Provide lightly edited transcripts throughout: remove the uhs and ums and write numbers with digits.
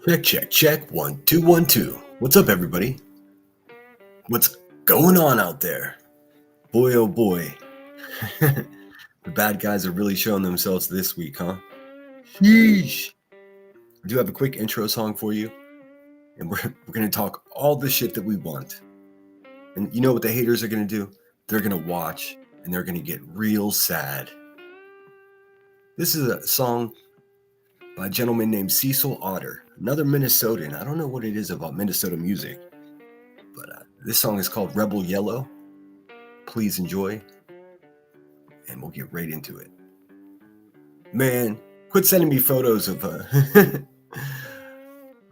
Check, check, check. 1, 2, 1, 2. What's up, everybody? What's going on out there? Boy, oh boy. The bad guys are really showing themselves this week, huh? Sheesh. I do have a quick intro song for you, and we're going to talk all the shit that we want. And you know what the haters are going to do? They're going to watch, and they're going to get real sad. This is a song by a gentleman named Cecil Otter, another Minnesotan. I don't know what it is about Minnesota music, but this song is called Rebel Yellow. Please enjoy, and we'll get right into it. Man, quit sending me photos of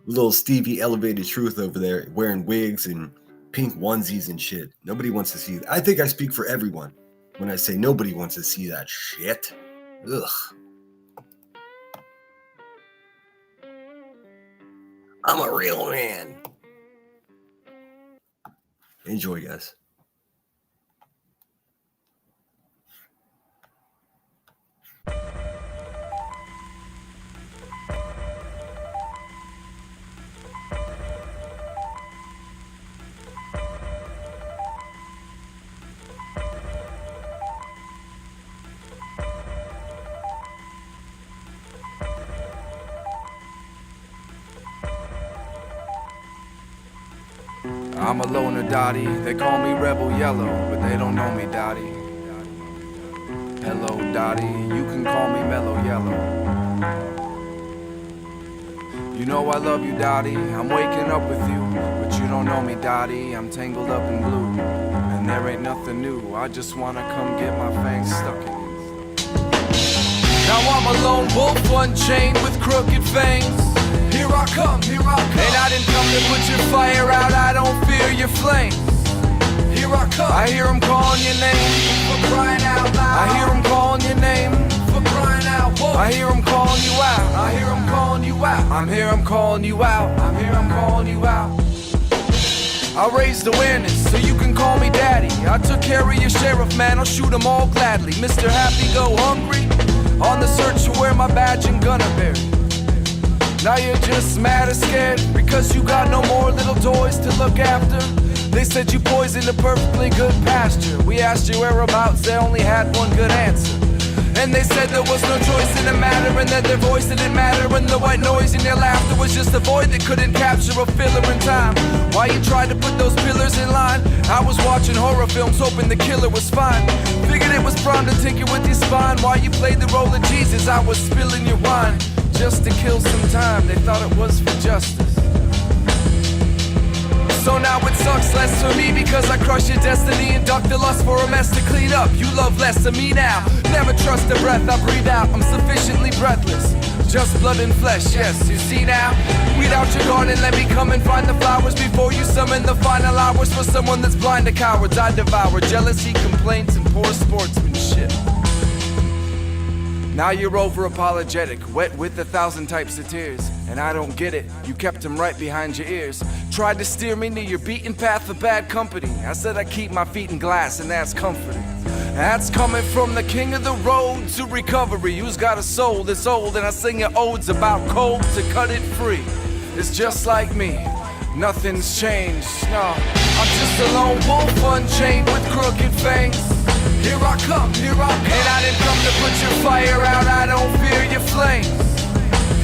little Stevie Elevated Truth over there wearing wigs and pink onesies and shit. Nobody wants to see that. I think I speak for everyone when I say nobody wants to see that shit. Ugh. I'm a real man. Enjoy, guys. I'm a loner, Dottie. They call me Rebel Yellow, but they don't know me, Dottie. Hello, Dottie. You can call me Mellow Yellow. You know I love you, Dottie. I'm waking up with you, but you don't know me, Dottie. I'm tangled up in blue, and there ain't nothing new. I just wanna come get my fangs stuck in you. Now I'm a lone wolf, unchained with crooked fangs. Here I come, here I come. And I didn't come to put your fire out, I don't fear your flames. Here I come. I hear 'em calling your name, for crying out loud. I hear 'em calling your name, for crying out loud. I hear 'em calling you out. I hear 'em calling you out. I'm here, I'm calling you out. I'm here, I'm calling you out. I raised awareness, so you can call me daddy. I took care of your sheriff, man, I'll shoot 'em all gladly. Mr. Happy Go Hungry, on the search for where my badge and gun are buried. Now you're just mad or scared because you got no more little toys to look after. They said you poisoned a perfectly good pasture. We asked your whereabouts, they only had one good answer. And they said there was no choice in the matter, and that their voice didn't matter, and the white noise in their laughter was just a void that couldn't capture a filler in time. Why you tried to put those pillars in line? I was watching horror films hoping the killer was fine. Figured it was prime to tinker with your spine. While you played the role of Jesus, I was spilling your wine. Just to kill some time, they thought it was for justice. So now it sucks less for me because I crush your destiny and duck the lust for a mess to clean up. You love less of me now. Never trust the breath I breathe out. I'm sufficiently breathless. Just blood and flesh, yes, you see now. Weed out your garden, let me come and find the flowers before you summon the final hours for someone that's blind to cowards. I devour jealousy, complaints, and poor sportsmanship. Now you're over apologetic, wet with 1,000 types of tears. And I don't get it, you kept them right behind your ears. Tried to steer me to your beaten path of bad company. I said I keep my feet in glass, and that's comforting. That's coming from the king of the road to recovery, who's got a soul that's old, and I sing your odes about cold to cut it free. It's just like me, nothing's changed, no. I'm just a lone wolf unchained with crooked fangs. Here I come, here I come. And I didn't come to put your fire out, I don't fear your flames.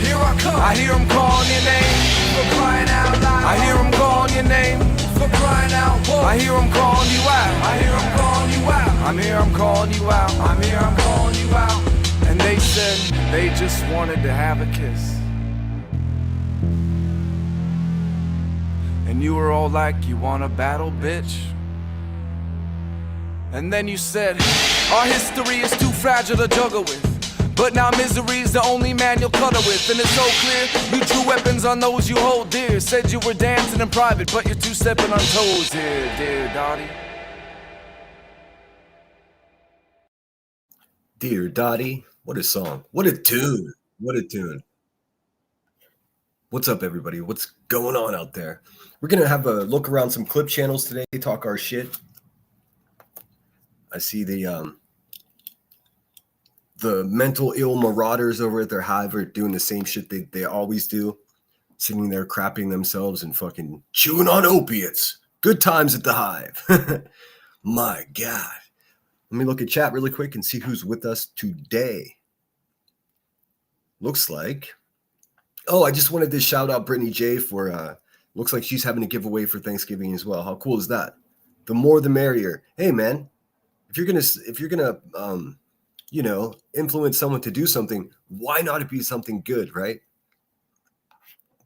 Here I come. I hear 'em calling your name, for crying out loud. I hear 'em calling your name, for crying out loud. I hear 'em calling you out. I hear 'em calling you out. I'm here, I'm calling you out. I'm here, I'm calling you out. And they said they just wanted to have a kiss. And you were all like, you wanna battle, bitch? And then you said, our history is too fragile to juggle with. But now misery's the only man you'll cuddle with. And it's so clear, you drew weapons on those you hold dear. Said you were dancing in private, but you're two-stepping on toes here, dear Dottie. Dear Dottie, what a song. What a tune. What a tune. What's up, everybody? What's going on out there? We're going to have a look around some clip channels today, talk our shit. I see the mental ill marauders over at their hive are doing the same shit they always do. sitting there crapping themselves and fucking chewing on opiates. Good times at the Hive. My God. Let me look at chat really quick and see who's with us today. Looks like, oh, I just wanted to shout out Brittany J for, looks like she's having a giveaway for Thanksgiving as well. How cool is that? The more the merrier. Hey, man, if you're gonna, influence someone to do something, why not it be something good, right?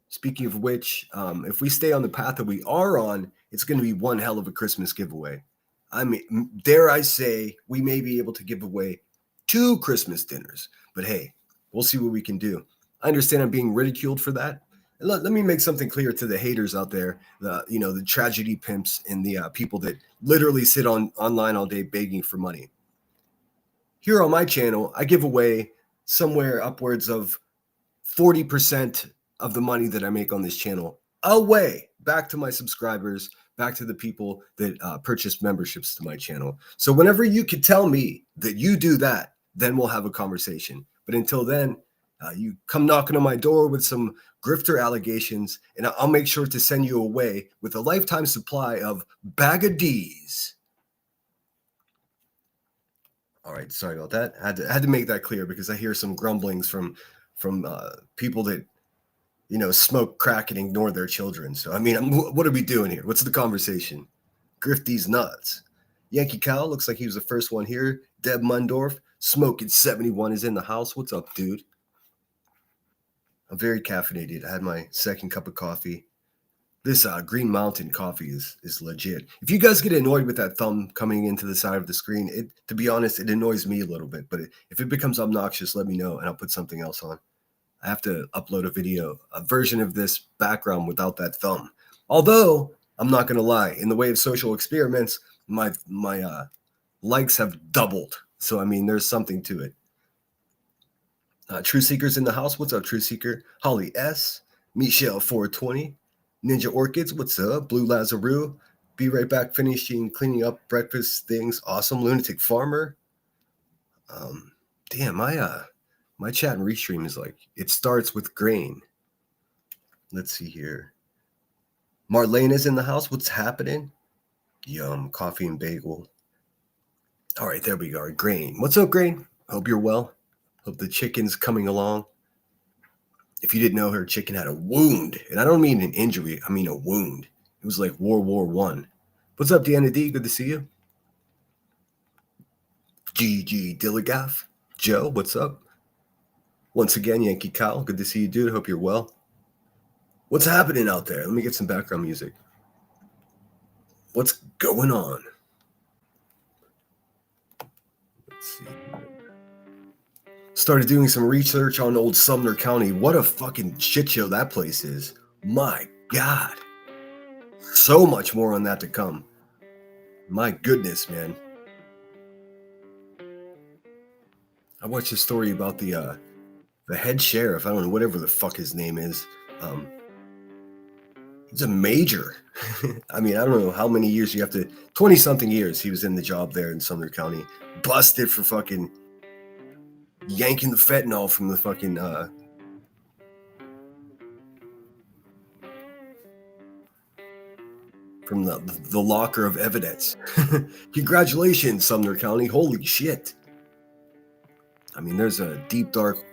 Speaking of which, if we stay on the path that we are on, it's going to be one hell of a Christmas giveaway. I mean, dare I say, we may be able to give away 2 Christmas dinners, but hey, we'll see what we can do. I understand I'm being ridiculed for that. Let me make something clear to the haters out there, the tragedy pimps and the people that literally sit online all day begging for money. Here on my channel, I give away somewhere upwards of 40% of the money that I make on this channel away back to my subscribers, back to the people that purchase memberships to my channel. So whenever you can tell me that you do that, then we'll have a conversation. But until then, you come knocking on my door with some grifter allegations, and I'll make sure to send you away with a lifetime supply of bag of D's. All right, sorry about that. I had to make that clear because I hear some grumblings from people that smoke crack and ignore their children. So I mean, what are we doing here? What's the conversation? Grifty's nuts. Yankee Cow looks like he was the first one here. Deb Mundorf, Smoking 71 is in the house. What's up, dude? I'm very caffeinated. I had my second cup of coffee. This Green Mountain coffee is legit. If you guys get annoyed with that thumb coming into the side of the screen, to be honest, it annoys me a little bit. But if it becomes obnoxious, let me know and I'll put something else on. I have to upload a version of this background without that thumb. Although, I'm not going to lie, in the way of social experiments, my likes have doubled. So, I mean, there's something to it. True Seeker's in the house. What's up, True Seeker? Holly S. Michelle 420. Ninja Orchids, what's up? Blue Lazaroo. Be right back, finishing cleaning up breakfast things. Awesome. Lunatic Farmer. Damn, my chat and restream is like, it starts with grain. Let's see here. Marlene is in the house. What's happening? Yum, coffee and bagel. All right, there we go. Grain. What's up, Grain? Hope you're well. Hope the chicken's coming along. If you didn't know, her chicken had a wound. And I don't mean an injury. I mean a wound. It was like World War I. What's up, Deanna D? Good to see you. GG Dilligaff. Joe, what's up? Once again, Yankee Kyle, good to see you, dude. Hope you're well. What's happening out there? Let me get some background music. What's going on? Let's see. Started doing some research on old Sumner County. What a fucking shit show that place is. My God. So much more on that to come. My goodness, man. I watched a story about the head sheriff. I don't know, whatever the fuck his name is. He's a major. I mean, I don't know how many years you have to, 20-something years he was in the job there in Sumner County. Busted for fucking yanking the fentanyl from the fucking from the locker of evidence. Congratulations, Sumner County. Holy shit. I mean, there's a deep, dark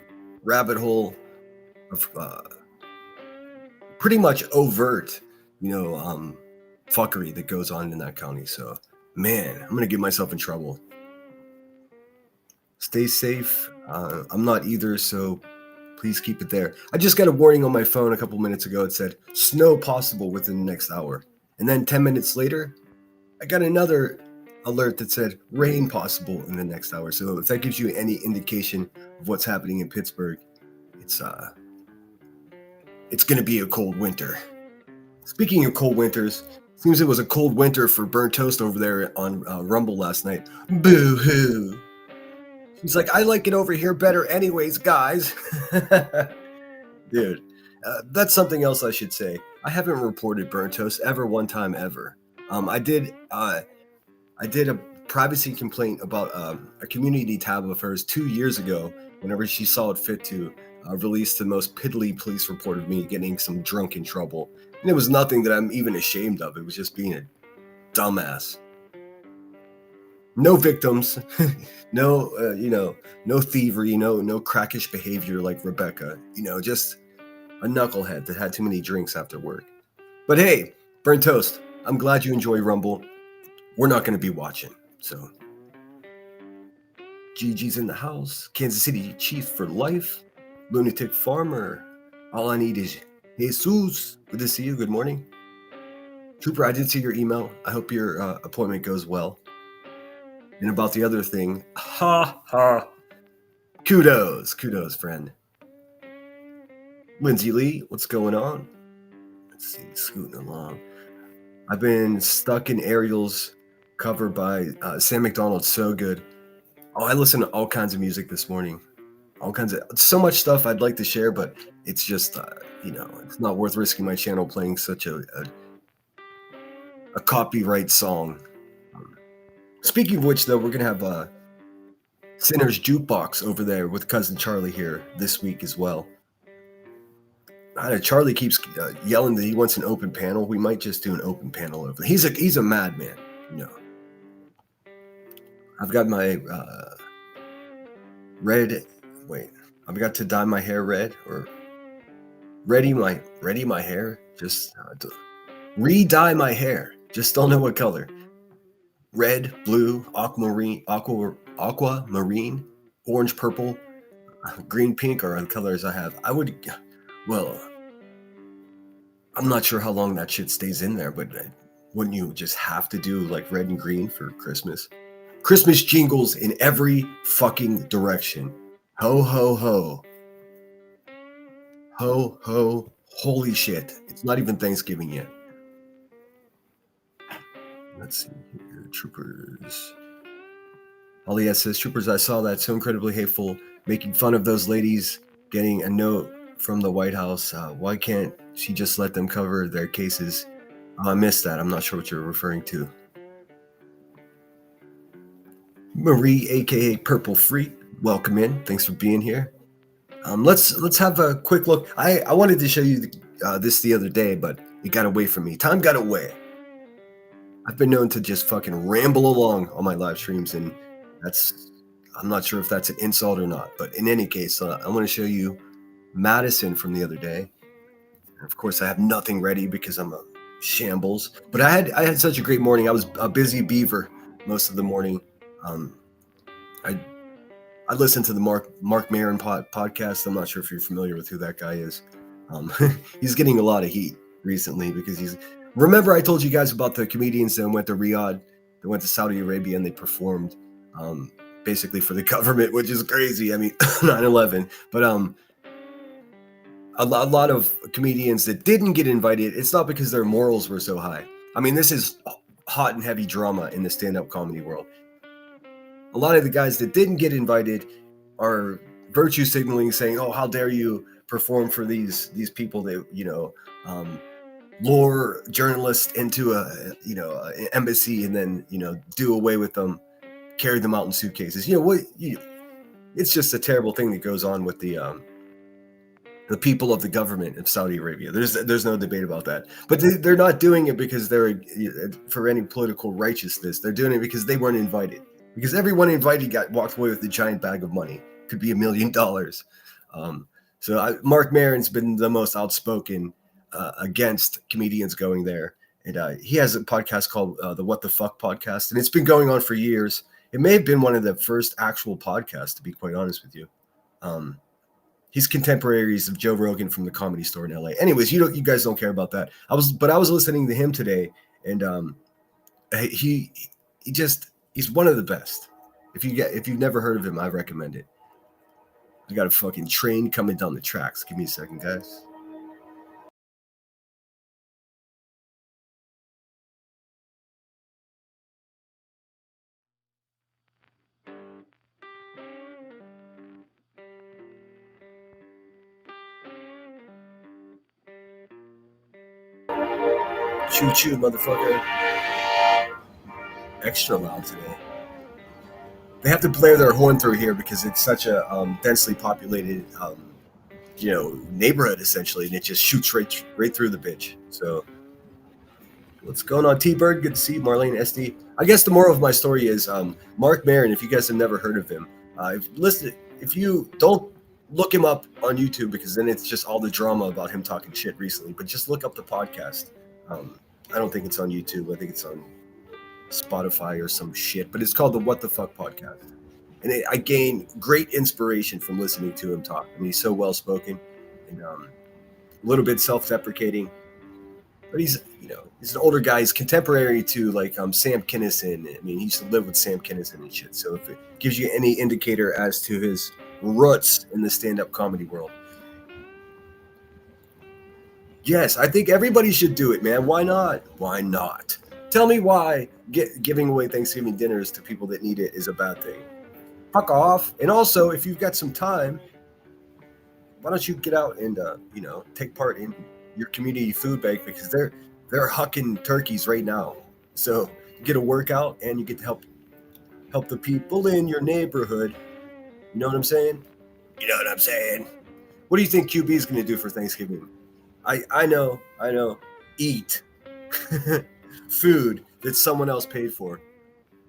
rabbit hole of pretty much overt, fuckery that goes on in that county. So, man, I'm going to get myself in trouble. Stay safe. I'm not either, so please keep it there. I just got a warning on my phone a couple minutes ago. It said, snow possible within the next hour. And then 10 minutes later, I got another alert that said rain possible in the next hour. So if that gives you any indication of what's happening in Pittsburgh, it's going to be a cold winter. Speaking of cold winters, seems it was a cold winter for Burnt Toast over there on Rumble last night. Boo-hoo. He's like, I like it over here better anyways, guys. Dude, that's something else I should say. I haven't reported Burnt Toast ever one time ever. I did a privacy complaint about a community tab of hers 2 years ago whenever she saw it fit to released the most piddly police report of me getting some drunken trouble. And it was nothing that I'm even ashamed of. It was just being a dumbass. No victims, no, no thievery, no crackish behavior like Rebecca. Just a knucklehead that had too many drinks after work. But hey, Burnt Toast, I'm glad you enjoy Rumble. We're not going to be watching, so. Gigi's in the house. Kansas City Chief for life. Lunatic Farmer. All I need is Jesus. Good to see you. Good morning. Trooper, I did see your email. I hope your appointment goes well. And about the other thing, ha ha. Kudos, friend. Lindsay Lee, what's going on? Let's see, scooting along. I've been stuck in Ariel's cover by Sam McDonald. So good. Oh, I listen to all kinds of music this morning. All kinds of so much stuff I'd like to share, but it's just it's not worth risking my channel playing such a copyright song. Speaking of which, though, we're gonna have Sinner's Jukebox over there with Cousin Charlie here this week as well. Charlie keeps yelling that he wants an open panel. We might just do an open panel over there. He's a madman, I've got my red. Wait, I've got to dye my hair red or ready my hair. Just re-dye my hair. Just don't know what color. Red, blue, aquamarine, orange, purple, green, pink are the colors I have. I'm not sure how long that shit stays in there, but wouldn't you just have to do like red and green for Christmas? Christmas jingles in every fucking direction. Ho, ho, ho. Ho, ho. Holy shit. It's not even Thanksgiving yet. Let's see here. Troopers. Holly says, Troopers, I saw that. So incredibly hateful. Making fun of those ladies getting a note from the White House. Why can't she just let them cover their cases? I missed that. I'm not sure what you're referring to. Marie, aka Purple Freak, welcome in. Thanks for being here. Let's have a quick look. I wanted to show you this the other day, but it got away from me. Time got away. I've been known to just fucking ramble along on my live streams, and I'm not sure if that's an insult or not. But in any case, I want to show you Madison from the other day. And of course, I have nothing ready because I'm a shambles. But I had such a great morning. I was a busy beaver most of the morning. I listened to the Mark Maron podcast. I'm not sure if you're familiar with who that guy is. He's getting a lot of heat recently because remember I told you guys about the comedians that went to Riyadh, they went to Saudi Arabia, and they performed basically for the government, which is crazy. I mean, 9/11. But a lot of comedians that didn't get invited, it's not because their morals were so high. I mean, this is hot and heavy drama in the stand-up comedy world. A lot of the guys that didn't get invited are virtue signaling, saying, "Oh, how dare you perform for these people that lure journalists into an embassy and then do away with them, carry them out in suitcases." It's just a terrible thing that goes on with the people of the government of Saudi Arabia. There's no debate about that. But they're not doing it because they're for any political righteousness. They're doing it because they weren't invited. Because everyone invited walked away with a giant bag of money. Could be $1 million. Mark Maron's been the most outspoken against comedians going there. And he has a podcast called the What the Fuck podcast. And it's been going on for years. It may have been one of the first actual podcasts, to be quite honest with you. He's contemporaries of Joe Rogan from the Comedy Store in LA. Anyways, you guys don't care about that. I was listening to him today, and he's one of the best. If you've never heard of him, I recommend it. I got a fucking train coming down the tracks. Give me a second, guys. Choo choo, motherfucker. Extra loud today. They have to blare their horn through here because it's such a densely populated neighborhood essentially, and it just shoots right through the bitch. So what's going on, T-Bird? Good to see you. Marlene SD. I guess the moral of my story is Mark Maron, if you guys have never heard of him, if you don't look him up on YouTube, because then it's just all the drama about him talking shit recently, but just look up the podcast. I don't think it's on YouTube. I think it's on Spotify or some shit, but it's called the What the Fuck Podcast. And I gain great inspiration from listening to him talk. I mean, he's so well-spoken and a little bit self-deprecating, but he's an older guy. He's contemporary to like Sam Kinison. I mean, he used to live with Sam Kinison and shit. So if it gives you any indicator as to his roots in the stand-up comedy world, yes, I think everybody should do it, man. Why not? Why not? Tell me why giving away Thanksgiving dinners to people that need it is a bad thing. Fuck off. And also, if you've got some time, why don't you get out and take part in your community food bank, because they're hucking turkeys right now. So you get a workout and you get to help the people in your neighborhood. You know what I'm saying? You know what I'm saying? What do you think QB is going to do for Thanksgiving? I know. Eat food that someone else paid for.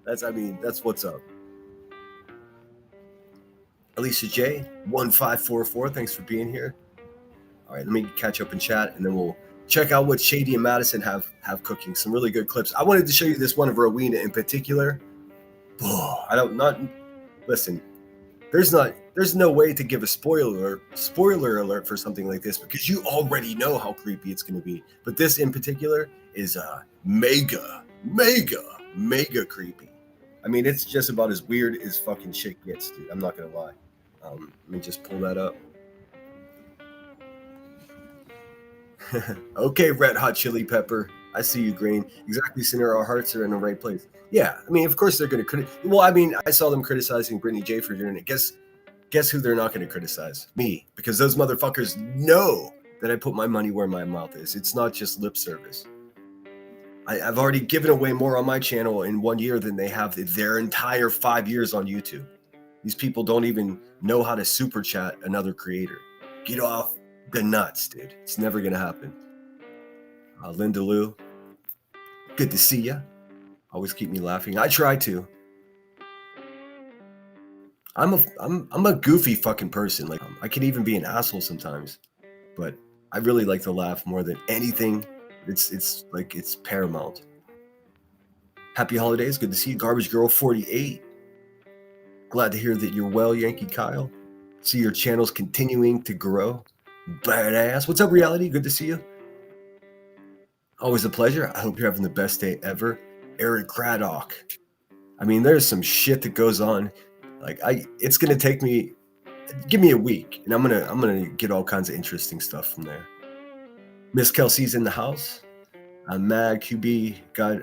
That's what's up. Alicia J 1544, thanks for being here. All right, let me catch up in chat, and then we'll check out what Shady and Madison have cooking. Some really good clips. I wanted to show you this one of Rowena in particular. Listen. There's no way to give a spoiler alert for something like this, because you already know how creepy it's going to be. But this in particular is mega creepy. I mean, it's just about as weird as fucking shit gets, dude. I'm not gonna lie. Let me just pull that up. Okay, Red Hot Chili Pepper. I see you, Green. Exactly, Sinner. Our hearts are in the right place. Yeah, I mean, of course they're going to well, I mean, I saw them criticizing Brittany J for doing it. Guess who they're not going to criticize? Me, because those motherfuckers know that I put my money where my mouth is. It's not just lip service. I've already given away more on my channel in 1 year than they have their entire 5 years on YouTube. These people don't even know how to super chat another creator. Get off the nuts, dude. It's never going to happen. Linda Lou, good to see ya. Always keep me laughing. I try to. I'm a goofy fucking person. Like, I can even be an asshole sometimes, but I really like to laugh more than anything. It's paramount. Happy holidays. Good to see you, Garbage Girl 48. Glad to hear that you're well, Yankee Kyle. See your channel's continuing to grow. Badass. What's up, Reality? Good to see you. Always a pleasure. I hope you're having the best day ever. Eric Craddock. I mean, there's some shit that goes on. Like, it's gonna take me, give me a week, and I'm gonna get all kinds of interesting stuff from there. Miss Kelsey's in the house. Mag QB got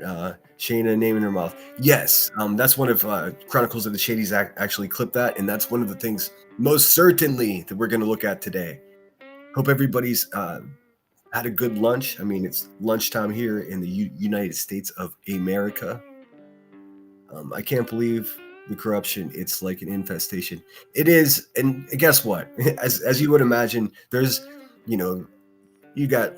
Shayna name in her mouth. Yes, that's one of Chronicles of the Shadies actually clipped that, and that's one of the things most certainly that we're gonna look at today. Hope everybody's had a good lunch. I mean, it's lunchtime here in the United States of America. I can't believe the corruption. It's like an infestation. It is, and guess what? As you would imagine, there's, you got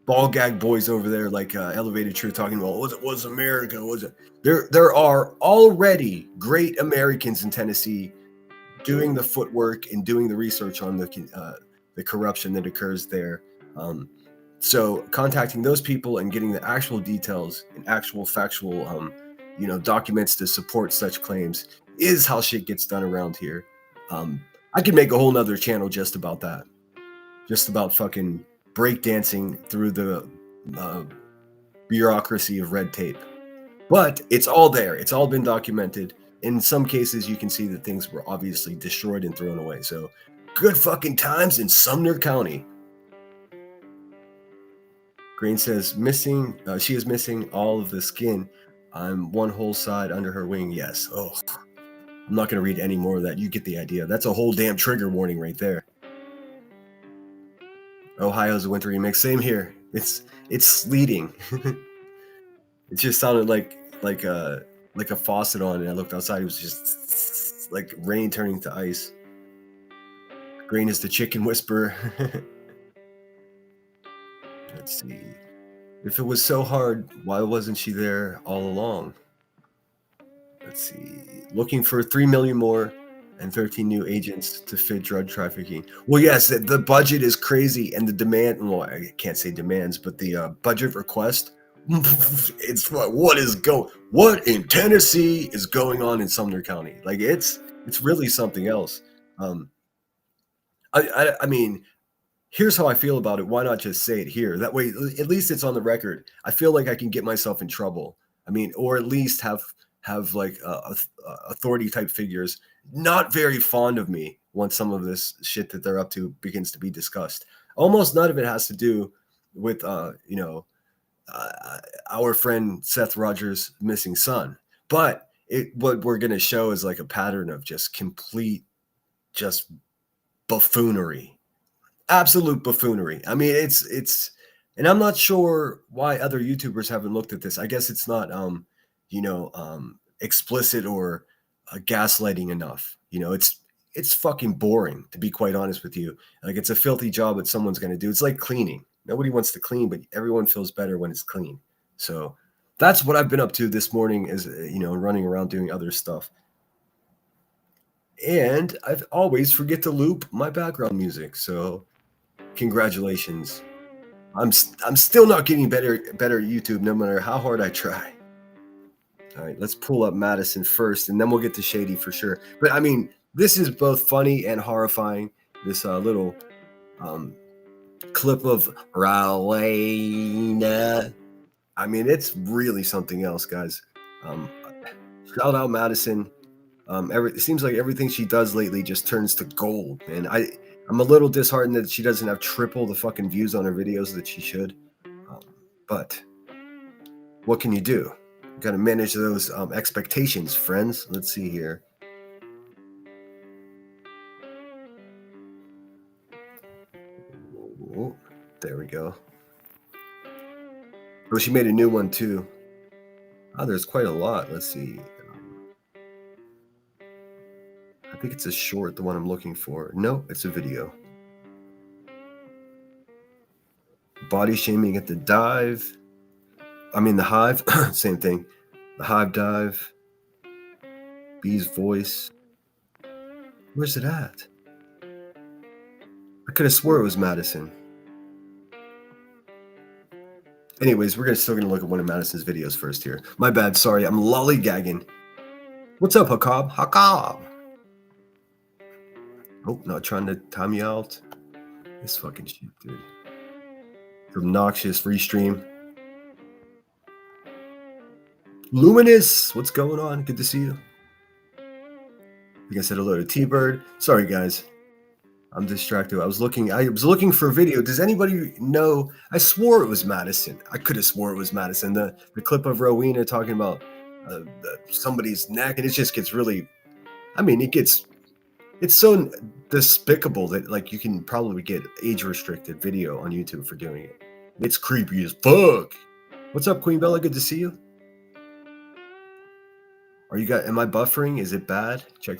ball gag boys over there like Elevated Truth talking about what's America? Was it? There are already great Americans in Tennessee doing the footwork and doing the research on the corruption that occurs there. So contacting those people and getting the actual details and actual factual documents to support such claims is how shit gets done around here. I could make a whole nother channel just about that. Just about fucking breakdancing through the bureaucracy of red tape. But it's all there. It's all been documented. In some cases, you can see that things were obviously destroyed and thrown away. So good fucking times in Sumner County. Green says, she is missing all of the skin. I'm one whole side under her wing. Yes. Oh, I'm not going to read any more of that. You get the idea. That's a whole damn trigger warning right there. Ohio's a winter remix. Same here. It's sleeting. It just sounded like a faucet on, and I looked outside. It was just like rain turning to ice. Grain is the chicken whisperer. Let's see. If it was so hard, why wasn't she there all along? Let's see. Looking for 3 million more and 13 new agents to fit drug trafficking. Well, yes, the budget is crazy and the demand, well, I can't say demands, but the budget request, it's what in Tennessee is going on in Sumner County? Like it's really something else. Um, I mean, here's how I feel about it. Why not just say it here? That way, at least it's on the record. I feel like I can get myself in trouble. I mean, or at least have like authority type figures not very fond of me once some of this shit that they're up to begins to be discussed. Almost none of it has to do with our friend Seth Rogers' missing son, but what we're gonna show is like a pattern of just complete just buffoonery, absolute buffoonery. I mean, and I'm not sure why other YouTubers haven't looked at this. I guess it's not, explicit or gaslighting enough. It's fucking boring, to be quite honest with you. Like, it's a filthy job that someone's going to do. It's like cleaning. Nobody wants to clean, but everyone feels better when it's clean. So that's what I've been up to this morning, is running around doing other stuff. And I always forget to loop my background music. So congratulations. I'm still not getting better at YouTube, no matter how hard I try. All right, let's pull up Madison first, and then we'll get to Shady for sure. But I mean, this is both funny and horrifying. This little clip of Rowena. I mean, it's really something else, guys. Shout out Madison. It seems like everything she does lately just turns to gold, man. I'm a little disheartened that she doesn't have triple the fucking views on her videos that she should. But what can you do? You got to manage those expectations, friends. Let's see here. Oh, there we go. Oh, she made a new one too. Oh, there's quite a lot. Let's see. I think it's a short, the one I'm looking for. No, it's a video. Body shaming at the dive. I mean, the hive. Same thing. The hive dive. Bee's voice. Where's it at? I could have swore it was Madison. Anyways, we're still gonna look at one of Madison's videos first here. My bad, sorry, I'm lollygagging. What's up, Hakob? Hakob! Oh, not trying to time you out. This fucking shit, dude. Obnoxious restream. Luminous, what's going on? Good to see you. I think I said hello to T-Bird. Sorry, guys. I'm distracted. I was looking for a video. Does anybody know? I swore it was Madison. I could have swore it was Madison. The clip of Rowena talking about somebody's neck, and it just gets really, I mean, it's so despicable that like you can probably get age restricted video on YouTube for doing it. It's creepy as fuck. What's up, Queen Bella? Good to see you. Am I buffering? Is it bad? Check.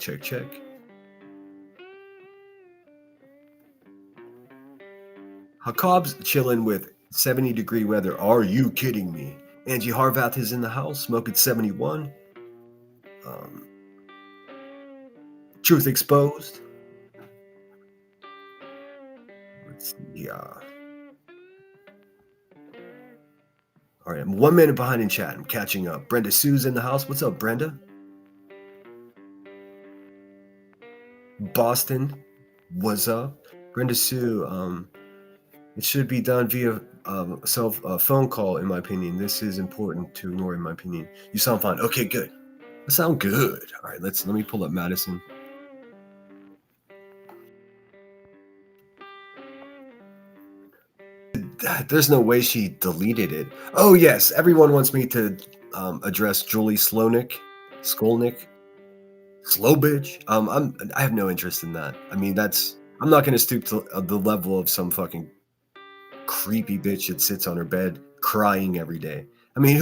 Hakob's chilling with 70-degree weather. Are you kidding me? Angie Harvath is in the house, smoking 71. Truth exposed. Let's see. All right, I'm 1 minute behind in chat. I'm catching up. Brenda Sue's in the house. What's up, Brenda? Boston, what's up? Brenda Sue, it should be done via phone call, in my opinion. This is important to ignore, in my opinion. You sound fine. Okay, good. I sound good. All right, let me pull up Madison. There's no way she deleted it. Oh yes, everyone wants me to address Julie Skolnick. Slow bitch. I have no interest in that. I mean, I'm not gonna stoop to the level of some fucking creepy bitch that sits on her bed crying every day. I mean,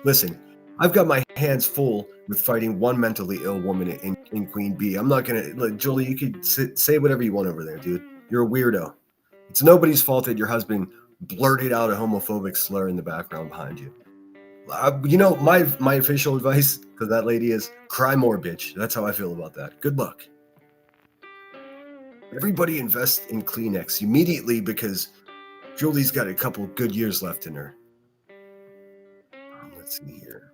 listen, I've got my hands full with fighting one mentally ill woman in Queen Bee. I'm not gonna, like, Julie, you could say whatever you want over there, dude. You're a weirdo. It's nobody's fault that your husband blurted out a homophobic slur in the background behind you. You know, my official advice to that lady is cry more, bitch. That's how I feel about that. Good luck. Everybody invest in Kleenex immediately because Julie's got a couple good years left in her. Let's see here.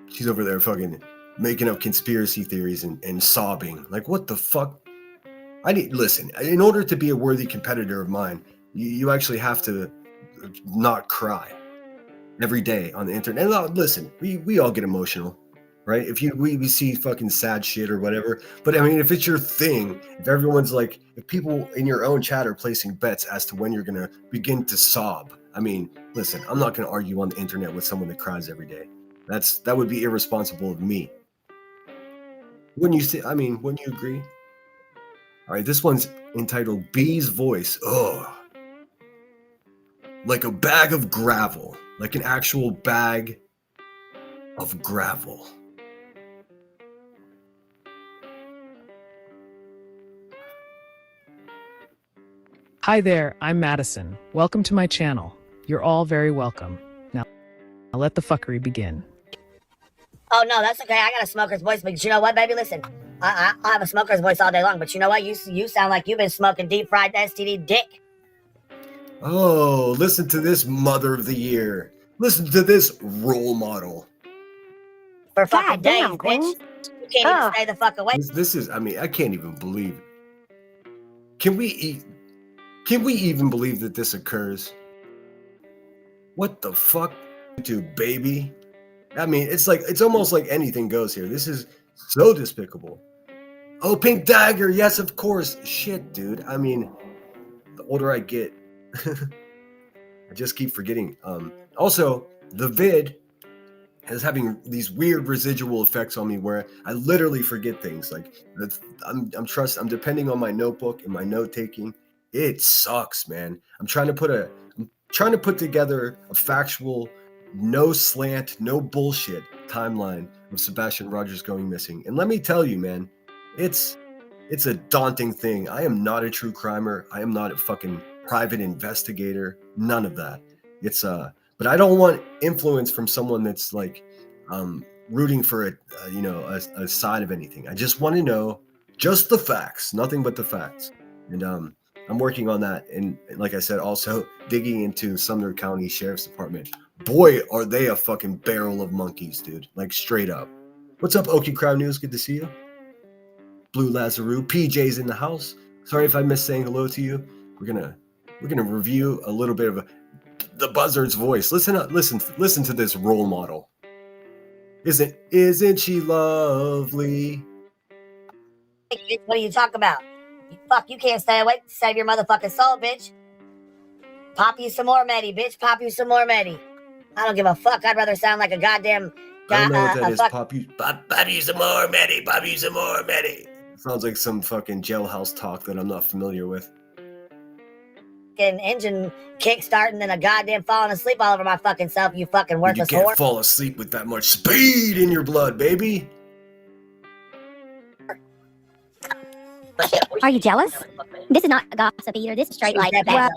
She's over there fucking making up conspiracy theories and sobbing. Like, what the fuck? Listen, in order to be a worthy competitor of mine, you actually have to not cry every day on the internet. And listen, we all get emotional, right? If we see fucking sad shit or whatever. But I mean, if it's your thing, if everyone's like, if people in your own chat are placing bets as to when you're gonna begin to sob, I mean, listen, I'm not gonna argue on the internet with someone that cries every day. That would be irresponsible of me. Wouldn't you say? I mean, wouldn't you agree? All right, this one's entitled Bee's Voice. Ugh. Like a bag of gravel. Like an actual bag of gravel. Hi there, I'm Madison. Welcome to my channel. You're all very welcome. Now let the fuckery begin. Oh, no, that's okay. I got a smoker's voice, but you know what, baby? Listen, I'll have a smoker's voice all day long, but you know what? You sound like you've been smoking deep-fried STD dick. Oh, listen to this mother of the year. Listen to this role model. For fucking days, damn, bitch. Queen. You can't even stay the fuck away. This is, I mean, I can't even believe it. Can we even believe that this occurs? What the fuck, dude, baby? I mean, it's almost like anything goes here. This is so despicable. Oh, Pink Dagger, yes, of course. Shit, dude. I mean, the older I get, I just keep forgetting. Also, the vid is having these weird residual effects on me where I literally forget things. Like, I'm depending on my notebook and my note taking. It sucks, man. I'm trying to put together a factual, no slant, no bullshit timeline of Sebastian Rogers going missing. And let me tell you, man, it's a daunting thing. I am not a true crimer. I am not a fucking private investigator. None of that. But I don't want influence from someone that's like rooting for a side of anything. I just want to know just the facts, nothing but the facts. And I'm working on that. And like I said, also digging into Sumner County Sheriff's Department. Boy, are they a fucking barrel of monkeys, dude. Like, straight up. What's up, Okie Crowd News? Good to see you. Blue Lazarou, PJ's in the house. Sorry if I missed saying hello to you. We're gonna review a little bit of the buzzard's voice. Listen to this role model. Isn't she lovely? What are you talking about? You can't stay awake to save your motherfucking soul, bitch. Pop you some more Medi, bitch. Pop you some more Medi. I don't give a fuck. I'd rather sound like a goddamn I don't know what that is. Pop you some more Medi. Pop you some more Medi. Sounds like some fucking jailhouse talk that I'm not familiar with. Engine kick-starting and a goddamn falling asleep all over my fucking self, you fucking worthless whore. You can't whore. fall asleep with that much speed in your blood, baby. Are you jealous? This is not gossip either. This is straight like, well,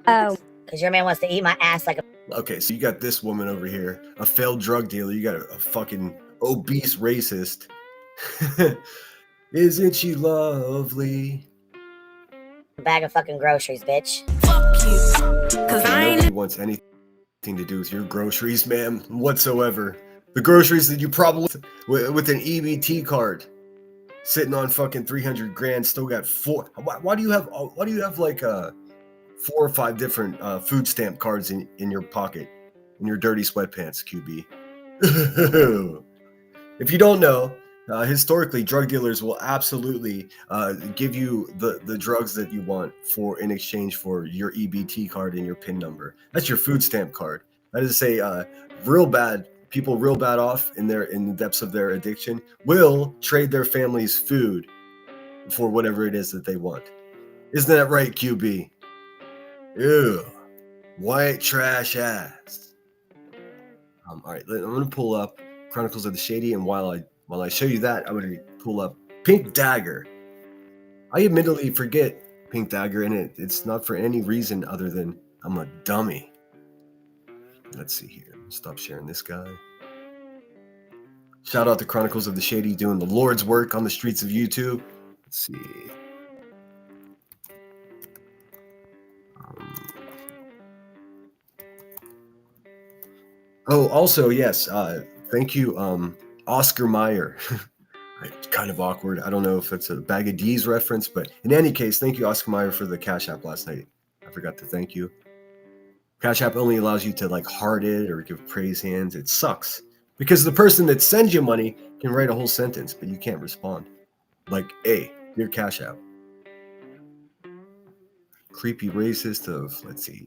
oh. Because your man wants to eat my ass like a... Okay, so you got this woman over here, a failed drug dealer. You got a fucking obese racist. Isn't she lovely? Bag of fucking groceries, bitch. Fuck you. Cause I ain't... Nobody wants anything to do with your groceries, ma'am, whatsoever. The groceries that you probably... with an EBT card. Sitting on fucking 300 grand, still got four. Why do you have like 4 or 5 different food stamp cards in your pocket, in your dirty sweatpants, QB? If you don't know, historically, drug dealers will absolutely give you the drugs that you want in exchange for your EBT card and your PIN number. That's your food stamp card. That is to say, people real bad off in the depths of their addiction will trade their family's food for whatever it is that they want. Isn't that right, QB? Ew. White trash ass. All right, I'm gonna pull up Chronicles of the Shady, and while I show you that, I'm gonna pull up Pink Dagger. I admittedly forget Pink Dagger, and it's not for any reason other than I'm a dummy. Let's see here. Stop sharing this guy. Shout out to Chronicles of the Shady doing the Lord's work on the streets of YouTube. Let's see. Oh, also, yes. Thank you, Oscar Mayer. It's kind of awkward. I don't know if it's a Bag of D's reference, but in any case, thank you, Oscar Mayer, for the Cash App last night. I forgot to thank you. Cash App only allows you to like heart it or give praise hands. It sucks because the person that sends you money can write a whole sentence, but you can't respond. Like, hey, dear Cash App. Creepy racist of, let's see.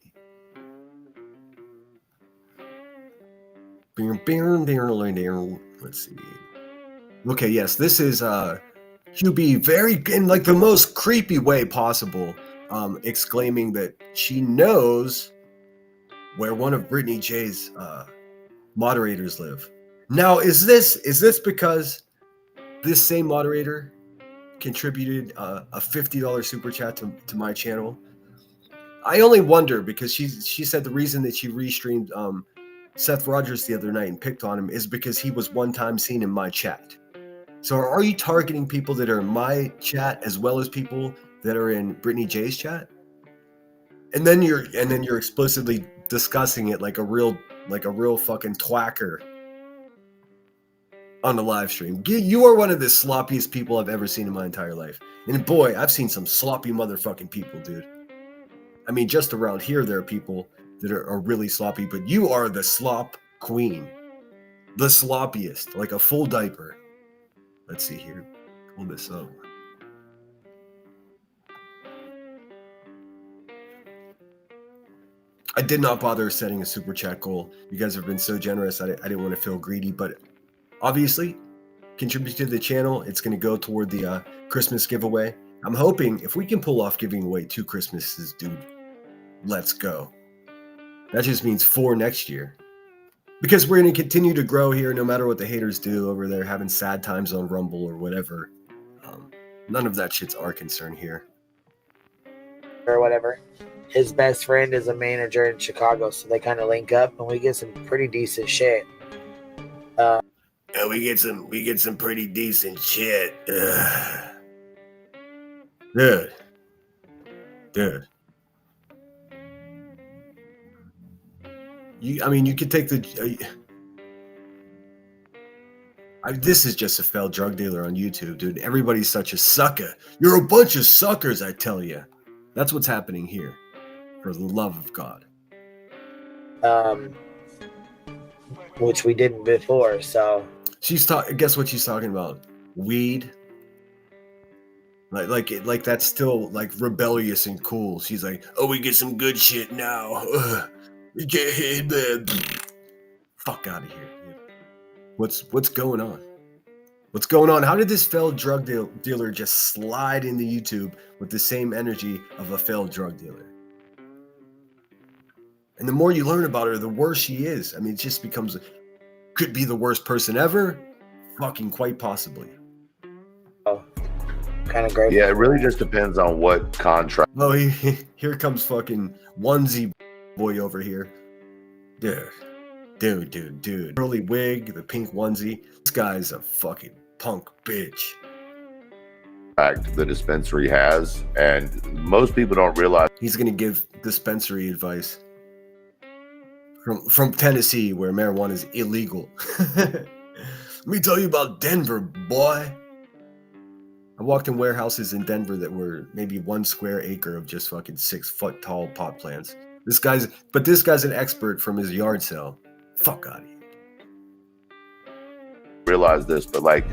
Let's see. Okay, yes, this is QB very in like the most creepy way possible, exclaiming that she knows where one of Brittany J's moderators live. Now, is this because this same moderator contributed a $50 super chat to my channel? I only wonder because she said the reason that she restreamed Seth Rogers the other night and picked on him is because he was one time seen in my chat. So are you targeting people that are in my chat as well as people that are in Brittany J's chat? And then you're explicitly discussing it like a real fucking twacker on the live stream. You are one of the sloppiest people I've ever seen in my entire life. And boy, I've seen some sloppy motherfucking people, dude. I mean, just around here, there are people that are really sloppy, but you are the slop queen. The sloppiest, like a full diaper. Let's see here. Pull this up. I did not bother setting a super chat goal. You guys have been so generous. I didn't want to feel greedy, but obviously, contribute to the channel. It's going to go toward the Christmas giveaway. I'm hoping if we can pull off giving away 2 Christmases, dude, let's go. That just means 4 next year. Because we're going to continue to grow here no matter what the haters do over there, having sad times on Rumble or whatever. None of that shit's our concern here. Or whatever. His best friend is a manager in Chicago, so they kind of link up, and we get some pretty decent shit. Yeah, we get some pretty decent shit. Ugh. Dude. You could take the. This is just a failed drug dealer on YouTube, dude. Everybody's such a sucker. You're a bunch of suckers, I tell you. That's what's happening here. For the love of God. Which we didn't before, so. Guess what she's talking about? Weed. Like that's still like rebellious and cool. She's like, oh, we get some good shit now. We get hit, man. Fuck out of here, dude. What's going on? What's going on? How did this failed drug dealer just slide into YouTube with the same energy of a failed drug dealer? And the more you learn about her, the worse she is. I mean, it just could be the worst person ever. Fucking quite possibly. Oh, kind of great. Yeah, it really just depends on what contract. Oh, here comes fucking onesie boy over here. Dude. Curly wig, the pink onesie. This guy's a fucking punk bitch. The dispensary has, and most people don't realize he's gonna give dispensary advice from Tennessee, where marijuana is illegal. Let me tell you about Denver, boy. I walked in warehouses in Denver that were maybe 1 square acre of just fucking 6-foot tall pot plants. This guy's an expert from his yard sale. Fuck out of here. Realize this, but like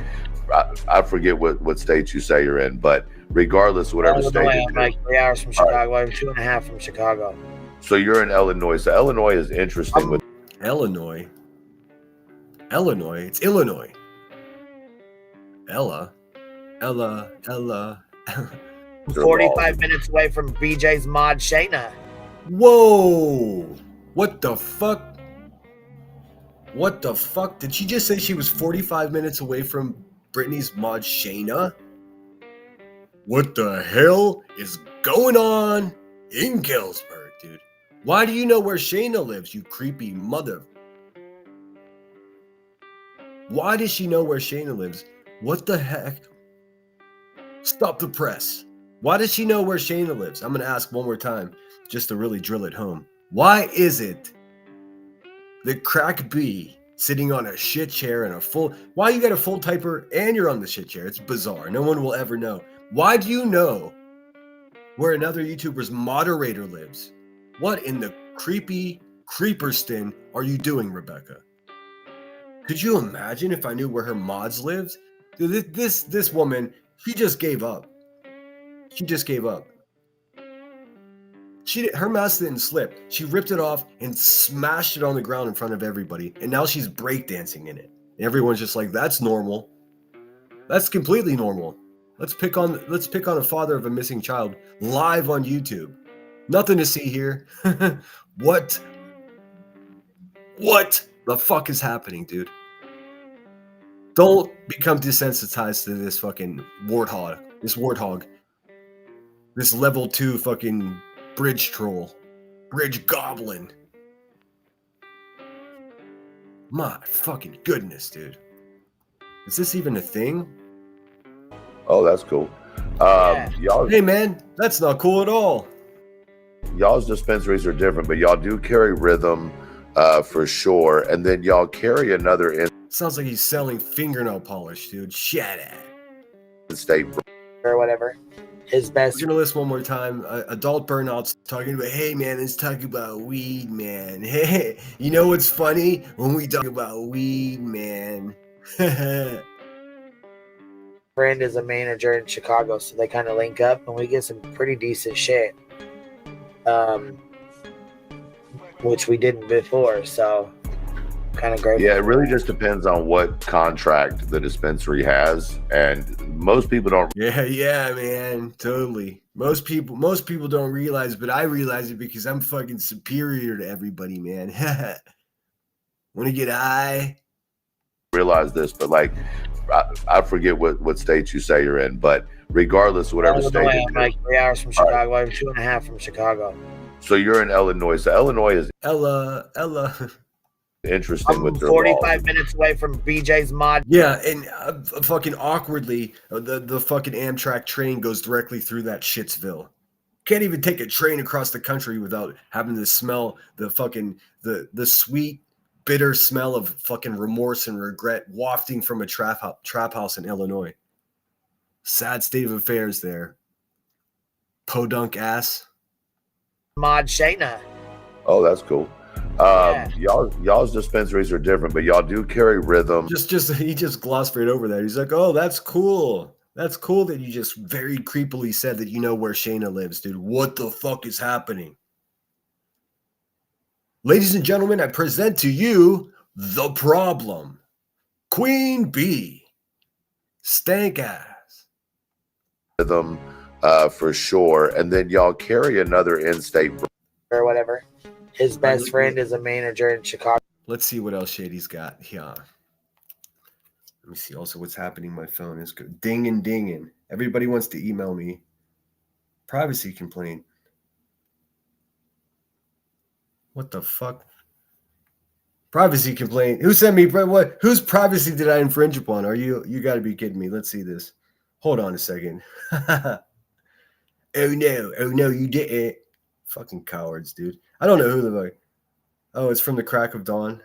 I forget what state you say you're in, but regardless, whatever state I'm like 3 hours from Chicago. I'm 2.5 from Chicago. So you're in Illinois. So Illinois is interesting with Illinois. It's Illinois. Ella. 45 minutes away from BJ's mod Shayna. Whoa! What the fuck? What the fuck? Did she just say she was 45 minutes away from Britney's mod Shayna? What the hell is going on in Galesburg, dude? Why do you know where Shayna lives, you creepy mother? Why does she know where Shayna lives? What the heck? Stop the press. Why does she know where Shayna lives? I'm going to ask one more time just to really drill it home. Why is it that Crack B sitting on a shit chair and a full... Why you got a full typer and you're on the shit chair? It's bizarre. No one will ever know. Why do you know where another YouTuber's moderator lives? What in the creepy creeperston are you doing, Rebecca? Could you imagine if I knew where her mods lived? Dude, this woman, she just gave up. She just gave up. Her mask didn't slip. She ripped it off and smashed it on the ground in front of everybody. And now she's breakdancing in it. And everyone's just like, that's normal. That's completely normal. Let's pick on a father of a missing child live on YouTube. Nothing to see here. What the fuck is happening, dude? Don't become desensitized to this fucking warthog. This level 2 fucking bridge troll. Bridge goblin. My fucking goodness, dude. Is this even a thing? Oh, that's cool. Y'all, Hey man, that's not cool at all. y'all's dispensaries are different, but y'all do carry rhythm for sure. And then y'all carry another Sounds like he's selling fingernail polish, dude. Shut up. in-state or whatever. His best We're gonna list one more time. Adult Burnout's talking about, hey man, let's talk about weed, man. Hey, you know what's funny? When we talk about weed, man. friend is a manager in Chicago, so they kind of link up, and we get some pretty decent shit. Which we didn't before, so kind of great. Yeah, it really just depends on what contract the dispensary has, and most people don't. Yeah, man, totally. Most people don't realize, but I realize it because I'm fucking superior to everybody, man. Want to get high? Realize this, but like I forget what state you say you're in, but regardless, whatever state Illinois, it I'm like 3 hours from Chicago. I'm 2.5 from Chicago. so you're in Illinois. So Illinois is Ella. interesting I'm with their 45 laws. minutes away from BJ's mod. Yeah, and fucking awkwardly, the fucking Amtrak train goes directly through that Shitsville. Can't even take a train across the country without having to smell the fucking the sweet, bitter smell of fucking remorse and regret wafting from a trap house in Illinois. Sad state of affairs there. Podunk ass. Mod Shayna. Oh, that's cool. Y'all's dispensaries are different, but y'all do carry rhythm. He just glossed right over that. He's like, oh, that's cool. That's cool that you just very creepily said that you know where Shayna lives, dude. What the fuck is happening? Ladies and gentlemen, I present to you the problem. Queen Bee. Stank ass. Rhythm for sure, and then y'all carry another in-state. Or whatever. His best friend is a manager in Chicago. Let's see what else Shady's got here. Let me see also what's happening. My phone is good. Dinging. Everybody wants to email me. Privacy complaint. What the fuck? Privacy complaint. Who sent me? What? Whose privacy did I infringe upon? Are you got to be kidding me. Let's see this. Hold on a second. Oh no, you didn't. Fucking cowards, dude. I don't know who the fuck. Oh, it's from the crack of dawn.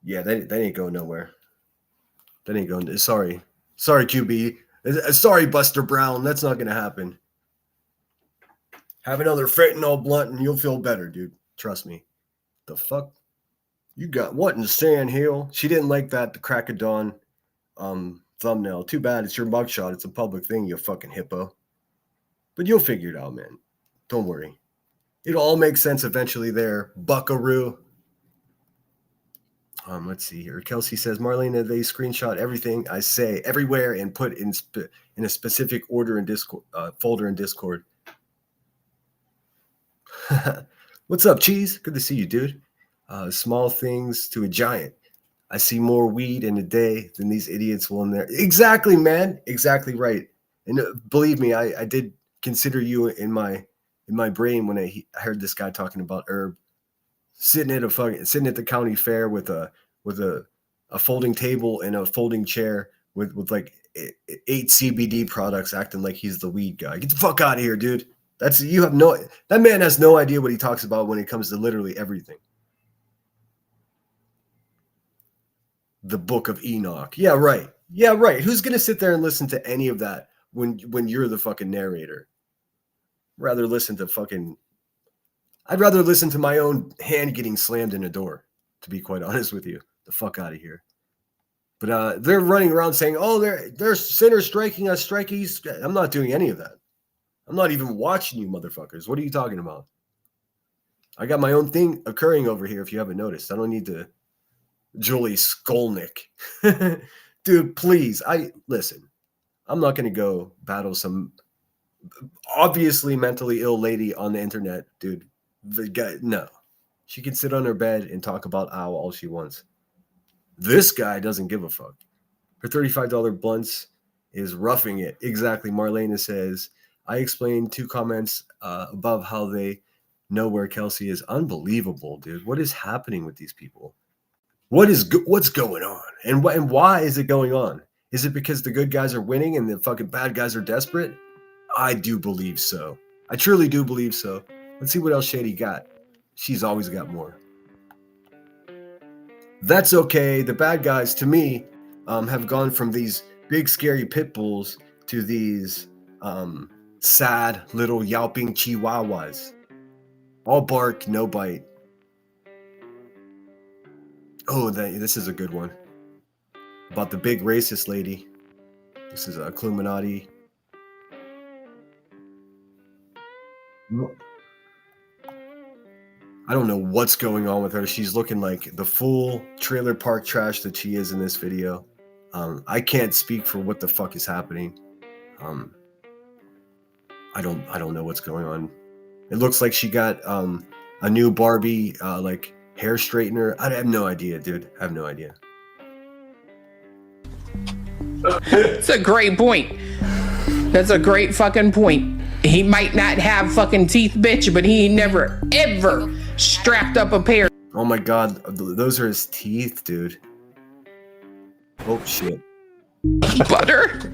Yeah, that ain't going nowhere. That ain't going. Sorry, QB. Sorry, Buster Brown. That's not gonna happen. Have another fentanyl blunt and you'll feel better, dude. Trust me. The fuck? You got what in Sand Hill? She didn't like that. The crack of dawn thumbnail. Too bad. It's your mugshot. It's a public thing. You fucking hippo. But you'll figure it out, man. Don't worry. It'll all make sense eventually there, buckaroo. Let's see here. Kelsey says, Marlena, they screenshot everything I say everywhere and put in a specific order in Discord, folder in Discord. What's up, Cheese? Good to see you, dude. Small things to a giant. I see more weed in a day than these idiots will in there. Exactly, man. Exactly right. And believe me, I did consider you in my brain when I heard this guy talking about herb sitting at the county fair with a folding table and a folding chair with like 8 CBD products, acting like he's the weed guy. Get the fuck out of here, dude. That man has no idea what he talks about when it comes to literally everything. The Book of Enoch. Yeah, right. Yeah, right. Who's gonna sit there and listen to any of that when you're the fucking narrator? I'd rather listen to my own hand getting slammed in a door, to be quite honest with you. The fuck out of here. But they're running around saying, "Oh, they're sinners striking us, strikies." I'm not doing any of that. I'm not even watching you, motherfuckers. What are you talking about? I got my own thing occurring over here. If you haven't noticed, I don't need to. Julie Skolnick, dude, please. Listen. I'm not gonna go battle some obviously mentally ill lady on the internet, dude. The guy, no. She can sit on her bed and talk about owl all she wants. This guy doesn't give a fuck. Her $35 blunts is roughing it. Exactly. Marlena says, I explained 2 comments above how they know where Kelsey is. Unbelievable, dude. What is happening with these people? What's going on? And why is it going on? Is it because the good guys are winning and the fucking bad guys are desperate? I do believe so. I truly do believe so. Let's see what else Shady got. She's always got more. That's okay. The bad guys, to me, have gone from these big scary pit bulls to these sad little yelping chihuahuas. All bark, no bite. Oh, this is a good one. About the big racist lady. This is a Illuminati. I don't know what's going on with her. She's looking like the full trailer park trash that she is in this video. I can't speak for what the fuck is happening. I don't know what's going on. It looks like she got a new Barbie like hair straightener. I have no idea, dude. I have no idea. It's a great point. That's a great fucking point. He might not have fucking teeth, bitch, but he never, ever strapped up a pair. Oh my god, those are his teeth, dude. Oh shit. Butter?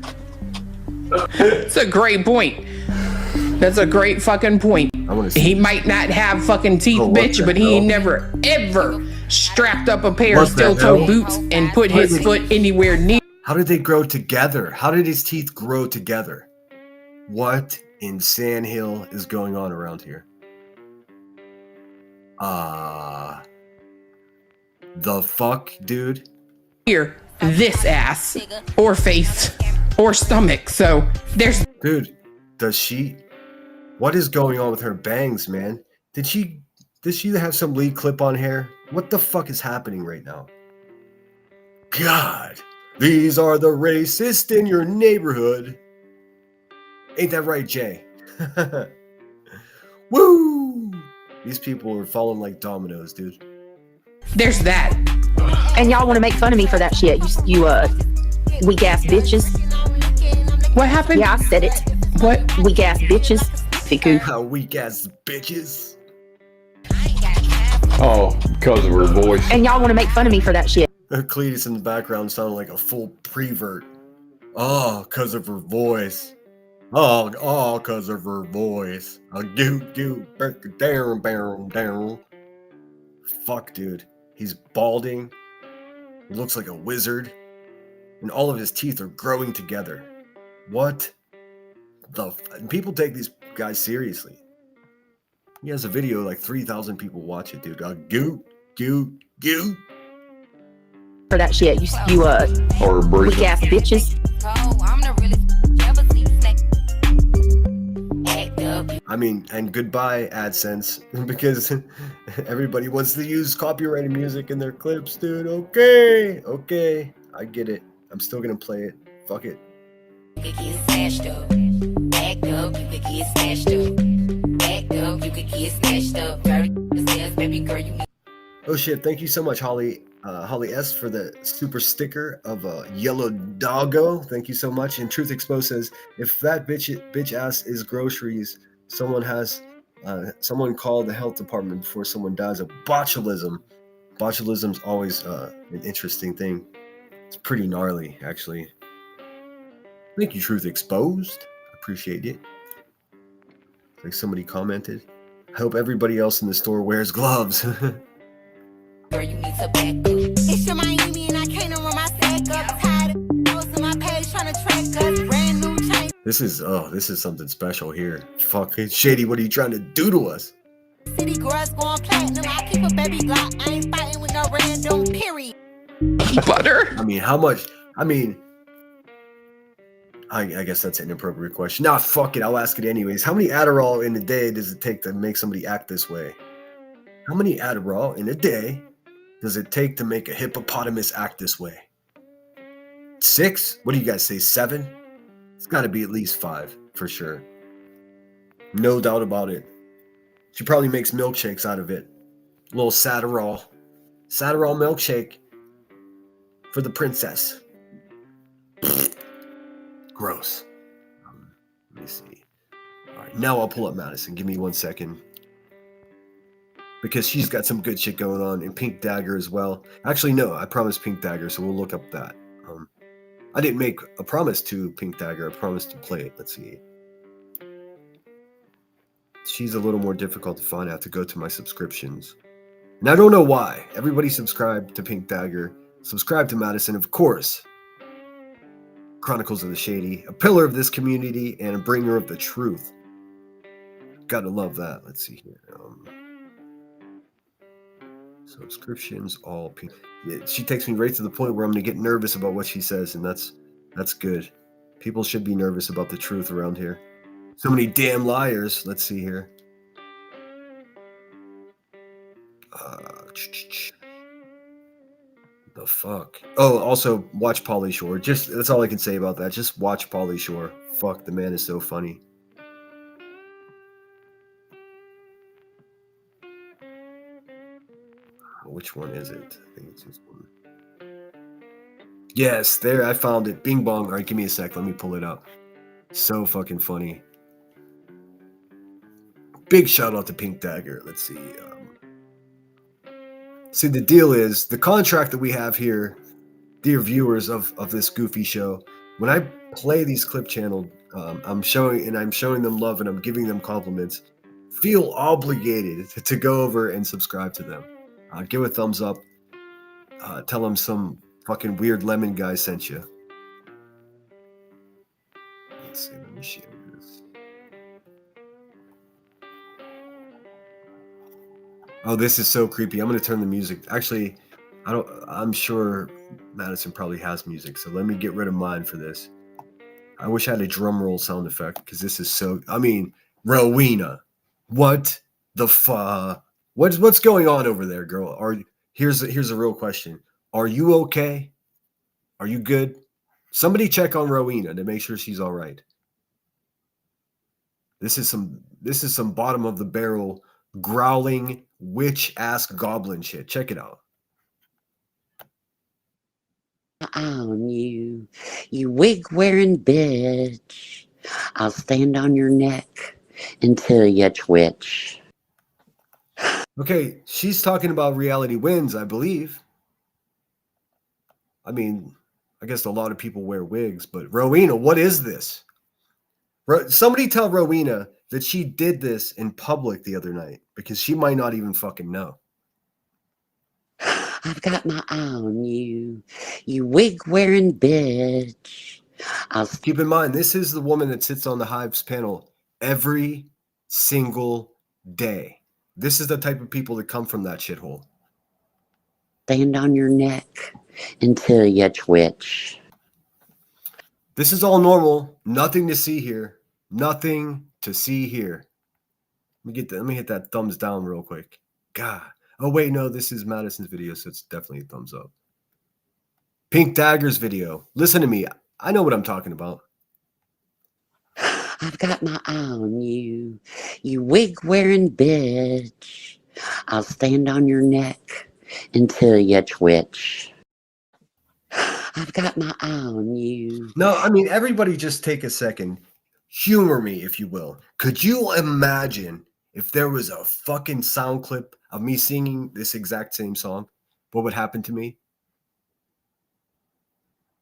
It's a great point. That's a great fucking point. He might not have fucking teeth, bitch, but he never, ever strapped up a pair of steel-toe boots and put his foot anywhere near. How did they grow together? How did his teeth grow together? What in Sandhill is going on around here? The fuck, dude? Here, this ass, or face, or stomach, so there's... Dude, what is going on with her bangs, man? Did she have some lead clip-on hair? What the fuck is happening right now? God, these are the racists in your neighborhood. Ain't that right, Jay? Woo! These people are falling like dominoes, dude. There's that. And y'all want to make fun of me for that shit. You weak ass bitches. What happened? Yeah, I said it. What? Weak ass bitches. How weak ass bitches. Oh, because of her voice. And y'all want to make fun of me for that shit. Cletus in the background sounded like a full prevert. Oh, because of her voice. Oh, because of her voice. Down. Fuck, dude. He's balding. He looks like a wizard. And all of his teeth are growing together. What people take these guys seriously. He has a video, like 3,000 people watch it, dude. Goo. For that shit. You or weak ass bitches. I mean, and goodbye AdSense, because everybody wants to use copyrighted music in their clips, dude. Okay, I get it. I'm still gonna play it. Fuck it. up, you could get snatched up. Dirty ass, baby girl, you Oh shit, thank you so much, Holly S, for the super sticker of a yellow doggo. Thank you so much. And Truth Exposed says, if that bitch ass is groceries, someone call the health department before someone dies of botulism. Botulism's always an interesting thing. It's pretty gnarly, actually. Thank you, Truth Exposed. Appreciate it. Like somebody commented. I hope everybody else in the store wears gloves. girl, you need to back up. It's your Miami and I can't run my stack up. Tired of posts on my page trying to track us. Brand new chain. This is something special here. Fuck, Shady, what are you trying to do to us? City girls going platinum. I keep a baby Glock. I ain't fighting with no random, period. Butter? I mean, how much? I mean, I guess that's an inappropriate question. Nah, fuck it. I'll ask it anyways. How many Adderall in a day does it take to make somebody act this way? How many Adderall in a day does it take to make a hippopotamus act this way? 6? What do you guys say? 7? It's got to be at least 5 for sure. No doubt about it. She probably makes milkshakes out of it. A little Satterall milkshake for the princess. Gross. Let me see. All right, now I'll pull up Madison. Give me 1 second. Because she's got some good shit going on, and Pink Dagger as well. Actually, no, I promised Pink Dagger, so we'll look up that. I didn't make a promise to Pink Dagger. I promised to play it. Let's see. She's a little more difficult to find. I have to go to my subscriptions. And I don't know why. Everybody subscribe to Pink Dagger. Subscribe to Madison, of course. Chronicles of the Shady, a pillar of this community and a bringer of the truth. Gotta love that. Let's see here. Subscriptions, all pink. Yeah, she takes me right to the point where I'm gonna get nervous about what she says, and that's good. People should be nervous about the truth around here. So many damn liars. Let's see here. The fuck? Oh, also watch Pauly Shore. Just that's all I can say about that. Just watch Pauly Shore. Fuck, the man is so funny. Which one is it? I think it's this one. Yes, there, I found it. Bing bong. All right, give me a sec. Let me pull it up. So fucking funny. Big shout out to Pink Dagger. Let's see. See, the deal is the contract that we have here, dear viewers of this goofy show. When I play these clip channel, I'm showing them love and I'm giving them compliments. Feel obligated to go over and subscribe to them. Give a thumbs up. Tell them some fucking weird lemon guy sent you. Let's see. Let me share this. Oh, this is so creepy. I'm gonna turn the music. Actually, I'm sure Madison probably has music, so let me get rid of mine for this. I wish I had a drum roll sound effect because this is so. I mean, Rowena, what the fuck? What's going on over there, girl? Here's a real question. Are you okay? Are you good? Somebody check on Rowena to make sure she's all right. This is some bottom of the barrel growling witch ass goblin shit. Check it out. On you wig wearing bitch. I'll stand on your neck until you twitch. Okay, she's talking about Reality Wins, I believe. I mean, I guess a lot of people wear wigs, but Rowena, what is this? Somebody tell Rowena that she did this in public the other night because she might not even fucking know. I've got my eye on you wig wearing bitch. Keep in mind, this is the woman that sits on the Hives panel every single day. This is the type of people that come from that shithole. Stand on your neck until you twitch. This is all normal. Nothing to see here. Nothing to see here. Let me hit that thumbs down real quick. God. Oh, wait, no, this is Madison's video, so it's definitely a thumbs up. Pink Dagger's video. Listen to me. I know what I'm talking about. I've got my eye on you, you wig-wearing bitch. I'll stand on your neck until you twitch. I've got my eye on you. No, I mean, everybody just take a second. Humor me, if you will. Could you imagine if there was a fucking sound clip of me singing this exact same song? What would happen to me?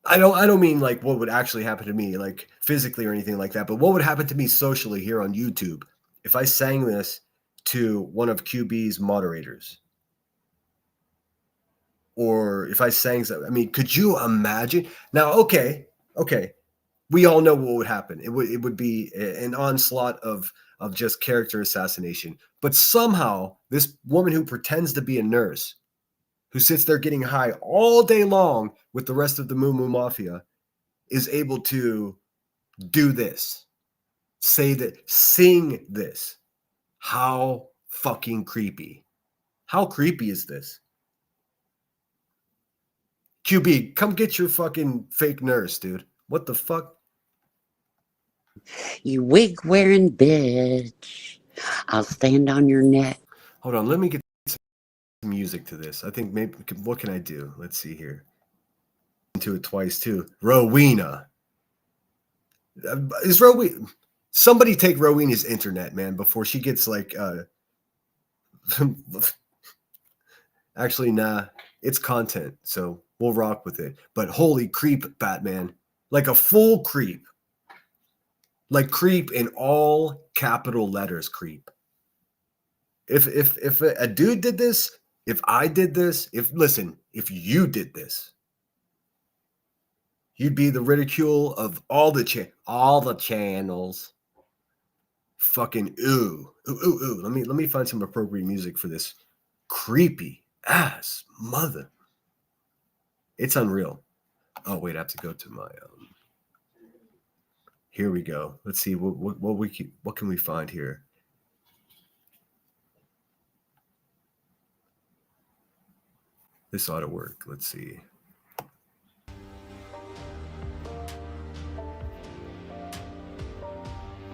I don't mean like what would actually happen to me, like physically or anything like that, but what would happen to me socially here on YouTube if I sang this to one of QB's moderators? Or if I sang something, I mean, could you imagine? Now, okay, we all know what would happen. It would be an onslaught of just character assassination. But somehow, this woman who pretends to be a nurse, who sits there getting high all day long with the rest of the Moo Moo Mafia, is able to do this, say that, sing this. How fucking creepy. How creepy is this? QB, come get your fucking fake nurse, dude. What the fuck? You wig-wearing bitch. I'll stand on your neck. Hold on, let me get some music to this. I think maybe, what can I do? Let's see here. Into it twice too. Rowena. Is Rowena? Somebody take Rowena's internet, man, before she gets like. Actually, nah. It's content, so we'll rock with it. But holy creep, Batman! Like a full creep. Like creep in all capital letters. Creep. If a dude did this, if I did this, if you did this, you'd be the ridicule of all the channels. Fucking ooh. Let me find some appropriate music for this creepy ass mother. It's unreal. Oh wait, I have to go to my here we go. Let's see what can we find here. This ought to work. Let's see.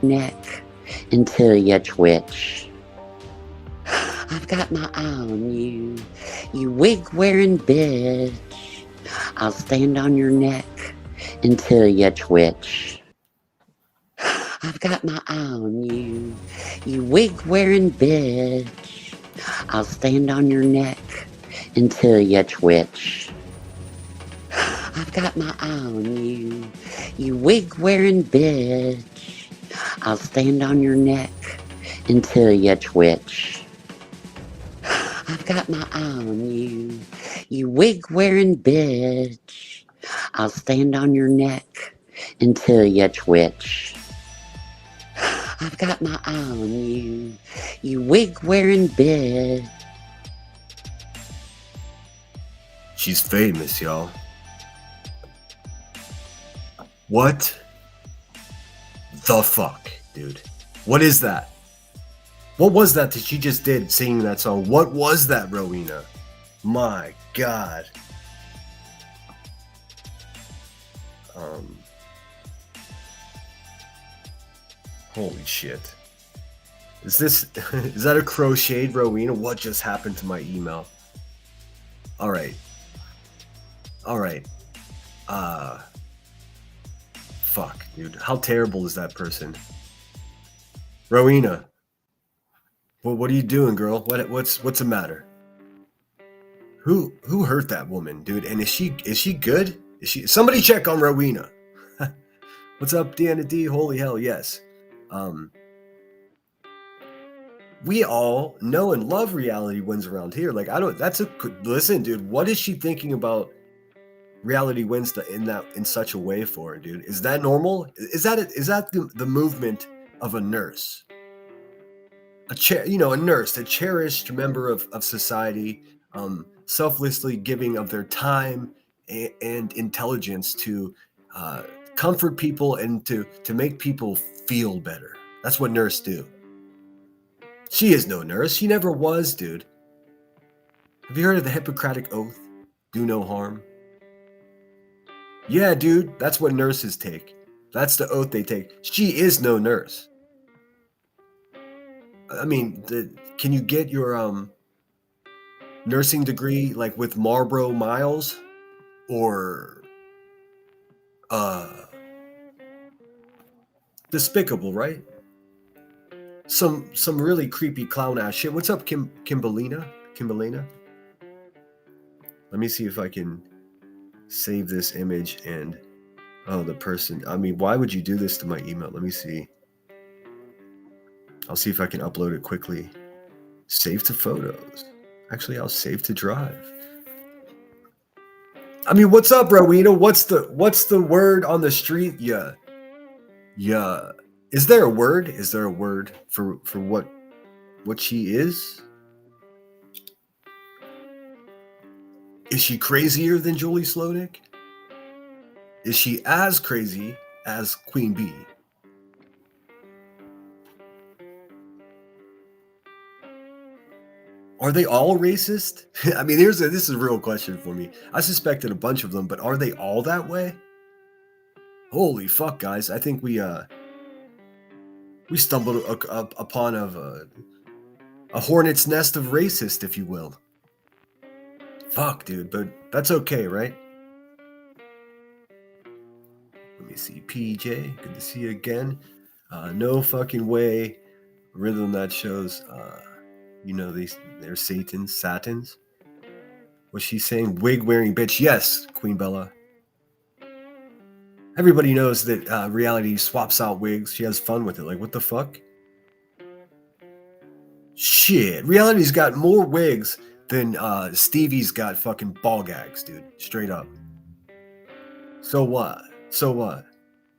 Neck until you twitch. I've got my eye on you, you wig-wearing bitch. I'll stand on your neck until you twitch. I've got my eye on you, you wig-wearing bitch. I'll stand on your neck until you twitch. I've got my eye on you, you wig-wearing bitch. I'll stand on your neck until you twitch. I've got my eye on you, you wig-wearing bitch. I'll stand on your neck until you twitch. I've got my eye on you, you wig-wearing bitch. She's famous, y'all. What the fuck, dude? What is that? What was that she just did singing that song? What was that, Rowena? My God. Holy shit. Is that a crocheted Rowena? What just happened to my email? All right. Fuck, dude. How terrible is that person? Rowena. Well, what are you doing, girl? What's the matter? Who hurt that woman, dude? And is she good? Is she? Somebody check on Rowena. What's up, Deanna D? Holy hell, yes. We all know and love reality wins around here. Like listen, dude. What is she thinking about? Reality wins in such a way for her, dude. Is that normal? Is that the movement of a nurse? A nurse, a cherished member of society, selflessly giving of their time and intelligence to comfort people and to make people feel better. That's what nurses do. She is no nurse. She never was, dude. Have you heard of the Hippocratic Oath? Do no harm. Yeah, dude, that's what nurses take. That's the oath they take. She is no nurse. I mean, can you get your nursing degree like with Marlboro Miles or Despicable, right? Some really creepy clown ass shit. What's up, Kimberlina? Let me see if I can save this image and the person. I mean, why would you do this to my email? Let me see. I'll see if I can upload it quickly. Save to photos. Actually, I'll save to drive. I mean, what's up, Rowena? What's the word on the street? Yeah. Is there a word? Is there a word for what she is? Is she crazier than Julie Slonick? Is she as crazy as Queen Bee? Are they all racist? I mean, this is a real question for me. I suspected a bunch of them, but are they all that way? Holy fuck, guys! I think we stumbled upon a hornet's nest of racist, if you will. Fuck, dude, but that's okay, right? Let me see, PJ. Good to see you again. No fucking way. Rhythm that shows. They're Satans. Was she saying wig wearing bitch? Yes, Queen Bella. Everybody knows that reality swaps out wigs. She has fun with it. Like, what the fuck? Shit, reality's got more wigs than Stevie's got fucking ball gags, dude. Straight up. So what?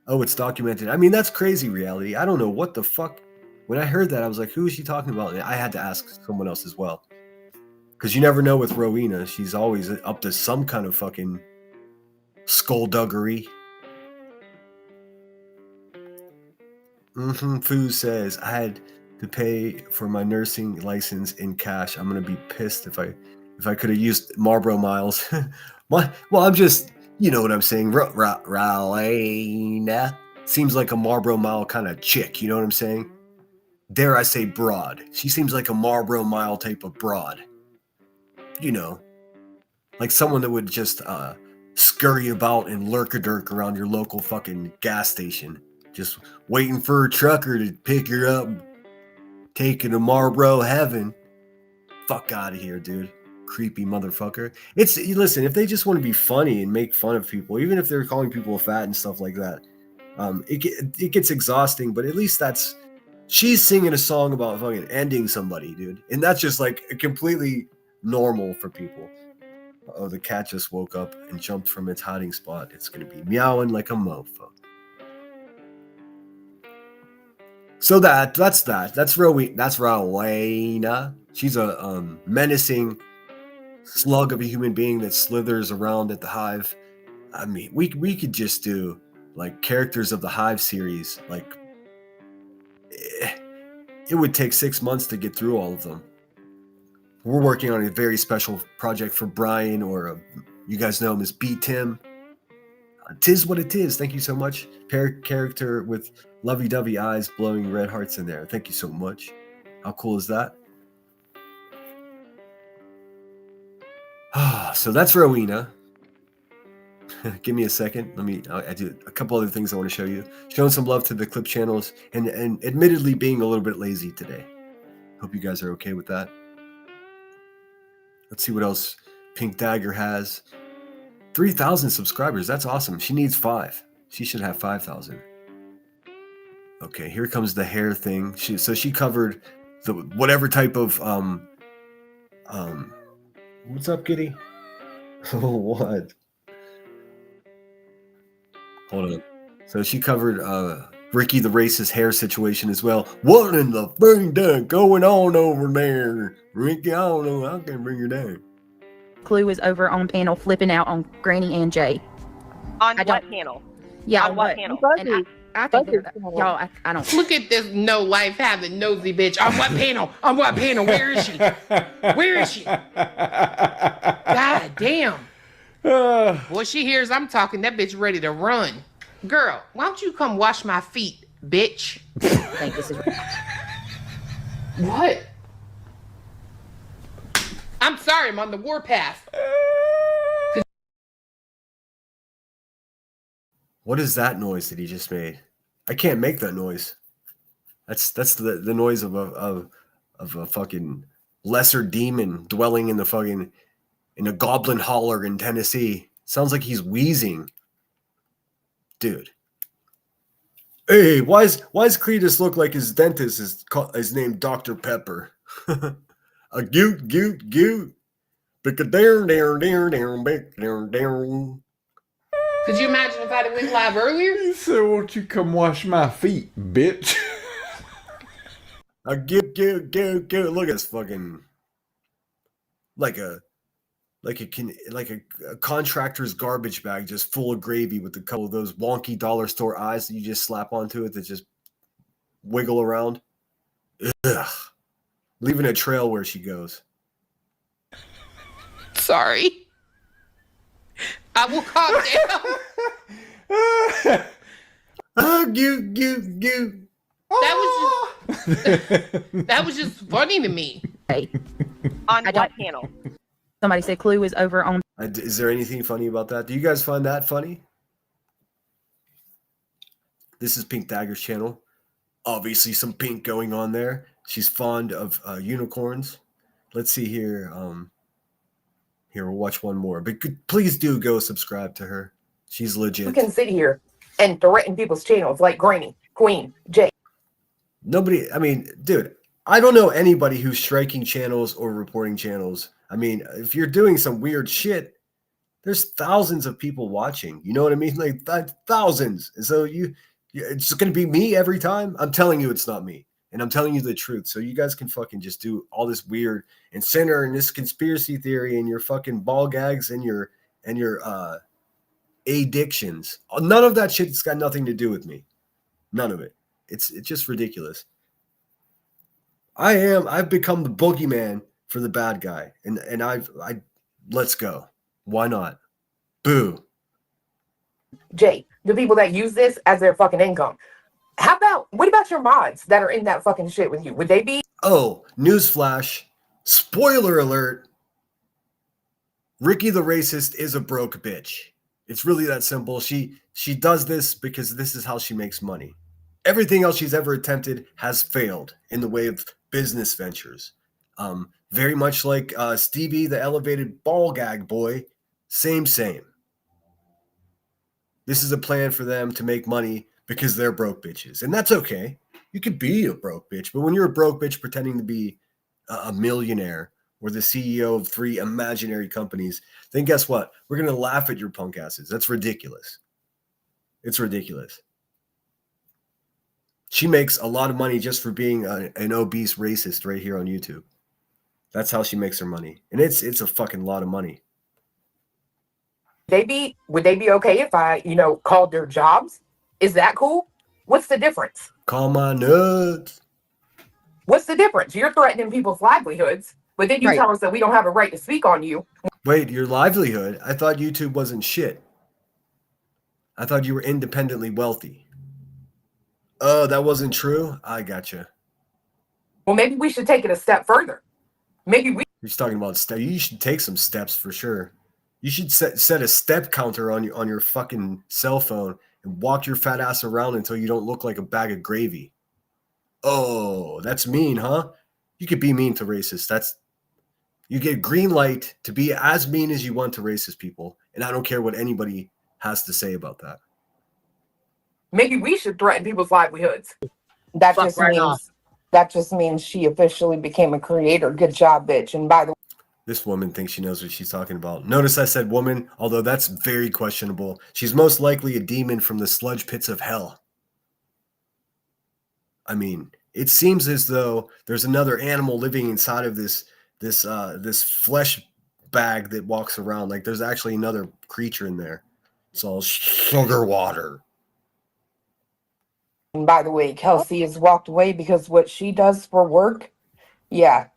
Oh, it's documented. I mean, that's crazy, reality. I don't know what the fuck. When I heard that, I was like, who is she talking about? And I had to ask someone else as well. Because you never know with Rowena. She's always up to some kind of fucking skullduggery. Foo says, I had to pay for my nursing license in cash. I'm going to be pissed if I could have used Marlboro Miles. Well, I'm just, you know what I'm saying. Rowena seems like a Marlboro Mile kind of chick. You know what I'm saying? Dare I say broad. She seems like a Marlboro Mile type of broad. You know, like someone that would just scurry about and lurk-a-dirk around your local fucking gas station. Just waiting for a trucker to pick her up and take her to Marlboro heaven. Fuck out of here, dude. Creepy motherfucker. Listen, if they just want to be funny and make fun of people, even if they're calling people fat and stuff like that, it gets exhausting, but at least she's singing a song about fucking ending somebody, dude. And that's just like completely normal for people. Oh, the cat just woke up and jumped from its hiding spot. It's going to be meowing like a mofo. So that's that. That's Rowena. She's a menacing slug of a human being that slithers around at the Hive. I mean, we could just do like characters of the Hive series. Like, it would take 6 months to get through all of them. We're working on a very special project for Brian, or you guys know him as B Tim. Tis what it is. Thank you so much. Character with lovey-dovey eyes, blowing red hearts in there. Thank you so much. How cool is that? So that's Rowena. Give me a second. I do a couple other things I want to show you. Showing some love to the clip channels and admittedly being a little bit lazy today. Hope you guys are okay with that. Let's see what else Pink Dagger has. 3,000 subscribers. That's awesome. She needs 5. She should have 5,000. Okay, here comes the hair thing. She covered the whatever type of what's up, kitty? Oh, what? Hold on. So she covered Ricky the Racist hair situation as well. What in the fucking done going on over there? Ricky, I don't know. I can't bring her down. Clue is over on panel flipping out on Granny and Jay. On what panel? Yeah, on what panel? And I think y'all, I don't. Look at this no life having nosy bitch. On what panel? On what panel? Where is she? Where is she? God damn. Boy, she hears I'm talking. That bitch ready to run. Girl, why don't you come wash my feet, bitch? I think this is What? I'm sorry, I'm on the warpath. What is that noise that he just made? I can't make that noise. That's the noise of a fucking lesser demon dwelling in a goblin holler in Tennessee. Sounds like he's wheezing. Dude. Hey, why is Cletus look like his dentist is named Dr. Pepper? A goot goot goot. Could you imagine if I'd have went live earlier? He said, won't you come wash my feet, bitch? A goot goot goot goot. Look at this fucking like a contractor's garbage bag just full of gravy with a couple of those wonky dollar store eyes that you just slap onto it that just wiggle around. Ugh. Leaving a trail where she goes. Sorry. I will calm down. Goot goot goot. That was just funny to me. On what panel? Somebody said Clue is over on. Is there anything funny about that? Do you guys find that funny? This is Pink Dagger's channel. Obviously some pink going on there. She's fond of unicorns. Let's see here. Here, we'll watch one more. But please do go subscribe to her. She's legit. You can sit here and threaten people's channels like Granny, Queen, Jay. Nobody, I mean, dude, I don't know anybody who's striking channels or reporting channels. I mean, if you're doing some weird shit, there's thousands of people watching. You know what I mean? Like thousands. And so it's going to be me every time. I'm telling you it's not me. And I'm telling you the truth. So you guys can fucking just do all this weird and center and this conspiracy theory and your fucking ball gags and your addictions. None of that shit's got nothing to do with me. None of it. It's just ridiculous. I've become the boogeyman for the bad guy. And let's go. Why not? Boo. Jay, the people that use this as their fucking income. What about your mods that are in that fucking shit with you? Would they be? Oh, newsflash. Spoiler alert. Ricky the racist is a broke bitch. It's really that simple. She does this because this is how she makes money. Everything else she's ever attempted has failed in the way of business ventures. Very much like Stevie, the elevated ball gag boy. Same. This is a plan for them to make money because they're broke bitches. And that's okay. You could be a broke bitch. But when you're a broke bitch pretending to be a millionaire or the CEO of 3 imaginary companies, then guess what? We're going to laugh at your punk asses. That's ridiculous. It's ridiculous. She makes a lot of money just for being an obese racist right here on YouTube. That's how she makes her money. And it's a fucking lot of money. Would they be okay if I, called their jobs? Is that cool? What's the difference? Call my nuts. What's the difference? You're threatening people's livelihoods, but then you tell us that we don't have a right to speak on you. Wait, your livelihood? I thought YouTube wasn't shit. I thought you were independently wealthy. Oh, that wasn't true? I gotcha. Well, maybe we should take it a step further. You're talking about steps. You should take some steps for sure. You should set a step counter on your fucking cell phone and walk your fat ass around until you don't look like a bag of gravy. Oh, that's mean, huh? You could be mean to racists. You get green light to be as mean as you want to racist people, and I don't care what anybody has to say about that. Maybe we should threaten people's livelihoods. That just means she officially became a creator. Good job, bitch. And by the way, this woman thinks she knows what she's talking about. Notice I said woman, although that's very questionable. She's most likely a demon from the sludge pits of hell. I mean, it seems as though there's another animal living inside of this flesh bag that walks around. Like there's actually another creature in there. It's all sugar water. And by the way, Kelsey has walked away because what she does for work, yeah.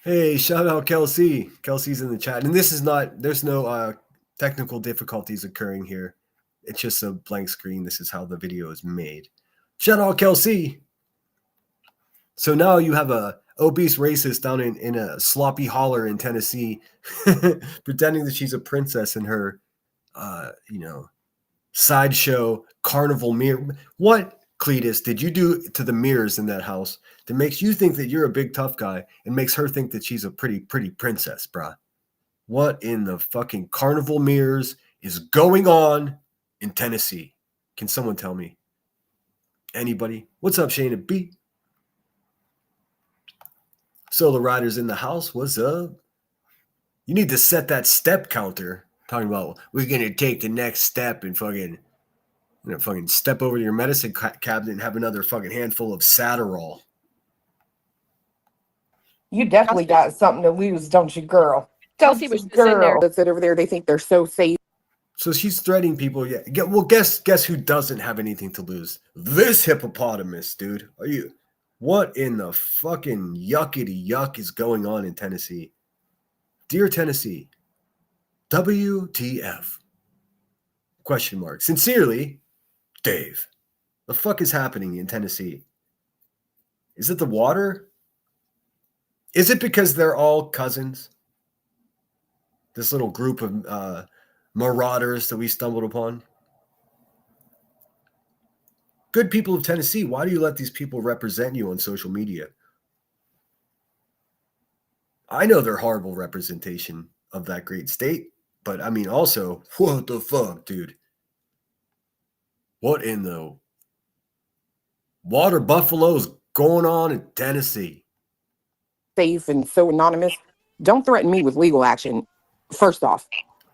Hey, shout out Kelsey. Kelsey's in the chat. And there's no technical difficulties occurring here. It's just a blank screen. This is how the video is made. Shout out Kelsey. So now you have a obese racist down in a sloppy holler in Tennessee pretending that she's a princess in her, sideshow carnival mirror. What, Cletus, did you do to the mirrors in that house that makes you think that you're a big tough guy and makes her think that she's a pretty princess, bruh? What in the fucking carnival mirrors is going on in Tennessee? Can someone tell me? Anybody? What's up, Shane and B? Solo Riders in the house. What's up? You need to set that step counter. Talking about we're gonna take the next step and fucking step over to your medicine cabinet and have another fucking handful of Satterall. You definitely got something to lose, don't you, girl? Kelsey was just in there. That sit over there. They think they're so safe. So she's threatening people. Yeah. Well, guess who doesn't have anything to lose? This hippopotamus, dude. Are you? What in the fucking yuckity yuck is going on in Tennessee? Dear Tennessee, WTF? Question mark. Sincerely, Dave. The fuck is happening in Tennessee? Is it the water? Is it because they're all cousins? This little group of marauders that we stumbled upon? Good people of Tennessee, why do you let these people represent you on social media? I know they're horrible representation of that great state, but I mean also, what the fuck, dude? What in the water buffalo is going on in Tennessee? Safe and so anonymous. Don't threaten me with legal action. First off,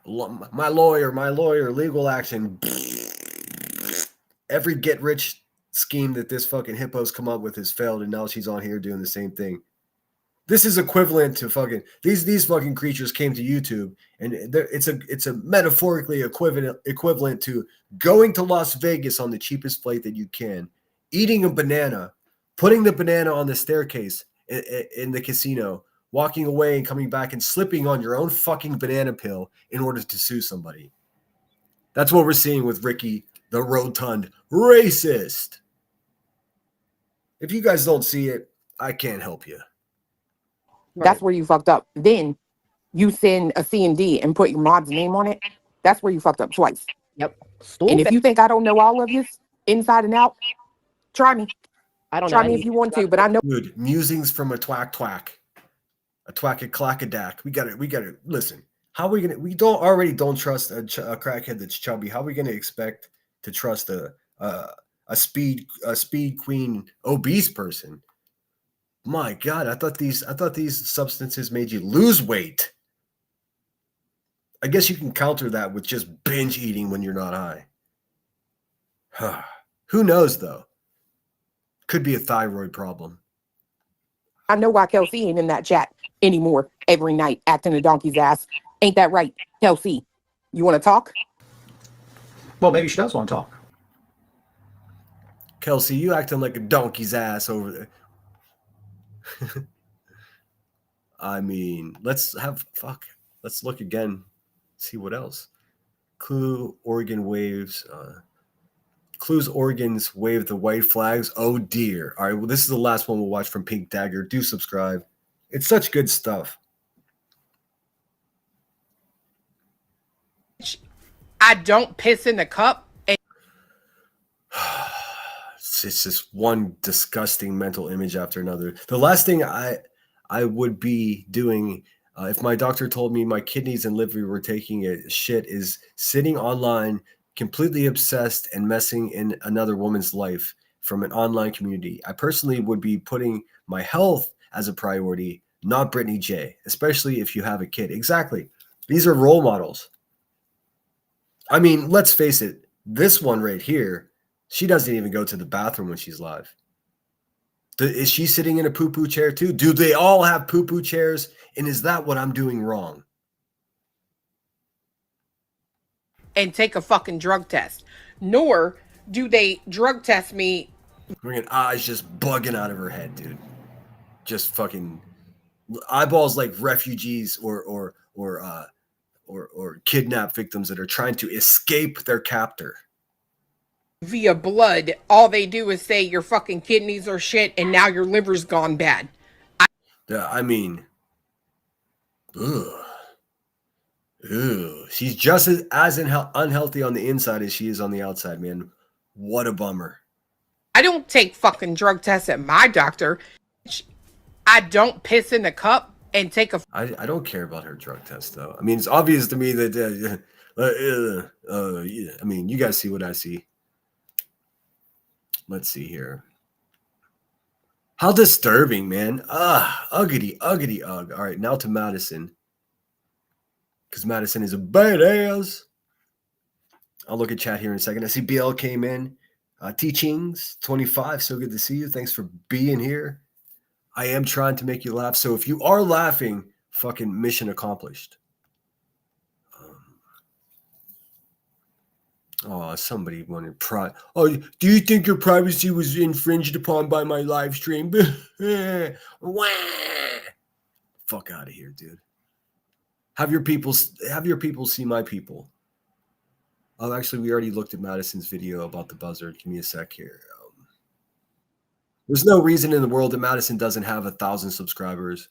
my lawyer, legal action. Every get rich scheme that this fucking hippo's come up with has failed, and now she's on here doing the same thing. This is equivalent to fucking these fucking creatures came to YouTube, and it's a metaphorically equivalent to going to Las Vegas on the cheapest flight that you can, eating a banana, putting the banana on the staircase in the casino, walking away and coming back and slipping on your own fucking banana peel in order to sue somebody. That's what we're seeing with Ricky, the rotund racist. If you guys don't see it, I can't help you. that's where you fucked up. Then you send a C&D and put your mod's name on it. That's where you fucked up twice. Yep. And if you think I don't know all of this inside and out, try me. I don't Try know me if you want to, but I know. Dude, musings from a twack. A twack-a-clack-a-dack. We gotta listen. How are we gonna? We don't trust a crackhead that's chubby. How are we gonna expect to trust a speed queen obese person? My God, I thought these substances made you lose weight. I guess you can counter that with just binge eating when you're not high. Who knows though? Could be a thyroid problem. I know why Kelsey ain't in that chat anymore every night acting a donkey's ass. Ain't that right, Kelsey? You want to talk? Well, maybe she does want to talk. Kelsey, you acting like a donkey's ass over there. I mean, let's look again, see what else. Oregon waves. Clues Oregon's wave the white flags. Oh dear. All right, well, this is the last one we'll watch from Pink Dagger. Do subscribe. It's such good stuff. I don't piss in the cup. It's just one disgusting mental image after another. The last thing I would be doing if my doctor told me my kidneys and liver were taking a shit is sitting online completely obsessed and messing in another woman's life from an online community. I personally would be putting my health as a priority, not Brittany J, especially if you have a kid. Exactly. These are role models. I mean, let's face it. This one right here, she doesn't even go to the bathroom when she's live. Is she sitting in a poo-poo chair too? Do they all have poo-poo chairs? And is that what I'm doing wrong? And take a fucking drug test. Nor do they drug test me. Her eyes just bugging out of her head, dude. Just fucking eyeballs like refugees or kidnap victims that are trying to escape their captor. via blood, all they do is say your fucking kidneys are shit and now your liver's gone bad. I mean, ugh. Ew. She's just as unhealthy on the inside as she is on the outside, man. What a bummer. I don't take fucking drug tests at my doctor. I don't piss in the cup and take a... I don't care about her drug test, though. I mean, it's obvious to me that... yeah. I mean, you guys see what I see. Let's see here. How disturbing, man. Uggity, uggity, ugg. All right, now to Madison. Because Madison is a badass. I'll look at chat here in a second. I see BL came in. Teachings 25. So good to see you. Thanks for being here. I am trying to make you laugh. So if you are laughing, fucking mission accomplished. Somebody wanted Oh, do you think your privacy was infringed upon by my live stream? Fuck out of here, dude. Have your people see my people. Oh, actually, we already looked at Madison's video about the buzzard. Give me a sec here. There's no reason in the world that Madison doesn't have 1,000 subscribers.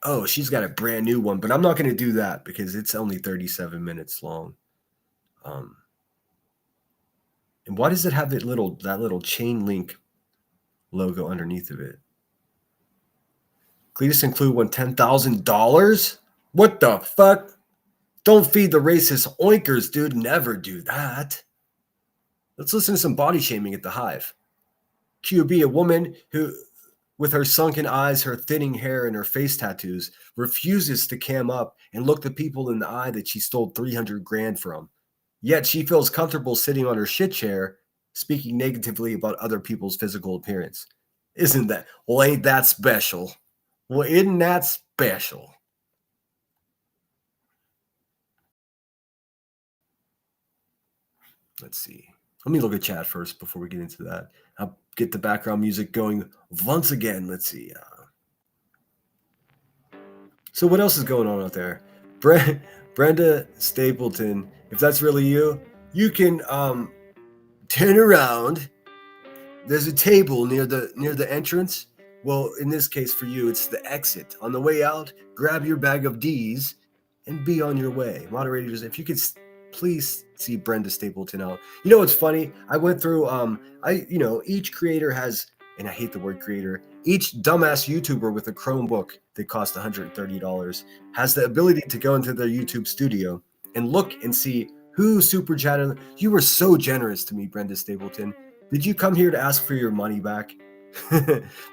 Oh, she's got a brand new one, but I'm not going to do that because it's only 37 minutes long. And why does it have that little chain link logo underneath of it? Cletus and Clue won $10,000? What the fuck? Don't feed the racist oinkers, dude. Never do that. Let's listen to some body shaming at the Hive. QB, a woman who, with her sunken eyes, her thinning hair, and her face tattoos, refuses to cam up and look the people in the eye that she stole 300 grand from. Yet she feels comfortable sitting on her shit chair, speaking negatively about other people's physical appearance. Isn't that? Well, ain't that special? Well, isn't that special? Let's see. Let me look at chat first before we get into that. I'll get the background music going once again. Let's see. So what else is going on out there? Brenda Stapleton, if that's really you, you can turn around. There's a table near the entrance. Well, in this case for you, it's the exit. On the way out, grab your bag of D's and be on your way. Moderators, if you could please see Brenda Stapleton out. You know what's funny? I went through each creator has, and I hate the word creator, each dumbass YouTuber with a Chromebook that cost $130 has the ability to go into their YouTube studio and look and see who super chatted. You were so generous to me, Brenda Stapleton. Did you come here to ask for your money back?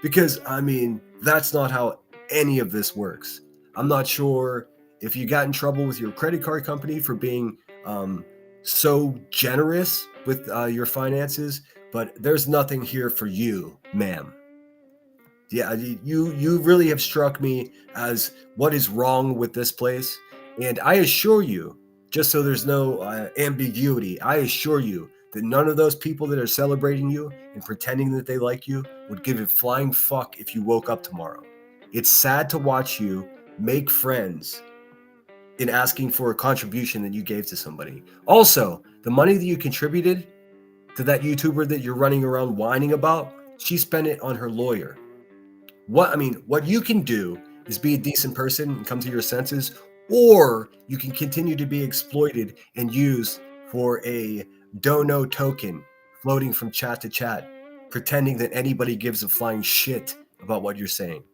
Because, I mean, that's not how any of this works. I'm not sure if you got in trouble with your credit card company for being so generous with your finances, but there's nothing here for you, ma'am. Yeah, you really have struck me as what is wrong with this place. And I assure you, just so there's no ambiguity, I assure you that none of those people that are celebrating you and pretending that they like you would give a flying fuck if you woke up tomorrow. It's sad to watch you make friends in asking for a contribution that you gave to somebody. Also, the money that you contributed to that YouTuber that you're running around whining about, she spent it on her lawyer. What you can do is be a decent person and come to your senses, or you can continue to be exploited and used for a dono token floating from chat to chat, pretending that anybody gives a flying shit about what you're saying.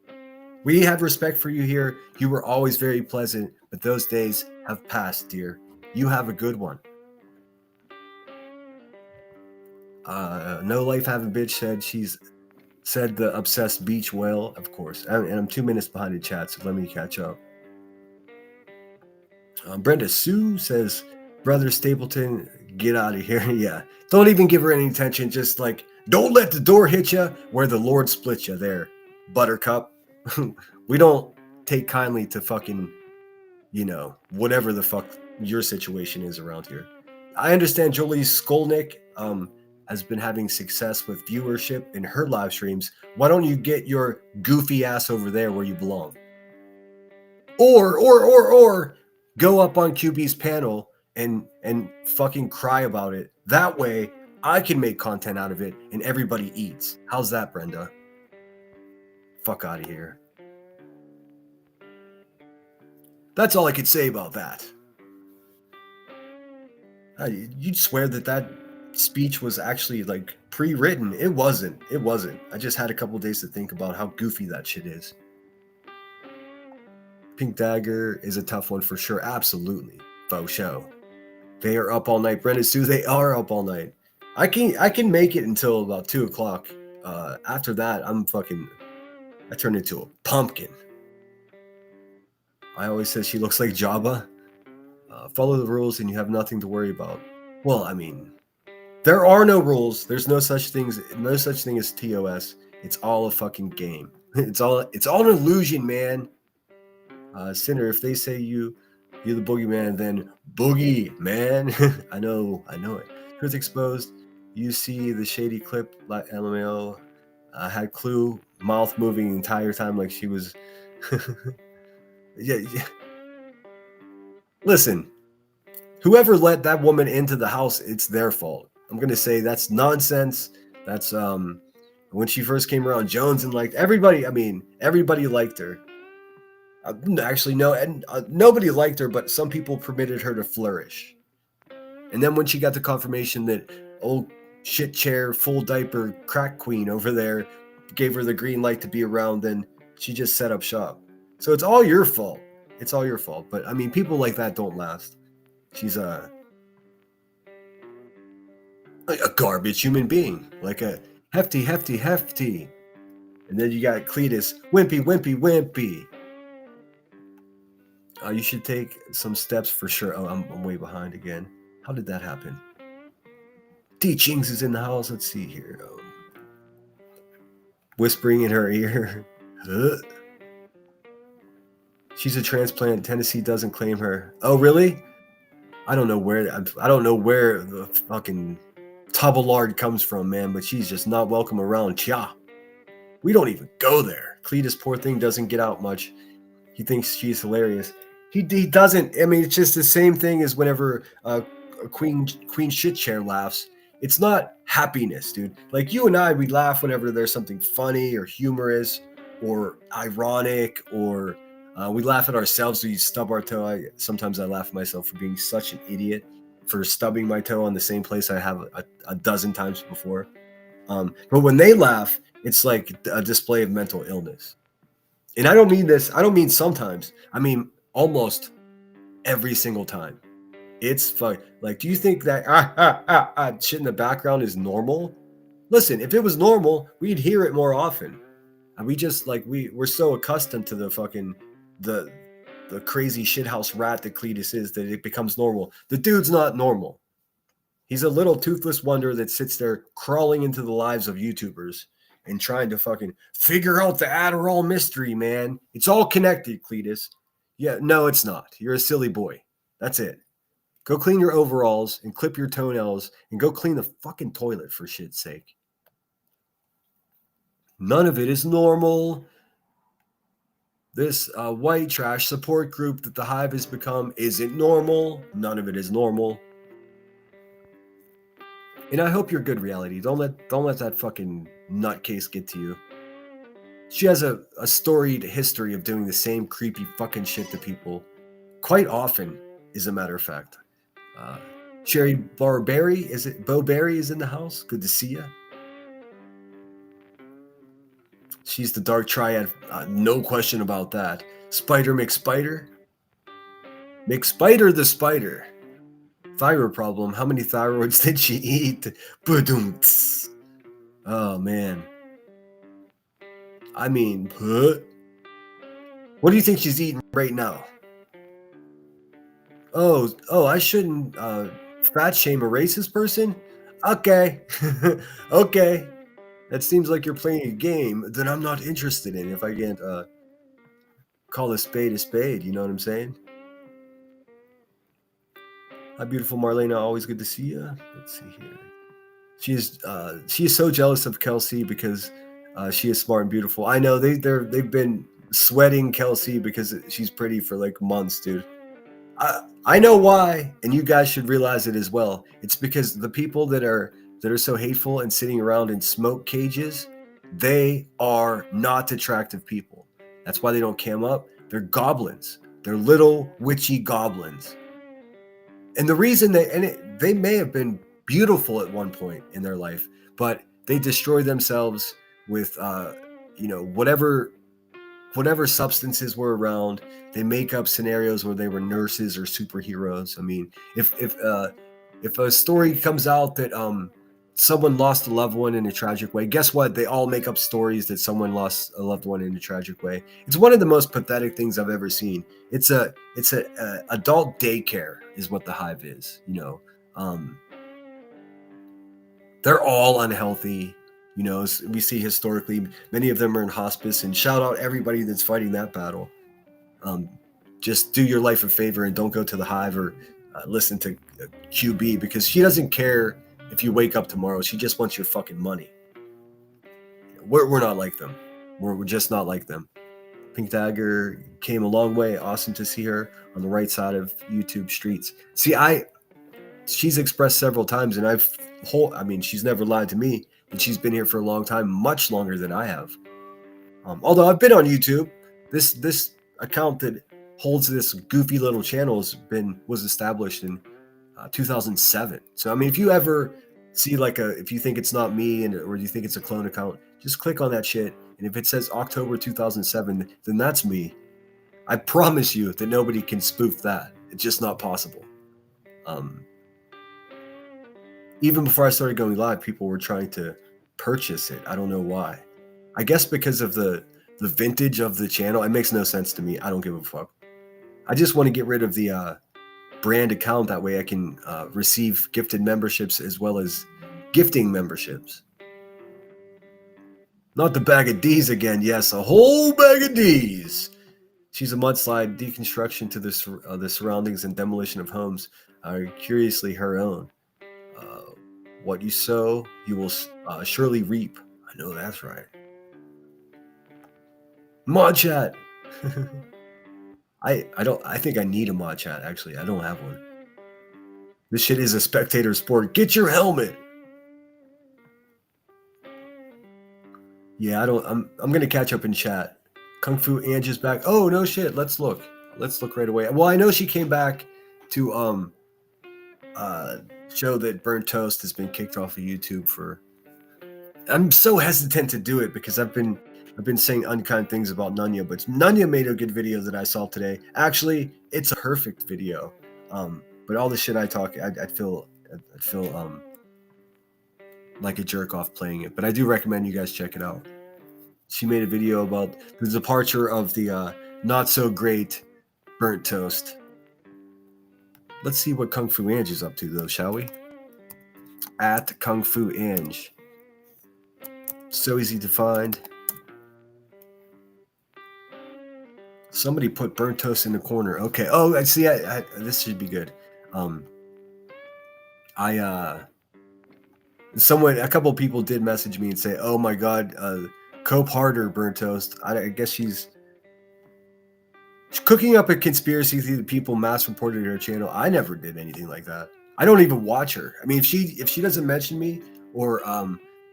We have respect for you here. You were always very pleasant, but those days have passed, dear. You have a good one. No Life Having Bitch said the obsessed beach whale, of course. And I'm 2 minutes behind the chat, so let me catch up. Brenda Sue says, Brother Stapleton, get out of here. Yeah, don't even give her any attention. Just don't let the door hit you where the Lord split you there, Buttercup. We don't take kindly to fucking, whatever the fuck your situation is around here. I understand Jolie Skolnick has been having success with viewership in her live streams. Why don't you get your goofy ass over there where you belong? Or go up on QB's panel and fucking cry about it. That way I can make content out of it and everybody eats. How's that, Brenda? Fuck out of here. That's all I could say about that. You'd swear that speech was actually like pre-written. It wasn't. It wasn't. I just had a couple days to think about how goofy that shit is. Pink Dagger is a tough one for sure. Absolutely. Faux show. They are up all night. Brenda Sue, they are up all night. I can make it until about 2 o'clock. After that, I turn into a pumpkin. I always say she looks like Jabba. Follow the rules and you have nothing to worry about. Well, I mean, there are no rules. There's no such thing as TOS. It's all a fucking game. It's all an illusion, man. Sinner, if they say you're the boogeyman, then boogie, man. I know it. Truth exposed. You see the shady clip, like LMAO. Had clue, mouth moving the entire time like she was. Yeah. Listen, whoever let that woman into the house, it's their fault. I'm gonna say that's nonsense. That's when she first came around, Jones and like everybody. I mean, everybody liked her. Actually, no, and nobody liked her, but some people permitted her to flourish. And then when she got the confirmation that old shit chair, full diaper crack queen over there gave her the green light to be around, then she just set up shop. So it's all your fault. It's all your fault. But I mean, people like that don't last. She's a garbage human being, like a hefty. And then you got Cletus, wimpy. You should take some steps for sure. Oh, I'm way behind again. How did that happen? Teachings is in the house. Let's see here. Whispering in her ear. She's a transplant. Tennessee doesn't claim her. Oh, really? I don't know where the fucking Taballard comes from, man, but she's just not welcome around. Chia. We don't even go there. Cletus, poor thing, doesn't get out much. He thinks she's hilarious. He doesn't. I mean, it's just the same thing as whenever a queen shit chair laughs. It's not happiness, dude. Like you and I, we laugh whenever there's something funny or humorous or ironic, or we laugh at ourselves. We stub our toe. Sometimes I laugh at myself for being such an idiot for stubbing my toe on the same place I have a dozen times before. But when they laugh, it's like a display of mental illness. And I don't mean this. I don't mean sometimes. I mean almost every single time. It's fun. Like, do you think that shit in the background is normal? Listen, if it was normal, we'd hear it more often. And we just like we're so accustomed to the fucking the crazy shithouse rat that Cletus is that it becomes normal. The dude's not normal. He's a little toothless wonder that sits there crawling into the lives of YouTubers and trying to fucking figure out the Adderall mystery, man. It's all connected, Cletus. Yeah, no, it's not. You're a silly boy. That's it. Go clean your overalls and clip your toenails and go clean the fucking toilet for shit's sake. None of it is normal. This white trash support group that the Hive has become isn't normal. None of it is normal. And I hope you're good, Reality. Don't let that fucking nutcase get to you. She has a storied history of doing the same creepy fucking shit to people. Quite often, as a matter of fact. Sherry Barberry, Bo Berry is in the house. Good to see you. She's the Dark Triad. No question about that. Spider McSpider. McSpider the Spider. Thyroid problem. How many thyroids did she eat? Ba-dum-ts. Oh, man. I mean, what do you think she's eating right now? Oh, I shouldn't fat shame a racist person? Okay. Okay. That seems like you're playing a game that I'm not interested in if I can't call a spade, you know what I'm saying? Hi, beautiful Marlena, always good to see you. Let's see here. She is so jealous of Kelsey because she is smart and beautiful. I know they've been sweating Kelsey because she's pretty for like months, dude. I know why, and you guys should realize it as well. It's because the people that are so hateful and sitting around in smoke cages, they are not attractive people. That's why they don't cam up. They're goblins. They're little witchy goblins. And the reason they may have been beautiful at one point in their life, but they destroy themselves with whatever substances were around. They make up scenarios where they were nurses or superheroes. I mean, if a story comes out that someone lost a loved one in a tragic way, guess what? They all make up stories that someone lost a loved one in a tragic way. It's one of the most pathetic things I've ever seen. It's a adult daycare is what the Hive is. They're all unhealthy. We see historically, many of them are in hospice, and shout out everybody that's fighting that battle. Just do your life a favor and don't go to the Hive or listen to QB, because she doesn't care if you wake up tomorrow. She just wants your fucking money. We're not like them. We're just not like them. Pink Dagger came a long way. Awesome to see her on the right side of YouTube streets. See, she's expressed several times, and she's never lied to me, and she's been here for a long time, much longer than I have. Although I've been on YouTube, this account that holds this goofy little channel was established in 2007. So I mean, if you ever see if you think it's not me or you think it's a clone account, just click on that shit, and if it says October 2007, then that's me. I promise you that nobody can spoof that. It's just not possible. Even before I started going live, people were trying to purchase it. I don't know why. I guess because of the vintage of the channel. It makes no sense to me. I don't give a fuck. I just want to get rid of the brand account. That way I can receive gifted memberships as well as gifting memberships. Not the bag of D's again. Yes, a whole bag of D's. She's a mudslide. Deconstruction to the surroundings and demolition of homes are curiously her own. What you sow, you will surely reap. I know that's right. Mod chat. I think I need a mod chat. Actually, I don't have one. This shit is a spectator sport. Get your helmet. Yeah, I'm gonna catch up in chat. Kung Fu Ange is back. Oh no shit. Let's look right away. Well, I know she came back to show that Burnt Toast has been kicked off of YouTube for. I'm so hesitant to do it because I've been saying unkind things about Nunya, but Nunya made a good video that I saw today. Actually, it's a perfect video. But all the shit I talk, I'd feel like a jerk off playing it. But I do recommend you guys check it out. She made a video about the departure of the not so great Burnt Toast. Let's see what Kung Fu Ange is up to, though, shall we? At Kung Fu Ange. So easy to find. Somebody put Burnt Toast in the corner. Okay. Oh, I see. This should be good. A couple of people did message me and say, "Oh my God, cope harder, Burnt Toast." I guess she's cooking up a conspiracy theory that people mass reported her channel. I never did anything like that. I don't even watch her. I mean, if she doesn't mention me or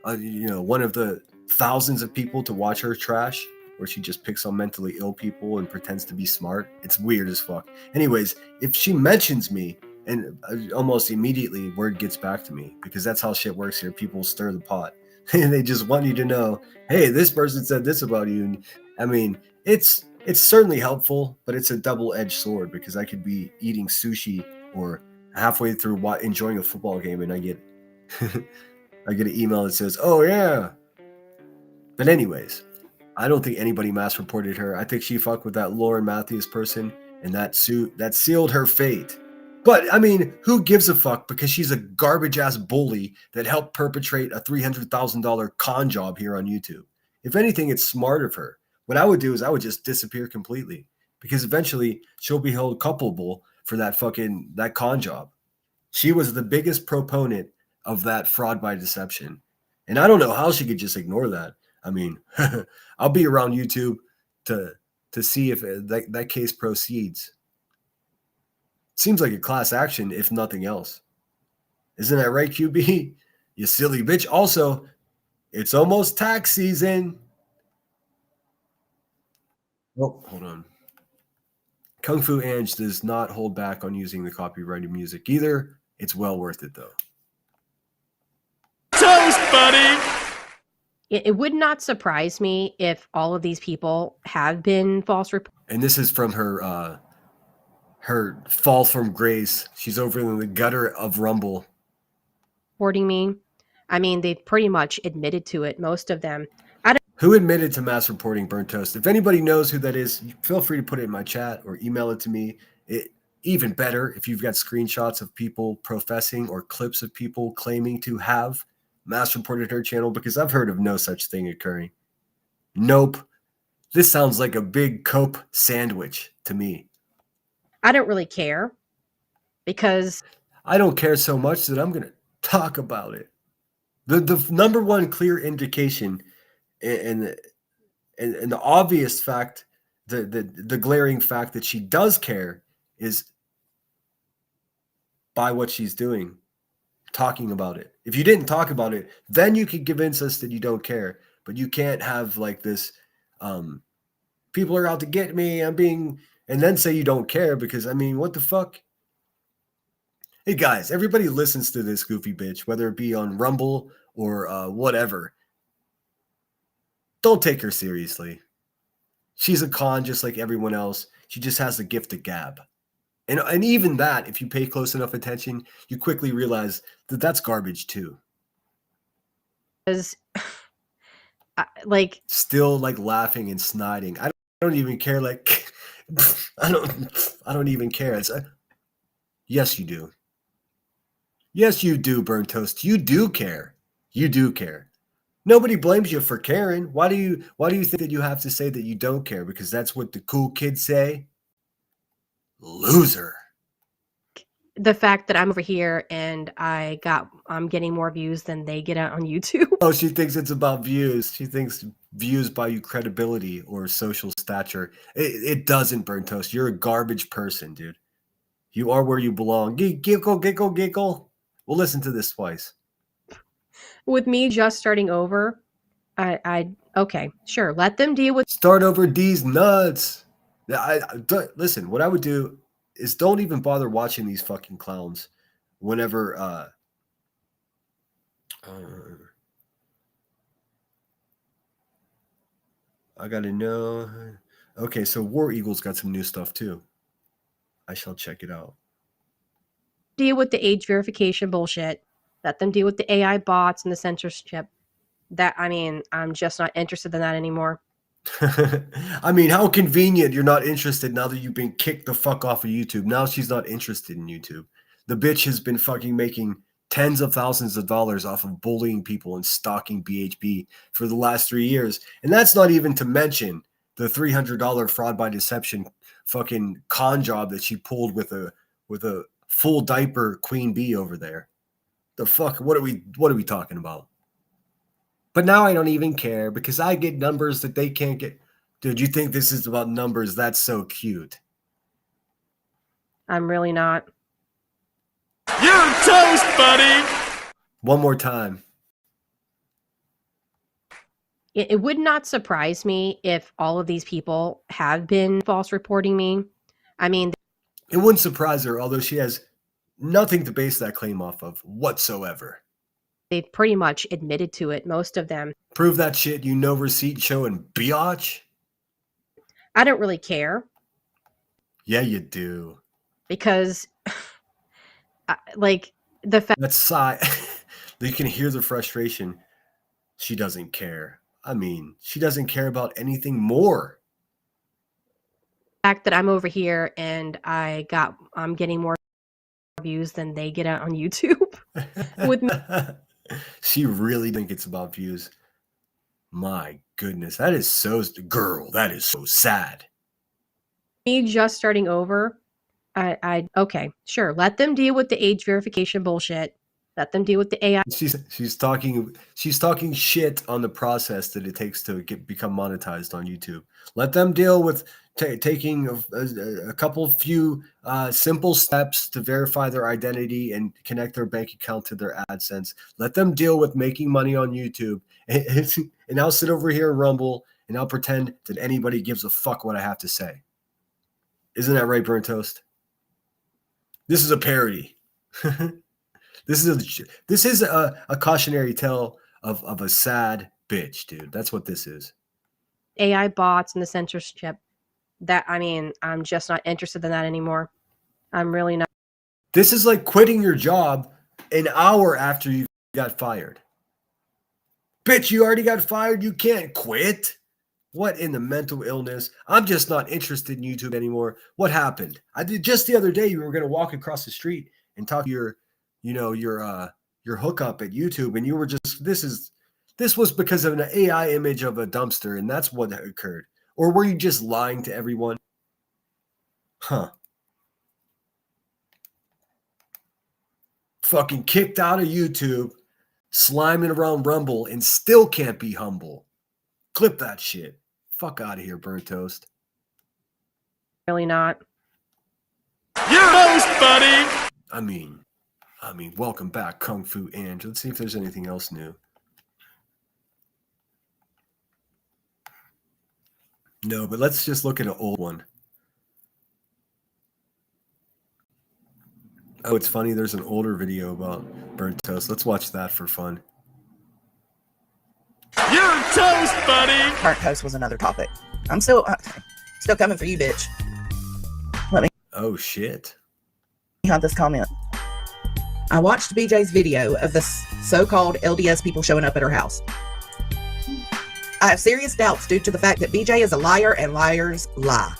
one of the thousands of people to watch her trash, where she just picks on mentally ill people and pretends to be smart, it's weird as fuck. Anyways, if she mentions me, and almost immediately word gets back to me, because that's how shit works here. People stir the pot and they just want you to know, hey, this person said this about you. And I mean, it's certainly helpful, but it's a double-edged sword, because I could be eating sushi or halfway through enjoying a football game and I get an email that says, oh yeah. But anyways, I don't think anybody mass reported her. I think she fucked with that Lauren Matthews person, and that sealed her fate. But I mean, who gives a fuck, because she's a garbage ass bully that helped perpetrate a $300,000 con job here on YouTube. If anything, it's smart of her. What I would do is I would just disappear completely, because eventually she'll be held culpable for that con job. She was the biggest proponent of that fraud by deception. And I don't know how she could just ignore that. I mean, I'll be around YouTube to see if that case proceeds. Seems like a class action, if nothing else. Isn't that right, QB? You silly bitch. Also, it's almost tax season. Oh, hold on. Kung Fu Ange does not hold back on using the copyrighted music either. It's well worth it, though. Toast, buddy! It would not surprise me if all of these people have been false reports. And this is from her fall from grace. She's over in the gutter of Rumble. Reporting me. I mean, they've pretty much admitted to it, most of them. Who admitted to mass reporting Burnt Toast? If anybody knows who that is, feel free to put it in my chat or email it to me. Even better if you've got screenshots of people professing or clips of people claiming to have mass reported her channel, because I've heard of no such thing occurring. Nope. This sounds like a big Cope sandwich to me. I don't really care because I don't care so much that I'm going to talk about it. The number one clear indication and the obvious fact, the glaring fact that she does care is by what she's doing, talking about it. If you didn't talk about it, then you could convince us that you don't care. But you can't have like this, people are out to get me, and then say you don't care, because I mean, what the fuck? Hey guys, everybody listens to this goofy bitch, whether it be on Rumble or whatever. Don't take her seriously. She's a con just like everyone else. She just has the gift of gab. And even that, if you pay close enough attention, you quickly realize that that's garbage too. Like still like laughing and sniding. I don't even care. Like I don't even care. Yes, you do. Yes, you do, Burnt Toast. You do care. You do care. Nobody blames you for caring. Why do you think that you have to say that you don't care? Because that's what the cool kids say? Loser. The fact that I'm over here and I'm getting more views than they get out on YouTube. Oh, she thinks it's about views. She thinks views buy you credibility or social stature. It doesn't, Burnt Toast. You're a garbage person, dude. You are where you belong. Giggle, giggle, giggle. We'll listen to this twice. With me just starting over, okay, sure. Let them deal with. Start over D's nuts. Listen, what I would do is don't even bother watching these fucking clowns whenever I gotta know. Okay, so War Eagle's got some new stuff too. I shall check it out. Deal with the age verification bullshit. Let them deal with the AI bots and the censorship. I'm just not interested in that anymore. I mean, how convenient you're not interested now that you've been kicked the fuck off of YouTube. Now she's not interested in YouTube. The bitch has been fucking making tens of thousands of dollars off of bullying people and stalking BHB for the last 3 years. And that's not even to mention the $300 fraud by deception fucking con job that she pulled with a full diaper queen bee over there. The fuck, what are we talking about? But now I don't even care because I get numbers that they can't get. Dude, you think this is about numbers? That's so cute. I'm really not. You're toast, buddy! One more time. It would not surprise me if all of these people have been false reporting me. I mean, it wouldn't surprise her, although she has nothing to base that claim off of whatsoever. They've pretty much admitted to it, most of them. Prove that shit, you know, receipt showing biatch. I don't really care. Yeah, you do. Because, like, the fact... That sigh, you can hear the frustration. She doesn't care. I mean, she doesn't care about anything more. The fact that I'm over here and I'm getting more views than they get out on YouTube. With me. She really thinks it's about views. My goodness, that is so sad. Me just starting over, okay, sure. Let them deal with the age verification bullshit. Let them deal with the AI. She's talking shit on the process that it takes to become monetized on YouTube. Let them deal with taking a couple few simple steps to verify their identity and connect their bank account to their AdSense. Let them deal with making money on YouTube, and I'll sit over here and rumble, and I'll pretend that anybody gives a fuck what I have to say. Isn't that right, Burnt Toast? This is a parody. This is a cautionary tale of a sad bitch, dude. That's what this is. AI bots and the censorship. That, I mean, I'm just not interested in that anymore. I'm really not. This is like quitting your job an hour after you got fired. Bitch, you already got fired. You can't quit. What in the mental illness? I'm just not interested in YouTube anymore. What happened? I did just the other day. You were going to walk across the street and talk to your hookup at YouTube, and you were just this was because of an AI image of a dumpster, and that's what occurred. Or were you just lying to everyone? Huh. Fucking kicked out of YouTube, sliming around Rumble, and still can't be humble. Clip that shit. Fuck out of here, Burnt Toast. Really not. You're host, buddy. I mean, welcome back, Kung Fu Ange. Let's see if there's anything else new. No, but let's just look at an old one. Oh, it's funny. There's an older video about Burnt Toast. Let's watch that for fun. You're toast, buddy. Burnt toast was another topic. I'm still coming for you, bitch. Let me. Oh shit. Hunt this comment. I watched BJ's video of the so-called LDS people showing up at her house. I have serious doubts due to the fact that BJ is a liar and liars lie.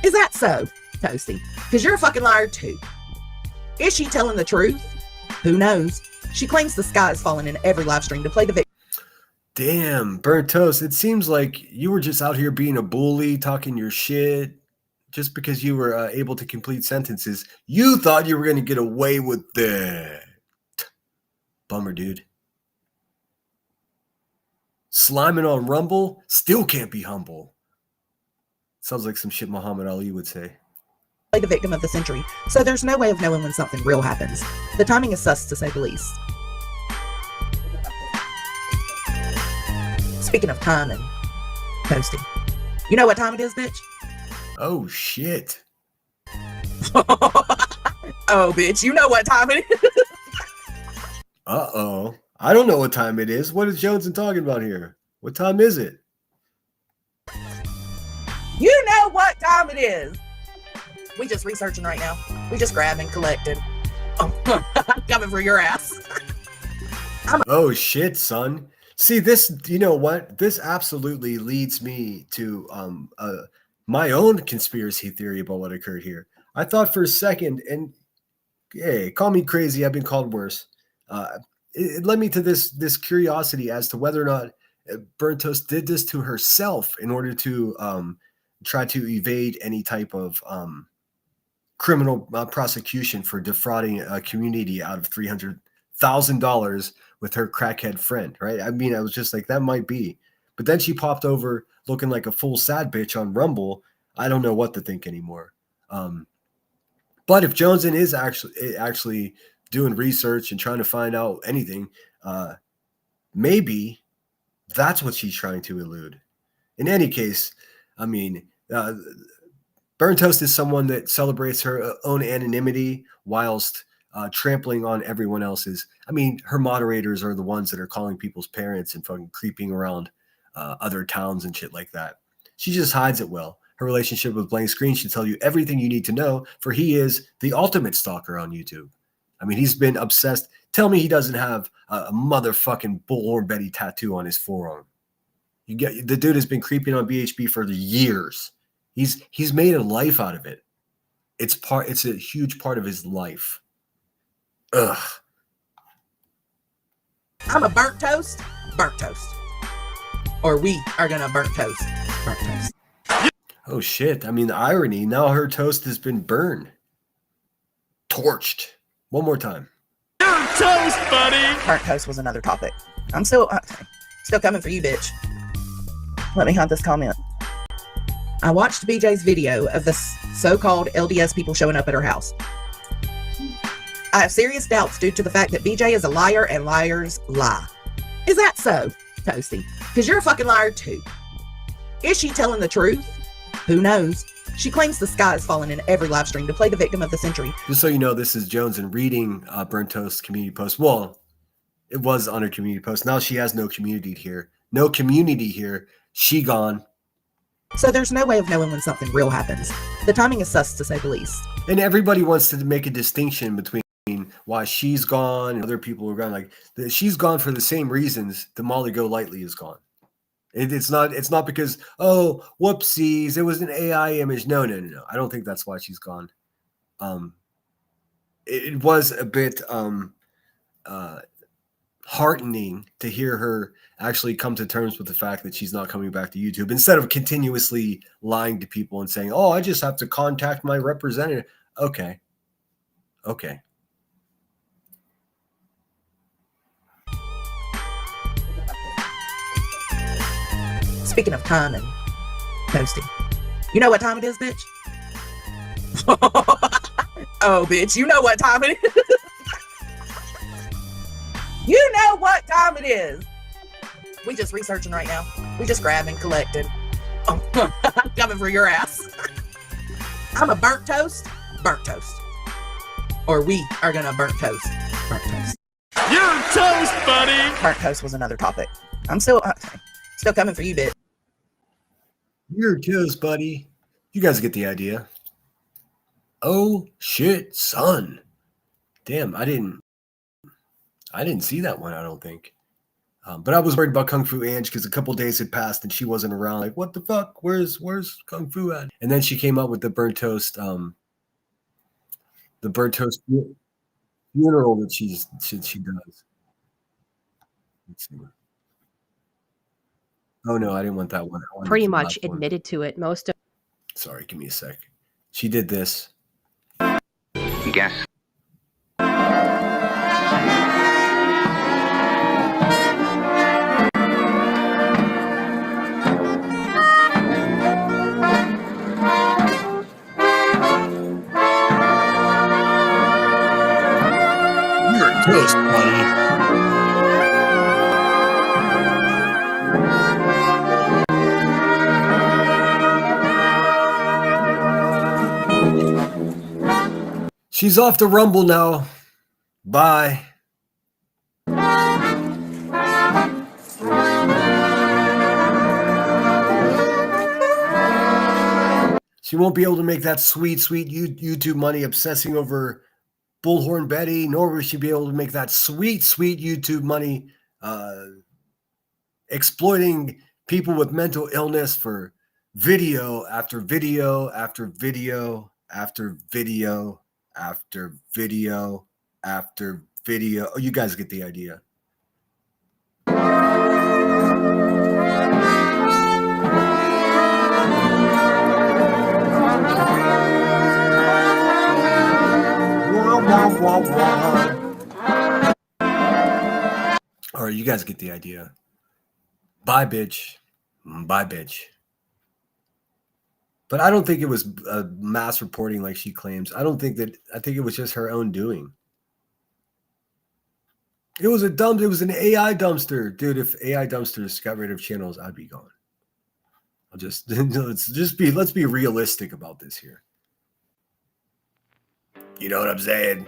Is that so, Toasty? Because you're a fucking liar too. Is she telling the truth? Who knows? She claims the sky is falling in every live stream to play the victim. Damn, Burnt Toast. It seems like you were just out here being a bully, talking your shit. Just because you were able to complete sentences, you thought you were going to get away with that. Bummer, dude. Sliming on Rumble, still can't be humble. Sounds like some shit Muhammad Ali would say. Play the victim of the century, so there's no way of knowing when something real happens. The timing is sus, to say the least. Speaking of timing, Toasty, you know what time it is, bitch? Oh, shit. Oh, bitch, you know what time it is. Uh-oh. I don't know what time it is. What is Joneson talking about here? What time is it? You know what time it is. We just researching right now. We just grabbing, collecting. Oh, I'm coming for your ass. Oh, shit, son. See, this, you know what? This absolutely leads me to my own conspiracy theory about what occurred here. I thought for a second, and hey, call me crazy. I've been called worse. It led me to this curiosity as to whether or not Burnt Toast did this to herself in order to try to evade any type of criminal prosecution for defrauding a community out of $300,000 with her crackhead friend, right? I mean, I was just like, that might be. But then she popped over looking like a full sad bitch on Rumble. I don't know what to think anymore. But if Joneson is actually doing research and trying to find out anything, maybe that's what she's trying to elude. In any case, I mean, Burnt Toast is someone that celebrates her own anonymity whilst trampling on everyone else's. I mean, her moderators are the ones that are calling people's parents and fucking creeping around other towns and shit like that. She just hides it well. Her relationship with Blank Screen should tell you everything you need to know, for he is the ultimate stalker on YouTube. I mean, he's been obsessed. Tell me he doesn't have a motherfucking Bullhorn Betty tattoo on his forearm. The dude has been creeping on BHB for years. He's made a life out of it. It's a huge part of his life. Ugh. I'm a burnt toast. Or we are gonna burnt toast. Oh shit. I mean, the irony, now her toast has been burned. Torched. One more time. You're You're toast, buddy. Burnt toast was another topic. I'm still coming for you, bitch. Let me hunt this comment. I watched BJ's video of the so-called LDS people showing up at her house. I have serious doubts due to the fact that BJ is a liar and liars lie. Is that so, Toasty? Because you're a fucking liar too. Is she telling the truth? Who knows? She claims the sky is falling in every live stream to play the victim of the century. Just so you know, this is Jones and reading Burnt Toast community post. Well, it was on her community post. Now she has no community here. No community here. She gone. So there's no way of knowing when something real happens. The timing is sus, to say the least. And everybody wants to make a distinction between why she's gone and other people are gone. Like she's gone for the same reasons the Molly Golightly is gone. It's not because, oh, whoopsies, it was an AI image. No. I don't think that's why she's gone. It was a bit heartening to hear her actually come to terms with the fact that she's not coming back to YouTube instead of continuously lying to people and saying, oh, I just have to contact my representative. Okay. Speaking of time and toasting, you know what time it is, bitch? Oh, bitch, you know what time it is. You know what time it is. We just researching right now. We just grabbing, collecting. Oh, I'm coming for your ass. I'm a burnt toast. Or we are gonna burnt toast. You're toast, buddy. Burnt toast was another topic. I'm still coming for you, bitch. You're toast, buddy. You guys get the idea. Oh shit, son. Damn, I didn't see that one, I don't think. But I was worried about Kung Fu Ange because a couple days had passed and she wasn't around. Like, what the fuck? Where's Kung Fu at? And then she came up with the burnt toast, funeral that she does. Let's see. Oh no, I didn't want that one. Pretty much admitted to it. Sorry, give me a sec. She did this. Guess. You're toast, buddy. She's off the Rumble now. Bye. She won't be able to make that sweet YouTube money obsessing over Bullhorn Betty, nor will she be able to make that sweet YouTube money exploiting people with mental illness for video after video after video after video after video after video. Oh, you guys get the idea. All right, you guys get the idea. Bye, bitch. Bye, bitch. But I don't think it was mass reporting like she claims. I think it was just her own doing. It was an AI dumpster. Dude, if AI dumpsters got rid of channels, I'd be gone. Let's be realistic about this here. You know what I'm saying?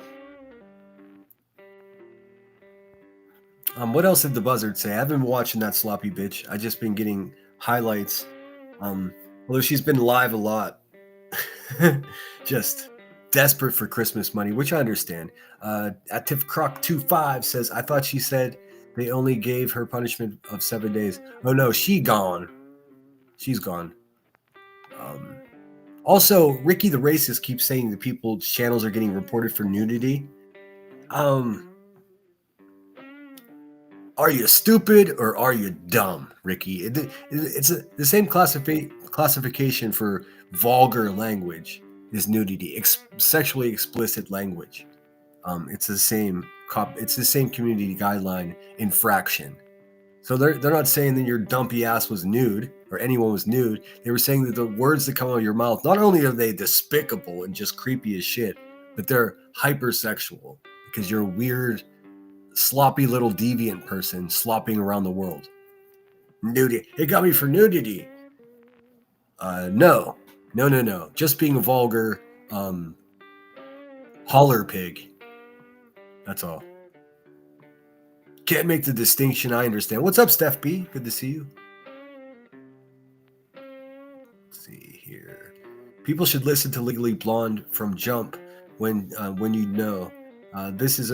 What else did the buzzard say? I haven't been watching that sloppy bitch. I just been getting highlights. Although she's been live a lot. Just desperate for Christmas money, which I understand. Active Croc 25 says, I thought she said they only gave her punishment of 7 days. Oh no, she's gone. Also, Ricky the Racist keeps saying that people's channels are getting reported for nudity. Are you stupid or are you dumb, Ricky? It's the same classification for vulgar language is nudity, sexually explicit language. It's the same It's the same community guideline infraction. So they're not saying that your dumpy ass was nude or anyone was nude. They were saying that the words that come out of your mouth, not only are they despicable and just creepy as shit, but they're hypersexual because you're a weird, sloppy little deviant person slopping around the world. Nudity. It got me for nudity. No. Just being a vulgar holler pig. That's all. Can't make the distinction. I understand. What's up, Steph B? Good to see you. Let's see here. People should listen to Legally Blonde from Jump when you know. This is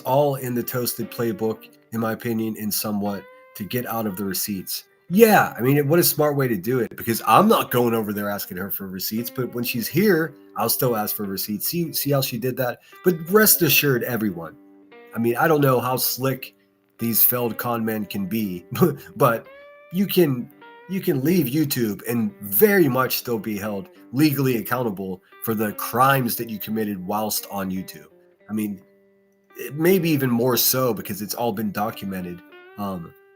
all in the Toasted playbook, in my opinion, in somewhat to get out of the receipts. Yeah, I mean, what a smart way to do it, because I'm not going over there asking her for receipts, but when she's here, I'll still ask for receipts. See how she did that? But rest assured, everyone, I mean, I don't know how slick these failed con men can be, but you can leave YouTube and very much still be held legally accountable for the crimes that you committed whilst on YouTube. I mean, maybe even more so because it's all been documented.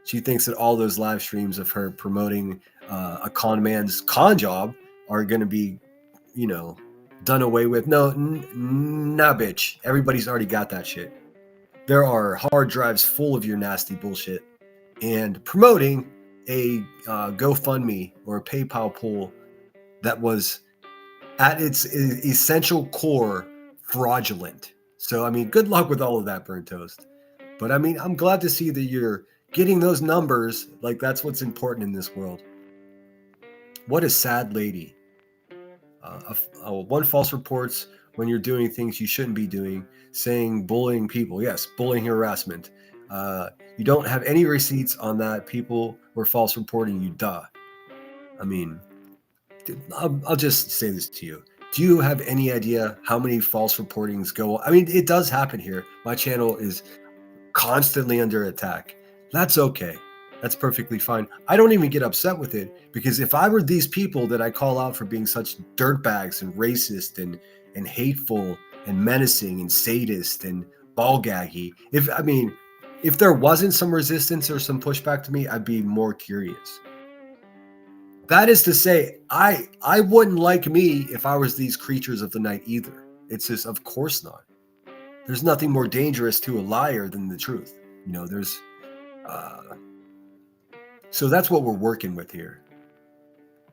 She thinks that all those live streams of her promoting a con man's con job are going to be, done away with. No, nah, bitch. Everybody's already got that shit. There are hard drives full of your nasty bullshit, and promoting a GoFundMe or a PayPal pool that was at its essential core fraudulent. So, I mean, good luck with all of that, Burnt Toast. But I mean, I'm glad to see that you're getting those numbers. Like, that's what's important in this world. What a sad lady. One false reports when you're doing things you shouldn't be doing, saying bullying people. Yes, bullying, harassment. You don't have any receipts on that. People were false reporting you. Duh. I mean, I'll just say this to you. Do you have any idea how many false reportings go? I mean, it does happen here. My channel is constantly under attack. That's okay. That's perfectly fine. I don't even get upset with it, because if I were these people that I call out for being such dirtbags and racist and hateful and menacing and sadist and ball-gaggy, if there wasn't some resistance or some pushback to me, I'd be more curious. That is to say, I wouldn't like me if I was these creatures of the night either. It's just, of course not. There's nothing more dangerous to a liar than the truth. So that's what we're working with here.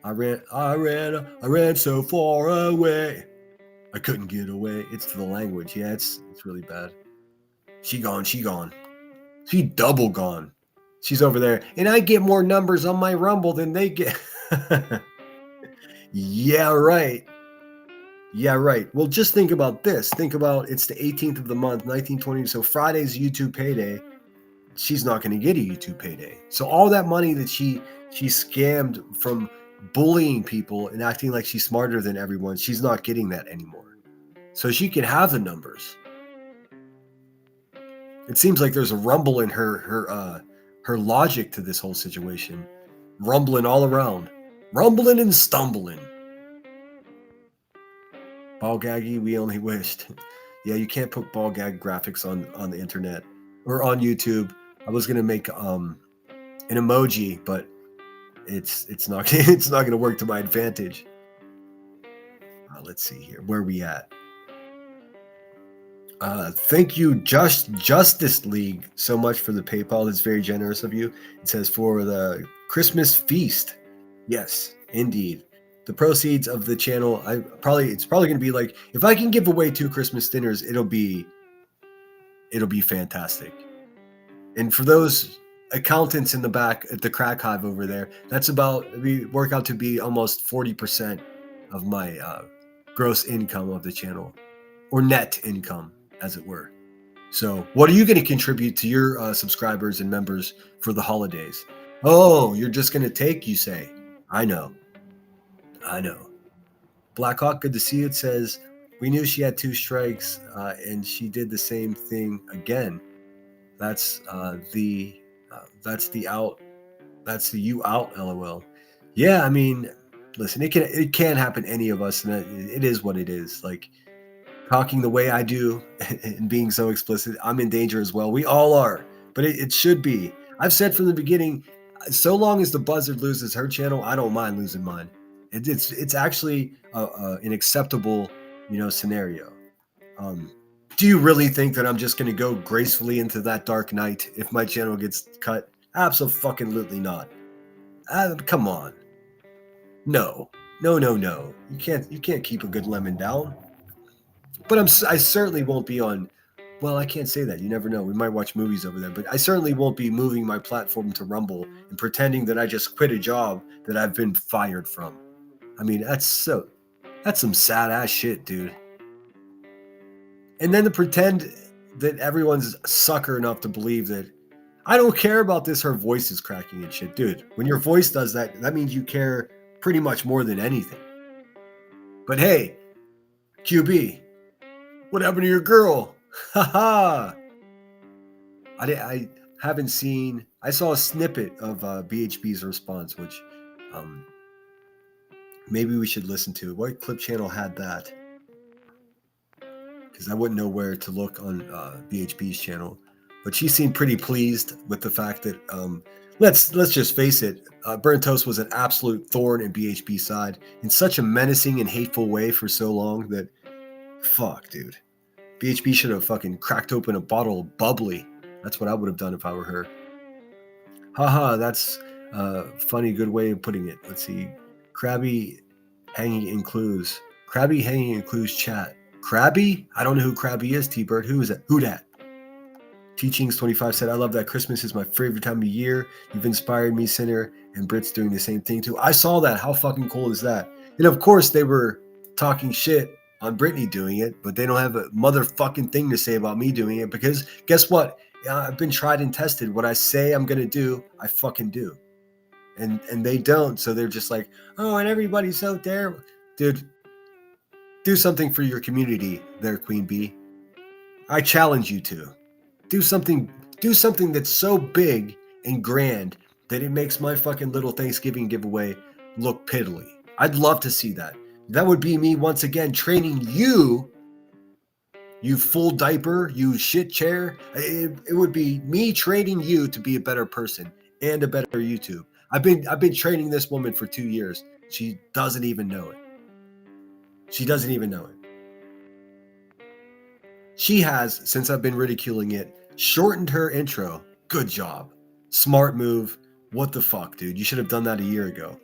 I ran so far away. I couldn't get away. It's the language. Yeah, it's really bad. She gone. She double gone. She's over there. And I get more numbers on my Rumble than they get. Yeah, right. Well, just think about this. Think about, it's the 18th of the month, 1920. So Friday's YouTube payday. She's not going to get a YouTube payday. So all that money that she scammed from bullying people and acting like she's smarter than everyone, she's not getting that anymore. So she can have the numbers. It seems like there's a rumble in her logic to this whole situation. Rumbling all around. Rumbling and stumbling. Ball gaggy, we only wished. Yeah, you can't put ball gag graphics on the internet or on YouTube. I was gonna make an emoji, but it's not gonna work to my advantage. Let's see here. Where are we at? Thank you, Justice League, so much for the PayPal. That's very generous of you. It says for the Christmas feast. Yes, indeed. The proceeds of the channel, it's probably going to be like, if I can give away 2 Christmas dinners, it'll be fantastic. And for those accountants in the back at the crack hive over there, that's work out to be almost 40% of my gross income of the channel, or net income, as it were. So what are you going to contribute to your subscribers and members for the holidays? Oh, you're just going to take, you say? I know. Blackhawk, good to see you. It says, we knew she had 2 strikes and she did the same thing again. That's the you out, LOL. Yeah, I mean, listen, it can happen to any of us, and it is what it is. Like, talking the way I do and being so explicit, I'm in danger as well. We all are, but it should be. I've said from the beginning, so long as the buzzard loses her channel, I don't mind losing mine. It's actually an acceptable, scenario. Do you really think that I'm just going to go gracefully into that dark night if my channel gets cut? Absolutely not. Come on. No. You can't keep a good lemon down. But I certainly won't be on. Well, I can't say that. You never know. We might watch movies over there, but I certainly won't be moving my platform to Rumble and pretending that I just quit a job that I've been fired from. I mean, that's some sad ass shit, dude. And then to pretend that everyone's sucker enough to believe that I don't care about this, her voice is cracking and shit. Dude, when your voice does that, that means you care pretty much more than anything. But hey, QB, what happened to your girl? Haha. I haven't seen. I saw a snippet of BHB's response, which maybe we should listen to. What clip channel had that? Because I wouldn't know where to look on BHB's channel. But she seemed pretty pleased with the fact that let's just face it, Burnt Toast was an absolute thorn in BHB's side in such a menacing and hateful way for so long that fuck, dude. BHB should have fucking cracked open a bottle of bubbly. That's what I would have done if I were her. Haha, that's a funny, good way of putting it. Let's see. Krabby hanging in clues. Krabby hanging in clues chat. Krabby? I don't know who Krabby is, T-Bird. Who is that? Who dat? Teachings 25 said, I love that Christmas is my favorite time of year. You've inspired me, Sinner, and Brit's doing the same thing too. I saw that. How fucking cool is that? And of course, they were talking shit on Brittany doing it, but they don't have a motherfucking thing to say about me doing it because guess what? I've been tried and tested. What I say I'm going to do, I fucking do. And they don't. So they're just like, oh, and everybody's out there. Dude, do something for your community there, Queen Bee. I challenge you to. Do something that's so big and grand that it makes my fucking little Thanksgiving giveaway look piddly. I'd love to see that. That would be me once again training you, you full diaper, you shit chair. It would be me training you to be a better person and a better YouTube. I've been training this woman for 2 years. She doesn't even know it. She doesn't even know it. She has, since I've been ridiculing it, shortened her intro. Good job. Smart move. What the fuck, dude? You should have done that a year ago.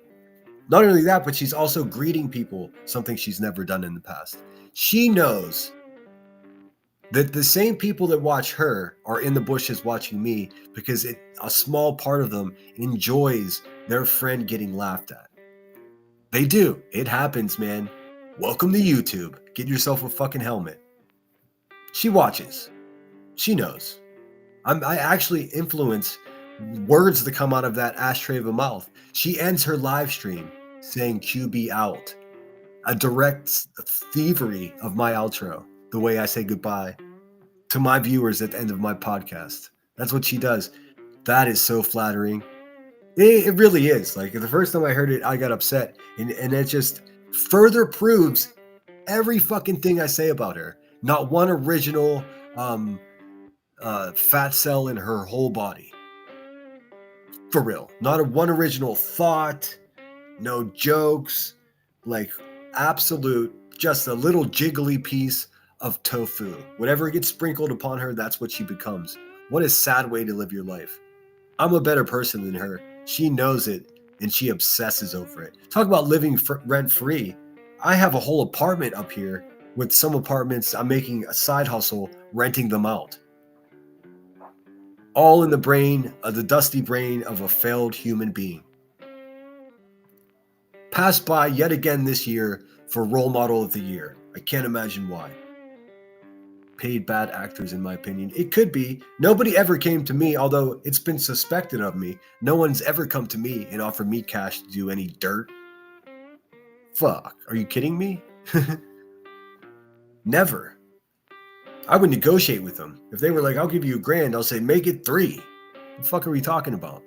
Not only that, but she's also greeting people, something she's never done in the past. She knows that the same people that watch her are in the bushes watching me because a small part of them enjoys their friend getting laughed at. They do. It happens, man. Welcome to YouTube. Get yourself a fucking helmet. She watches. She knows. I actually influence words that come out of that ashtray of a mouth. She ends her live stream saying QB out. A direct thievery of my outro. The way I say goodbye to my viewers at the end of my podcast. That's what she does. That is so flattering. It really is. Like the first time I heard it, I got upset. And it just further proves every fucking thing I say about her. Not one original fat cell in her whole body. For real. Not one original thought. No jokes. Like absolute, just a little jiggly piece of tofu. Whatever gets sprinkled upon her, that's what she becomes. What a sad way to live your life. I'm a better person than her. She knows it and she obsesses over it. Talk about living rent free. I have a whole apartment up here with some apartments. I'm making a side hustle, renting them out. All in the brain of the dusty brain of a failed human being. Passed by yet again this year for role model of the year. I can't imagine why. Paid bad actors, in my opinion. It could be. Nobody ever came to me, although it's been suspected of me. No one's ever come to me and offered me cash to do any dirt. Fuck. Are you kidding me? Never. I would negotiate with them. If they were like, I'll give you $1,000, I'll say, make it 3. What the fuck are we talking about?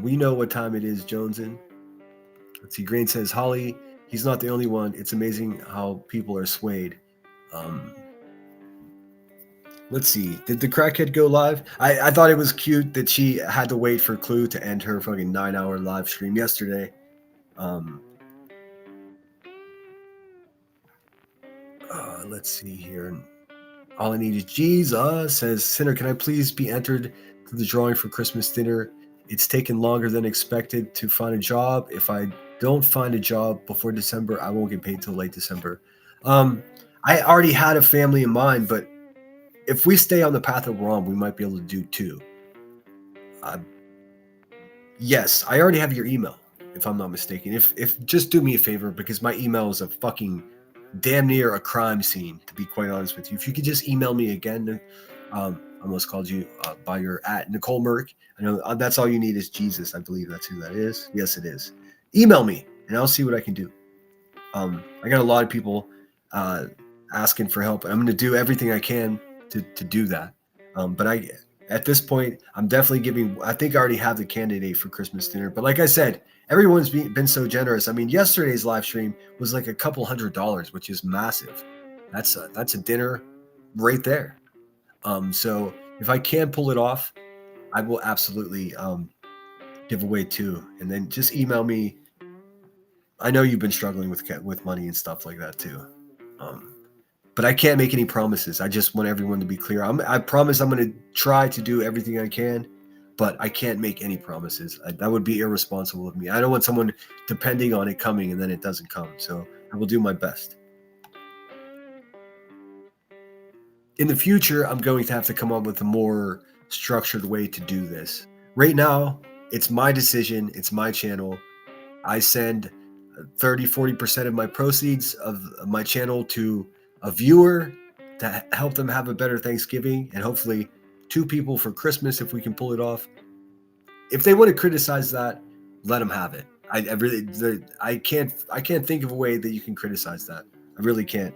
We know what time it is, Jonesin. Let's see. Grain says, Holly He's not the only one. It's amazing how people are swayed. Let's see. Did the crackhead go live? I thought it was cute that she had to wait for Clue to end her fucking 9-hour live stream yesterday. Let's see here. All I need is Jesus. Says, Sinner, can I please be entered to the drawing for Christmas dinner? It's taken longer than expected to find a job. If I don't find a job before December, I won't get paid till late December. I already had a family in mind, but if we stay on the path that we're on, we might be able to do 2. Yes, I already have your email, if I'm not mistaken. If just do me a favor, because my email is a fucking damn near a crime scene, to be quite honest with you. If you could just email me again, I almost called you by your @Nicole Merck. I know that's all you need is Jesus. I believe that's who that is. Yes, it is. Email me and I'll see what I can do. I got a lot of people asking for help. I'm going to do everything I can to do that. But at this point, I'm definitely I think I already have the candidate for Christmas dinner. But like I said, everyone's been so generous. I mean, yesterday's live stream was like a couple $100, which is massive. That's a dinner right there. So if I can pull it off, I will absolutely give away 2. And then just email me. I know you've been struggling with money and stuff like that too. But I can't make any promises. I just want everyone to be clear. I promise I'm going to try to do everything I can, but I can't make any promises. That would be irresponsible of me. I don't want someone depending on it coming and then it doesn't come. So I will do my best. In the future, I'm going to have to come up with a more structured way to do this. Right now, it's my decision. It's my channel. I send 30-40% of my proceeds of my channel to a viewer to help them have a better Thanksgiving, and hopefully 2 people for Christmas if we can pull it off. If they want to criticize that, let them have it. I can't think of a way that you can criticize that. I really can't.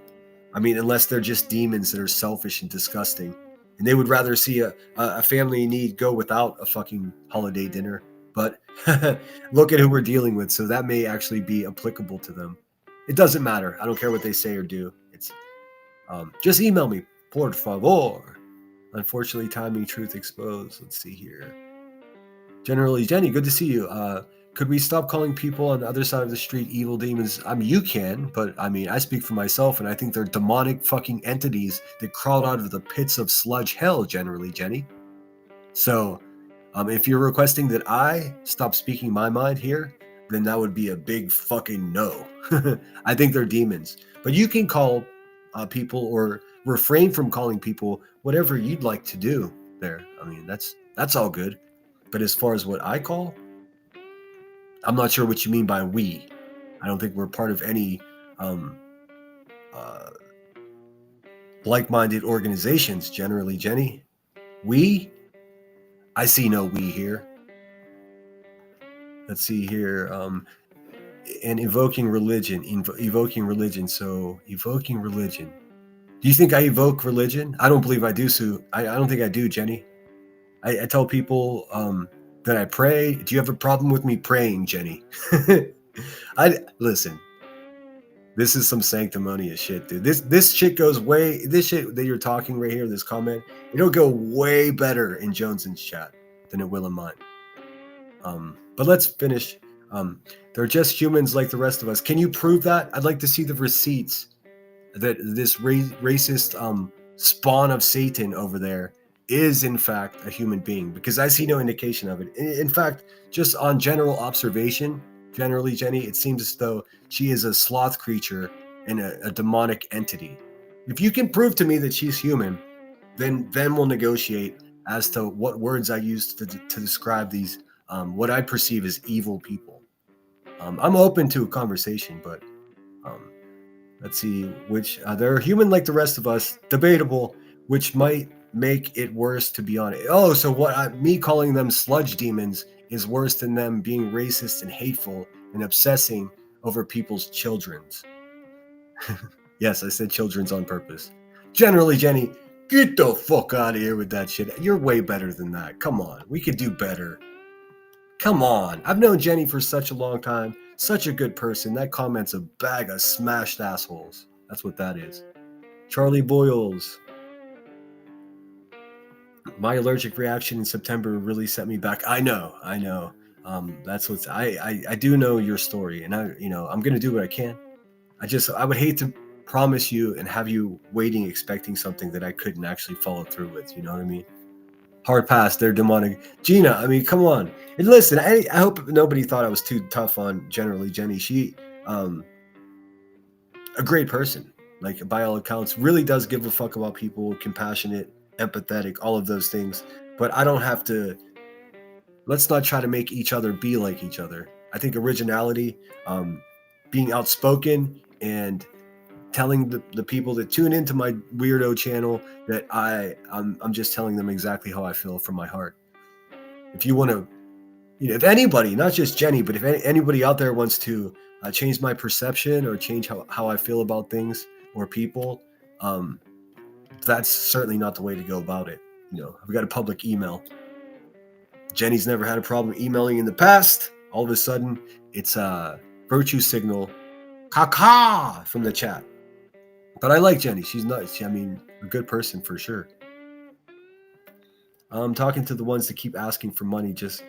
I mean, unless they're just demons that are selfish and disgusting, and they would rather see a family in need go without a fucking holiday dinner. But look at who we're dealing with, so that may actually be applicable to them. It doesn't matter. I don't care what they say or do. It's just email me, por favor. Unfortunately, timing, truth exposed. Let's see here. Generally, Jenny, good to see you. Could we stop calling people on the other side of the street evil demons? I mean, you can, but I mean, I speak for myself, and I think they're demonic fucking entities that crawled out of the pits of sludge hell, generally, Jenny. So, if you're requesting that I stop speaking my mind here, then that would be a big fucking no. I think they're demons. But you can call people or refrain from calling people whatever you'd like to do there. I mean, that's all good. But as far as what I call, I'm not sure what you mean by we. I don't think we're part of any like-minded organizations generally, Jenny. We? I see no we here. Let's see here. And evoking religion. Evoking religion. So, evoking religion. Do you think I evoke religion? I don't believe I do, Sue. I don't think I do, Jenny. I tell people that I pray. Do you have a problem with me praying, Jenny? Listen. This is some sanctimonious shit, dude. This shit goes way. This shit that you're talking right here, this comment, it'll go way better in Jones's chat than it will in mine. But let's finish. They're just humans like the rest of us. Can you prove that? I'd like to see the receipts that this racist spawn of Satan over there is in fact a human being, because I see no indication of it. In fact, just on general observation, generally, Jenny, it seems as though she is a sloth creature and a demonic entity. If you can prove to me that she's human, then we'll negotiate as to what words I use to describe these what I perceive as evil people. I'm open to a conversation, but let's see, which they're human like the rest of us, debatable, which might make it worse, to be honest. Oh, so me calling them sludge demons is worse than them being racist and hateful and obsessing over people's children's. Yes, I said children's on purpose. Generally, Jenny, get the fuck out of here with that shit. You're way better than that. Come on, we could do better. Come on. I've known Jenny for such a long time. Such a good person. That comment's a bag of smashed assholes. That's what that is. Charlie Boyles. My allergic reaction in September really set me back. I know. That's what's. I do know your story, and I'm gonna do what I can. I would hate to promise you and have you waiting, expecting something that I couldn't actually follow through with. You know what I mean? Hard pass. They're demonic. Gina, I mean, come on. And listen, I hope nobody thought I was too tough on generally Jenny. She, a great person, like by all accounts, really does give a fuck about people, compassionate, empathetic, all of those things. But I don't have to. Let's not try to make each other be like each other. I think originality, being outspoken, and telling the people that tune into my weirdo channel that I'm just telling them exactly how I feel from my heart. If you want to, if anybody, not just Jenny, but if anybody out there wants to change my perception or change how I feel about things or people, that's certainly not the way to go about it. I've got a public email. Jenny's never had a problem emailing in the past. All of a sudden, it's a virtue signal, caca, from the chat. But I like Jenny. She's nuts. I mean, a good person for sure. I'm talking to the ones that keep asking for money, just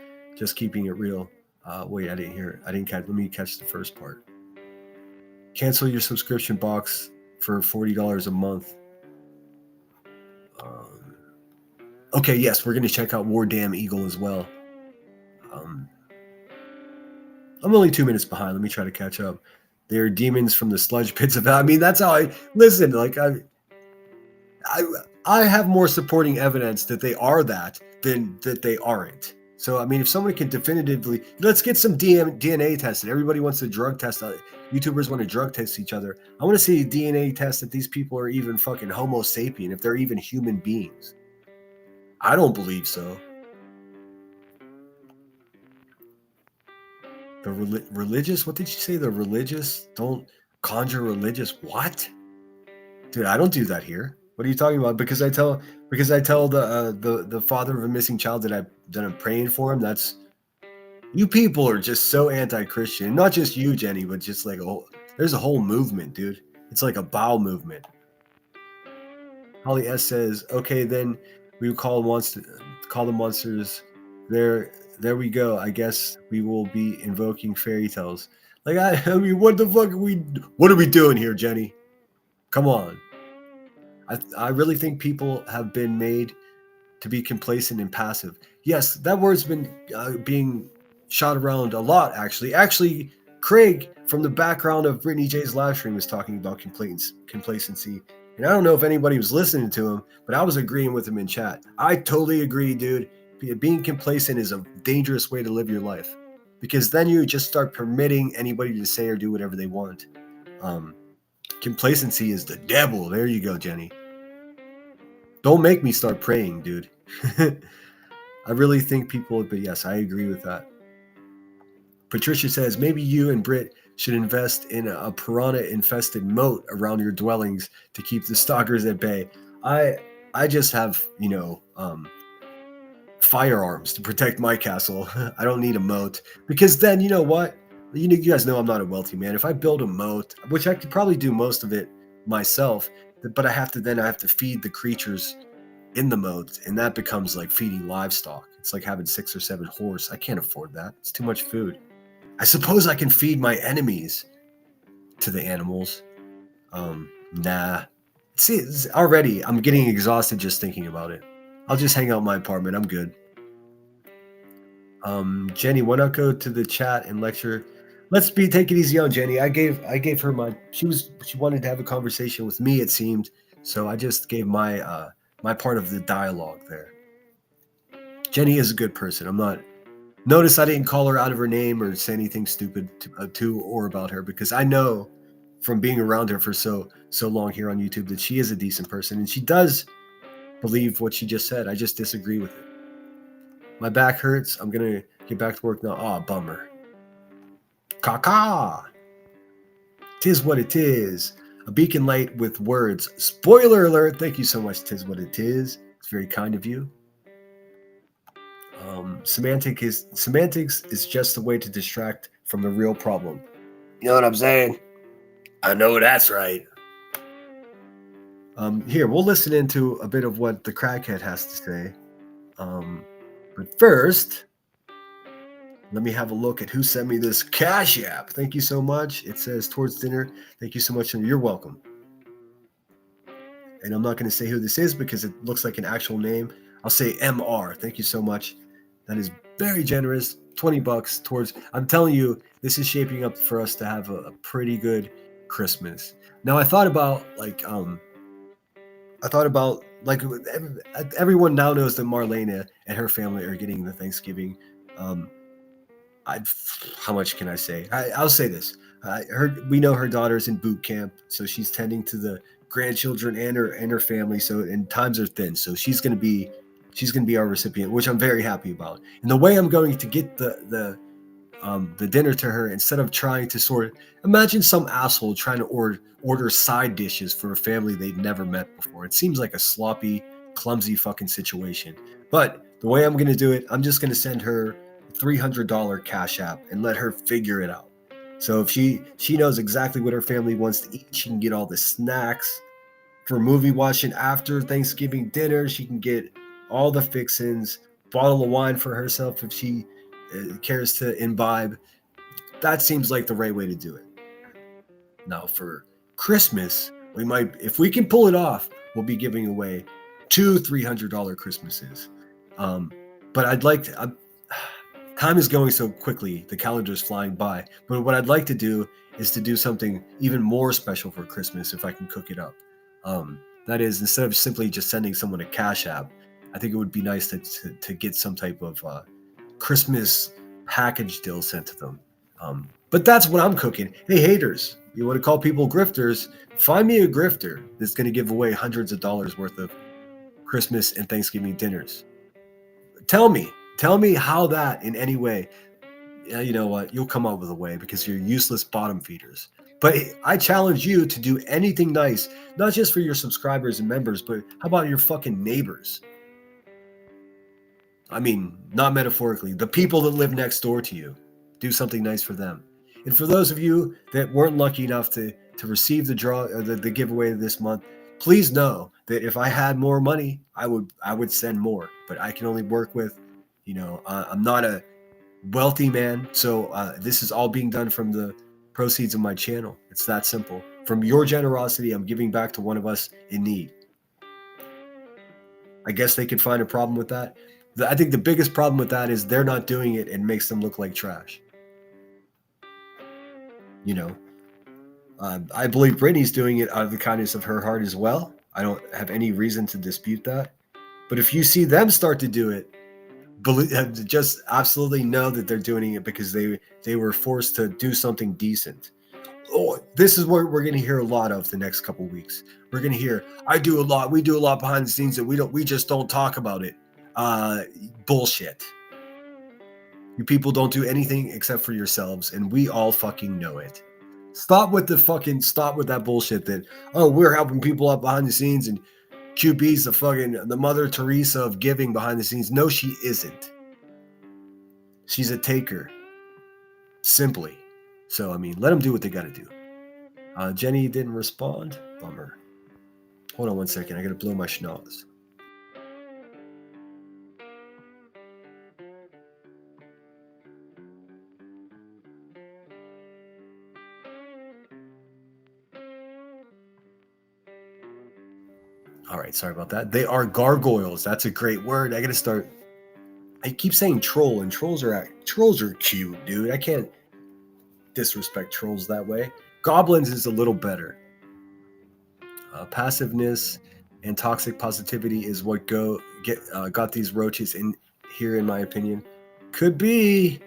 keeping it real. Wait, I didn't hear it. I didn't catch. Let me catch the first part. Cancel your subscription box for $40 a month. Okay, yes, we're going to check out War Damn Eagle as well. I'm only 2 minutes behind. Let me try to catch up. They're demons from the sludge pits of hell. I mean, that's how I listen. Like I have more supporting evidence that they are that than that they aren't. So I mean, if someone can definitively, let's get some DNA tested. Everybody wants to drug test. YouTubers want to drug test each other. I want to see a DNA test that these people are even fucking Homo sapien, if they're even human beings. I don't believe so. The religious, what did you say? The religious don't conjure religious. What? Dude, I don't do that here. What are you talking about? Because I tell the father of a missing child that I'm praying for him. That's, you people are just so anti-Christian. Not just you, Jenny, but just like there's a whole movement, dude. It's like a bowel movement. Holly S says, okay, then we will call the monsters. There we go. I guess we will be invoking fairy tales. Like I mean, what the fuck what are we doing here, Jenny? Come on. I really think people have been made to be complacent and passive. Yes, that word's been being shot around a lot, actually. Actually, Craig from the background of Brittany J's live stream was talking about complacency. And I don't know if anybody was listening to him, but I was agreeing with him in chat. I totally agree, dude. Being complacent is a dangerous way to live your life, because then you just start permitting anybody to say or do whatever they want. Complacency is the devil. There you go, Jenny. Don't make me start praying, dude. I really think people, but yes, I agree with that. Patricia says, maybe you and Britt should invest in a piranha-infested moat around your dwellings to keep the stalkers at bay. I just have, firearms to protect my castle. I don't need a moat, because then, you know what? You guys know I'm not a wealthy man. If I build a moat, which I could probably do most of it myself, but I have to feed the creatures in the moat, and that becomes like feeding livestock. It's like having 6 or 7 horse. I can't afford that. It's too much food. I suppose I can feed my enemies to the animals. Nah. See, already I'm getting exhausted just thinking about it. I'll just hang out in my apartment. I'm good. Jenny, why not go to the chat and lecture? Take it easy on Jenny. I gave her she wanted to have a conversation with me, it seemed. So I just gave my my part of the dialogue there. Jenny is a good person. Notice I didn't call her out of her name or say anything stupid to or about her, because I know from being around her for so long here on YouTube that she is a decent person, and she does believe what she just said. I just disagree with it. My back hurts. I'm gonna get back to work now. Oh, bummer. Caca. Tis what it is. A beacon light with words. Spoiler alert. Thank you so much, Tis what it is. It's very kind of you. Semantics is just a way to distract from the real problem. You know what I'm saying? I know that's right. Here, we'll listen into a bit of what the crackhead has to say. But first, let me have a look at who sent me this Cash App. Thank you so much. It says towards dinner. Thank you so much. And you're welcome. And I'm not going to say who this is because it looks like an actual name. I'll say MR. Thank you so much. That is very generous. $20 towards. I'm telling you, this is shaping up for us to have a pretty good Christmas. Now, I thought about everyone now knows that Marlena and her family are getting the Thanksgiving. How much can I say? I'll say this. We know her daughter's in boot camp, so she's tending to the grandchildren and her family. So, and times are thin, so she's gonna be our recipient, which I'm very happy about. And the way I'm going to get the dinner to her, instead of trying to imagine some asshole trying to order side dishes for a family they'd never met before. It seems like a sloppy, clumsy fucking situation. But the way I'm gonna do it, I'm just gonna send her $300 Cash App and let her figure it out. So if she knows exactly what her family wants to eat, she can get all the snacks for movie watching after Thanksgiving dinner. She can get all the fixins, bottle of wine for herself if she cares to imbibe. That seems like the right way to do it. Now for Christmas, we might, if we can pull it off, we'll be giving away 2 $300 Christmases. But I'd like to. Time is going so quickly, the calendar is flying by. But what I'd like to do is to do something even more special for Christmas if I can cook it up. That is, instead of simply just sending someone a Cash App, I think it would be nice to get some type of Christmas package deal sent to them. But that's what I'm cooking. Hey, haters, you want to call people grifters? Find me a grifter that's going to give away hundreds of dollars worth of Christmas and Thanksgiving dinners. Tell me how that in any way, you know what, you'll come up with a way because you're useless bottom feeders. But I challenge you to do anything nice, not just for your subscribers and members, but how about your fucking neighbors? I mean, not metaphorically, the people that live next door to you. Do something nice for them. And for those of you that weren't lucky enough to receive the draw or the giveaway this month, please know that if I had more money, I would send more. But I can only work with, I'm not a wealthy man, so this is all being done from the proceeds of my channel. It's that simple. From your generosity, I'm giving back to one of us in need. I guess they could find a problem with that. I think the biggest problem with that is they're not doing it and makes them look like trash. I believe Brittany's doing it out of the kindness of her heart as well. I don't have any reason to dispute that. But if you see them start to do it, just absolutely know that they're doing it because they were forced to do something decent. Oh, this is what we're going to hear a lot of the next couple of weeks. We're going to hear, we do a lot behind the scenes and we just don't talk about it. Bullshit. You people don't do anything except for yourselves, and we all fucking know it. Stop with that bullshit that, we're helping people out behind the scenes and QB's the Mother Teresa of giving behind the scenes. No, she isn't. She's a taker. Simply. So, let them do what they got to do. Jenny didn't respond. Bummer. Hold on one second. I got to blow my schnoz. All right, sorry about that. They are gargoyles. That's a great word. I got to start. I keep saying troll, and trolls are cute, dude. I can't disrespect trolls that way. Goblins is a little better. Passiveness and toxic positivity is what got these roaches in here, in my opinion. Could be.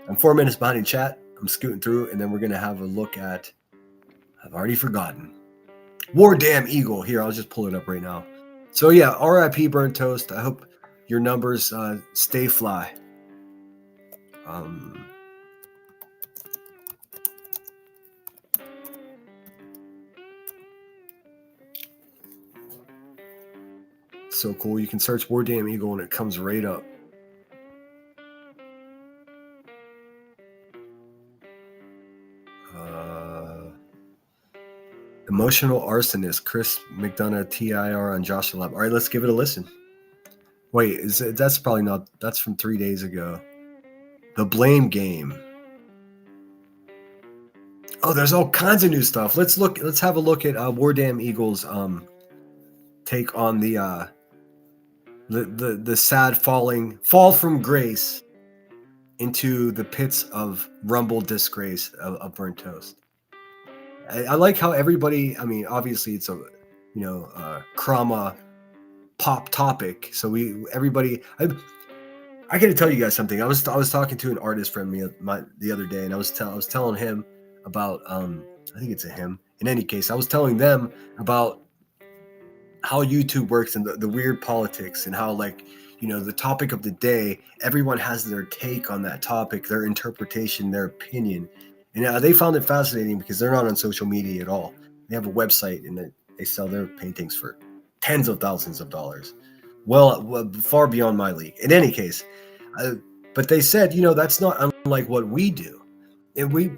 I'm 4 minutes behind in chat. I'm scooting through, and then we're gonna have a look at. I've already forgotten. War Damn Eagle. Here, I'll just pull it up right now. So yeah, R.I.P. Burnt Toast. I hope your numbers stay fly. so cool. You can search War Damn Eagle and it comes right up. Emotional Arsonist, Chris McDonough, TIR on Joshua Lab. All right, let's give it a listen. Wait, that's probably not, that's from 3 days ago. The Blame Game. Oh, there's all kinds of new stuff. Let's have a look at War Damn Eagle's take on the sad fall from grace into the pits of rumble disgrace of burnt toast. I like how everybody, I mean, obviously it's a, Krama pop topic. So everybody, I got to tell you guys something. I was talking to an artist friend the other day, and I was telling him about, I think it's a him. In any case, I was telling them about how YouTube works and the weird politics and how, like, the topic of the day, everyone has their take on that topic, their interpretation, their opinion. And they found it fascinating because they're not on social media at all. They have a website and they sell their paintings for tens of thousands of dollars. Well, far beyond my league. In any case, but they said, that's not unlike what we do. And we,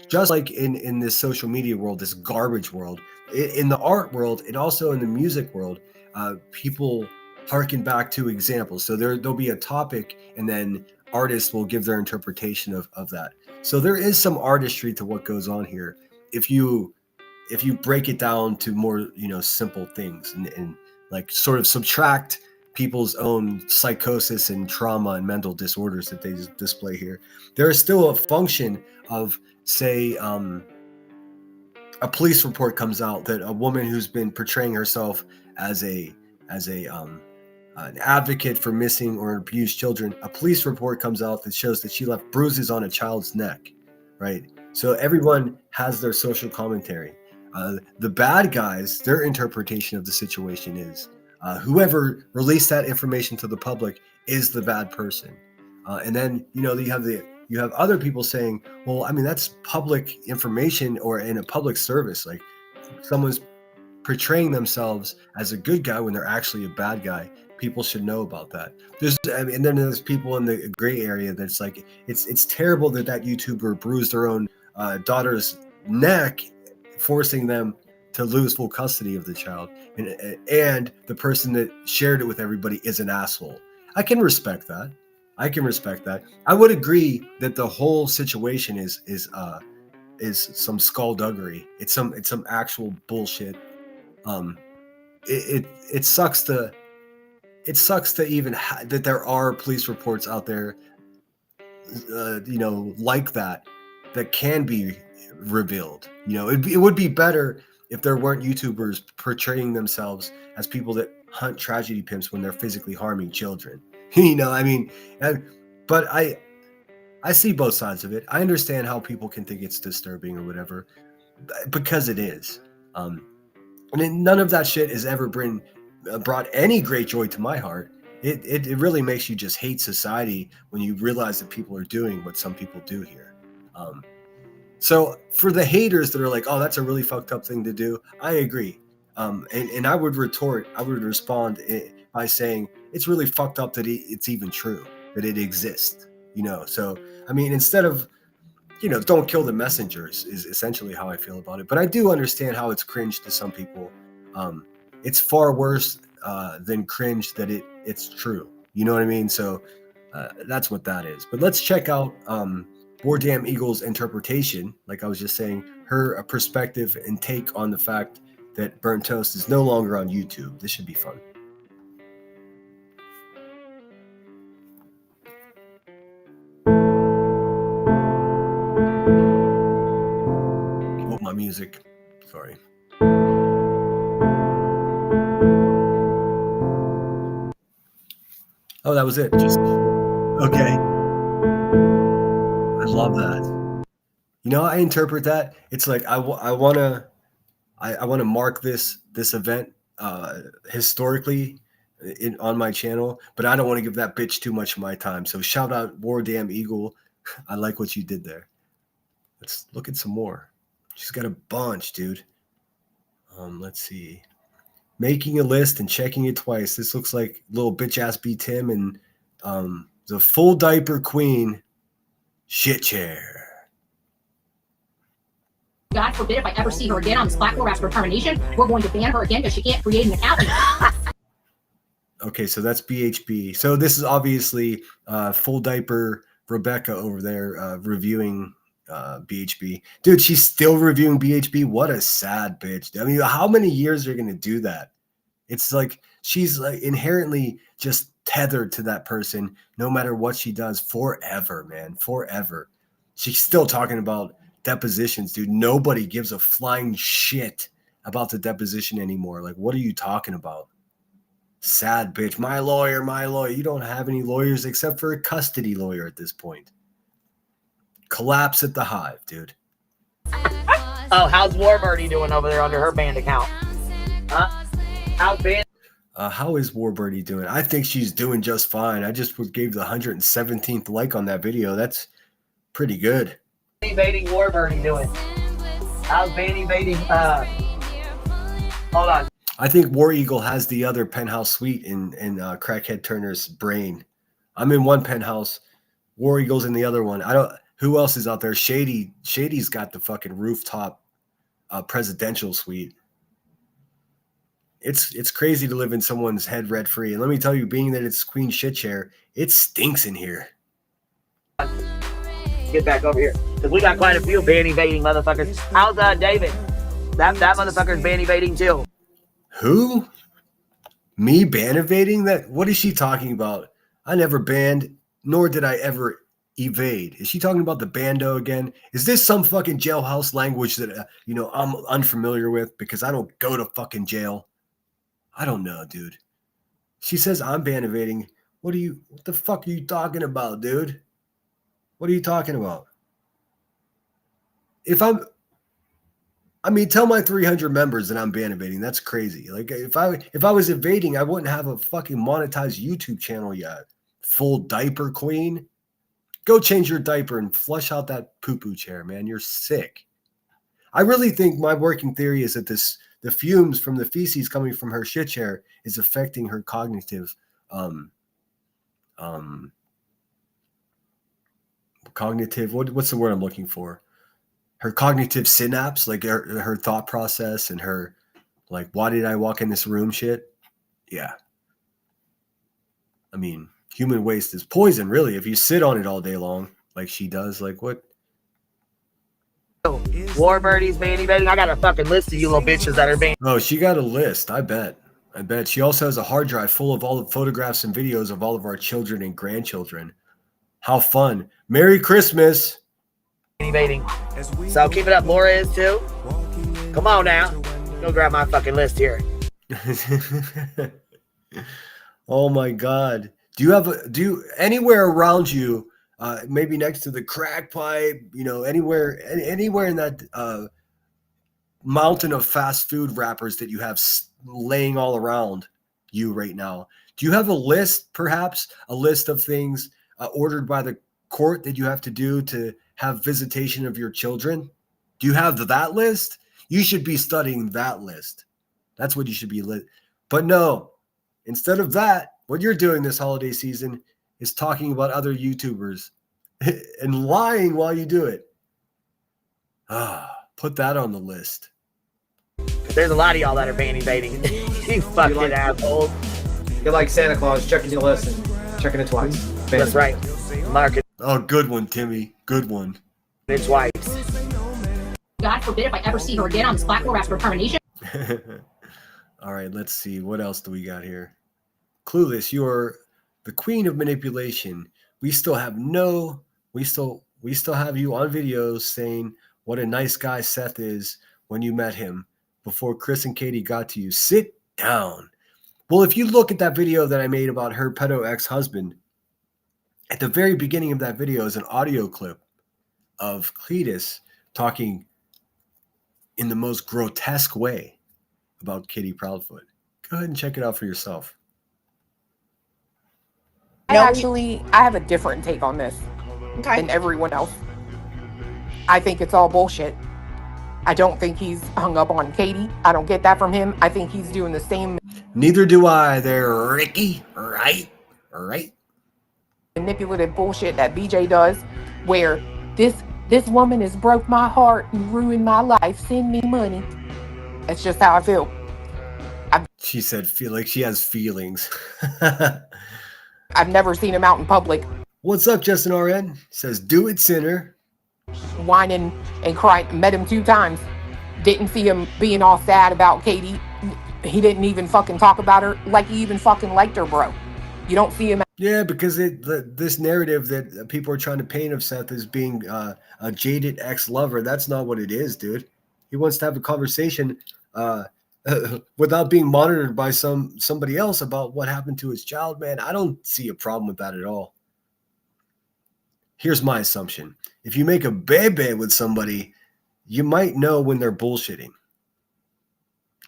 just like in this social media world, this garbage world, in the art world, and also in the music world, people harken back to examples. So there'll be a topic, and then artists will give their interpretation of that. So there is some artistry to what goes on here. If you break it down to more, simple things and like sort of subtract people's own psychosis and trauma and mental disorders that they display here, there is still a function of, say, a police report comes out that a woman who's been portraying herself as an advocate for missing or abused children, a police report comes out that shows that she left bruises on a child's neck, right? So everyone has their social commentary. The bad guys, their interpretation of the situation is whoever released that information to the public is the bad person. And then, you have other people saying, well, I mean, that's public information or in a public service. Like, someone's portraying themselves as a good guy when they're actually a bad guy. People should know about that. And then there's people in the gray area that's like, it's terrible that YouTuber bruised their own daughter's neck, forcing them to lose full custody of the child. And the person that shared it with everybody is an asshole. I can respect that. I would agree that the whole situation is some skullduggery. It's some actual bullshit. It sucks to even that there are police reports out there, like that can be revealed. It would be better if there weren't YouTubers portraying themselves as people that hunt tragedy pimps when they're physically harming children. But I see both sides of it. I understand how people can think it's disturbing or whatever, because it is. And none of that shit has ever brought any great joy to my heart. It really makes you just hate society when you realize that people are doing what some people do here. So for the haters that are like, oh, that's a really fucked up thing to do, I agree. And I would respond by saying it's really fucked up that it's even true, that it exists. So I mean, instead of, don't kill the messengers is essentially how I feel about it. But I do understand how it's cringe to some people. It's far worse than cringe that it's true. You know what I mean? So that's what that is. But let's check out War Damn Eagle's interpretation. Like I was just saying, her perspective and take on the fact that Burnt Toast is no longer on YouTube. This should be fun. Oh, my music. Sorry. Oh, that was it. Just okay. I love that. I interpret that. It's like I want to mark this event historically on my channel, but I don't want to give that bitch too much of my time. So shout out War Damn Eagle. I like what you did there. Let's look at some more. She's got a bunch, dude. Let's see. making a list and checking it twice. This looks like little bitch ass B Tim and the full diaper queen shit chair. God forbid if I ever see her again on this platform after termination, we're going to ban her again because she can't create an account. Okay, so that's BHB. So this is obviously full diaper Rebecca over there reviewing BHB. Dude, she's still reviewing BHB. What a sad bitch. I mean, how many years are you going to do that? It's like she's like inherently just tethered to that person no matter what she does forever, man. Forever. She's still talking about depositions, dude. Nobody gives a flying shit about the deposition anymore. Like, what are you talking about? Sad bitch. My lawyer, my lawyer. You don't have any lawyers except for a custody lawyer at this point. Collapse at the Hive, dude. Oh, how's Warbirdie doing over there under her band account? Huh? How's band? How is Warbirdie doing? I think she's doing just fine. I just gave the 117th like on that video. That's pretty good. Evading Warbirdie doing? How's Band evading? Hold on. I think War Eagle has the other penthouse suite in Crackhead Turner's brain. I'm in one penthouse. War Eagle's in the other one. I don't. Who else is out there? Shady's got the fucking rooftop presidential suite. It's crazy to live in someone's head rent free. And let me tell you, being that it's Queen Shit Chair, it stinks in here. Get back over here, because we got quite a few ban evading motherfuckers. How's David? That motherfucker's ban evading too. Who? Me ban evading? That? What is she talking about? I never banned, nor did I ever evade. Is she talking about the bando again? Is this some fucking jailhouse language that I'm unfamiliar with because I don't go to fucking jail? I don't know, dude. She says I'm ban evading. What the fuck are you talking about, dude? What are you talking about? Tell my 300 members that I'm ban evading. That's crazy. Like if I was evading, I wouldn't have a fucking monetized YouTube channel yet. Full diaper queen. Go change your diaper and flush out that poo-poo chair, man. You're sick. I really think my working theory is that the fumes from the feces coming from her shit chair is affecting her cognitive what's the word I'm looking for? Her cognitive synapse, like her thought process and her like, why did I walk in this room shit? Yeah. I mean, human waste is poison, really, if you sit on it all day long, like she does. Like what? Warbirdie's ban evading. I got a fucking list of you little bitches that are ban. Oh, she got a list. I bet. She also has a hard drive full of all the photographs and videos of all of our children and grandchildren. How fun. Merry Christmas. Evading. So keep it up. Laura is too. Come on now. Go grab my fucking list here. Oh my God. Do you anywhere around you, maybe next to the crack pipe, anywhere in that mountain of fast food wrappers that you have laying all around you right now, do you have a list, perhaps a list of things ordered by the court that you have to do to have visitation of your children? Do you have that list? You should be studying that list. That's what you should be But no, instead of that, what you're doing this holiday season is talking about other YouTubers and lying while you do it. Put that on the list. There's a lot of y'all that are ban evading. You fucking assholes. You're like Santa Claus, checking your list and checking it twice. That's right. Mark it. Oh, good one, Timmy. Good one. It's wipes. God forbid if I ever see her again on this platform after termination. All right, let's see. What else do we got here? Clueless, you're the queen of manipulation. We still have you on videos saying what a nice guy Seth is when you met him before Chris and Katie got to you. Sit down. Well, if you look at that video that I made about her pedo ex-husband, at the very beginning of that video is an audio clip of Cletus talking in the most grotesque way about Kitty Proudfoot. Go ahead and check it out for yourself. I have a different take on this than everyone else. I think it's all bullshit. I don't think he's hung up on Katie. I don't get that from him. I think he's doing the same. Neither do I there, Ricky. Right? Manipulative bullshit that BJ does, where this woman has broke my heart and ruined my life. Send me money. That's just how I feel. She said feel like she has feelings. I've never seen him out in public. What's up, Justin RN? Says, do it, sinner. Whining and crying. Met him 2 times. Didn't see him being all sad about Katie. He didn't even fucking talk about her like he even fucking liked her, bro. You don't see him. Yeah, because this narrative that people are trying to paint of Seth as being a jaded ex-lover, that's not what it is, dude. He wants to have a conversation without being monitored by somebody else about what happened to his child, man. I don't see a problem with that at all. Here's my assumption. If you make a baby with somebody, you might know when they're bullshitting.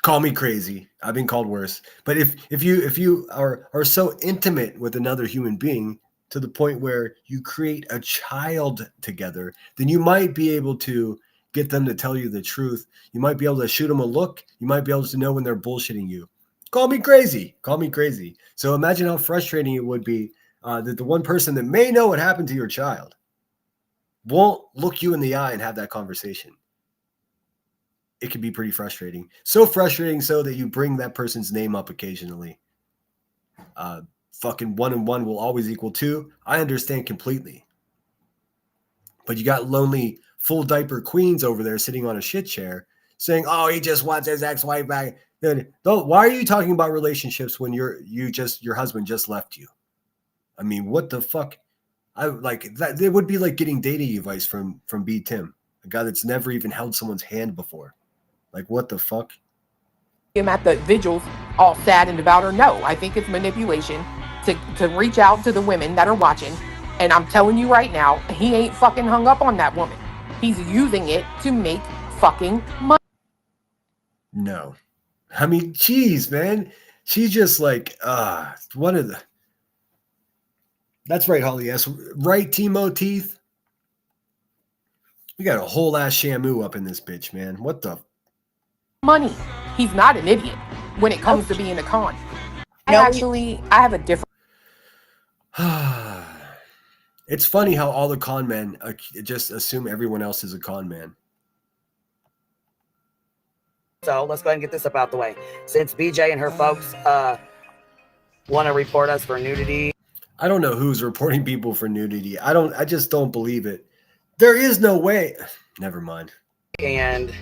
Call me crazy. I've been called worse. But if you are so intimate with another human being to the point where you create a child together, then you might be able to get them to tell you the truth. You might be able to shoot them a look. You might be able to know when they're bullshitting you. Call me crazy. Call me crazy. So imagine how frustrating it would be that the one person that may know what happened to your child won't look you in the eye and have that conversation. It can be pretty frustrating. So frustrating so that you bring that person's name up occasionally. Fucking 1 and 1 will always equal 2. I understand completely. But you got lonely full diaper queens over there sitting on a shit chair saying, oh, he just wants his ex-wife back. Then why are you talking about relationships when your husband just left you? I mean, what the fuck? I like that. It would be like getting dating advice from B. Tim, a guy that's never even held someone's hand before. Like, what the fuck? Him at the vigils all sad and about her. No, I think it's manipulation to reach out to the women that are watching. And I'm telling you right now, he ain't fucking hung up on that woman. He's using it to make fucking money. No. I mean, geez, man. She's just like, one of the... That's right, Holly S. Right, Timo Teeth? We got a whole ass Shamu up in this bitch, man. What the... Money. He's not an idiot when it comes to being a con. I have a different... It's funny how all the con men just assume everyone else is a con man. So let's go ahead and get this up out the way. Since BJ and her folks want to report us for nudity. I don't know who's reporting people for nudity. I just don't believe it. There is no way. Never mind. And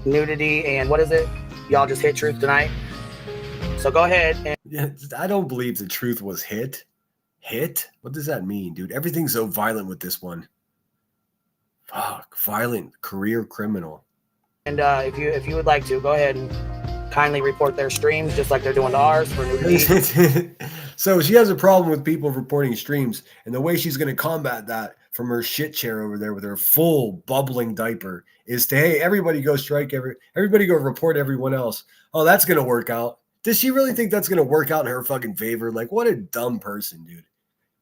nudity and what is it? Y'all just hit truth tonight. So go ahead. Yeah, I don't believe the truth was hit. Hit? What does that mean, dude? Everything's so violent with this one. Fuck, violent career criminal. And if you would like to, go ahead and kindly report their streams just like they're doing to ours for nudity. So she has a problem with people reporting streams, and the way she's going to combat that from her shit chair over there with her full bubbling diaper is to, hey, everybody go strike everybody go report everyone else. Oh, that's going to work out. Does she really think that's going to work out in her fucking favor? Like, what a dumb person, dude.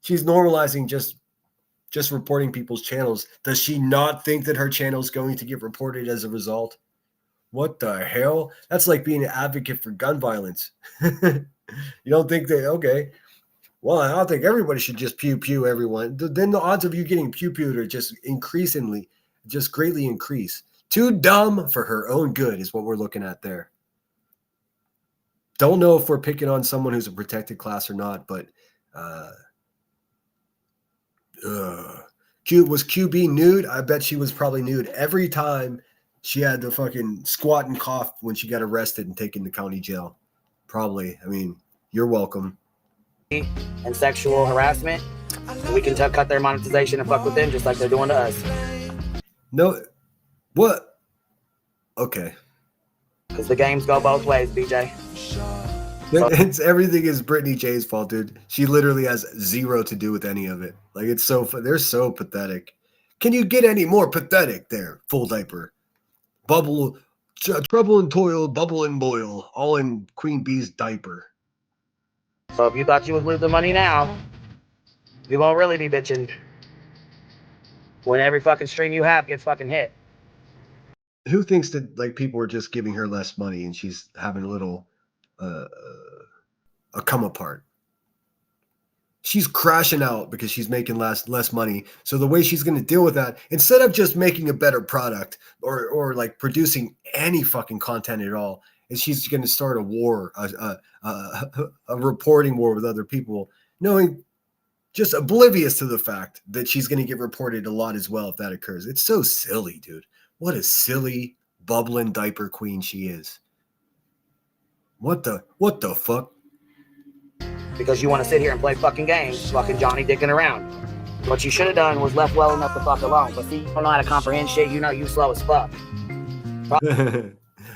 She's normalizing just reporting people's channels. Does she not think that her channel is going to get reported as a result? What the hell? That's like being an advocate for gun violence. You don't think that, okay, well, I don't think everybody should just pew everyone. Then the odds of you getting pew-pewed are just greatly increase. Too dumb for her own good is what we're looking at there. Don't know if we're picking on someone who's a protected class or not, but was QB nude? I bet she was probably nude every time she had to fucking squat and cough when she got arrested and taken to county jail. Probably. I mean, you're welcome. And sexual harassment. We can cut their monetization and fuck with them just like they're doing to us. No. What? Okay. Because the games go both ways, BJ. Everything is Brittany J's fault, dude. She literally has zero to do with any of it. Like, it's so they're so pathetic. Can you get any more pathetic there? Full diaper. Trouble and toil, bubble and boil, all in Queen Bee's diaper. So if you thought you was losing money now, you won't really be bitching when every fucking stream you have gets fucking hit. who thinks that like people are just giving her less money and she's having a little a come apart? She's crashing out because she's making less money. So the way she's going to deal with that, instead of just making a better product or like producing any fucking content at all, is she's going to start a war, a reporting war with other people, knowing, just oblivious to the fact that she's going to get reported a lot as well if that occurs. It's so silly, dude. What a silly bubbling diaper queen she is. What the fuck? Because you want to sit here and play fucking games, fucking Johnny dicking around. What you should have done was left well enough to fuck alone. But see, you don't know how to comprehend shit. You know you slow as fuck.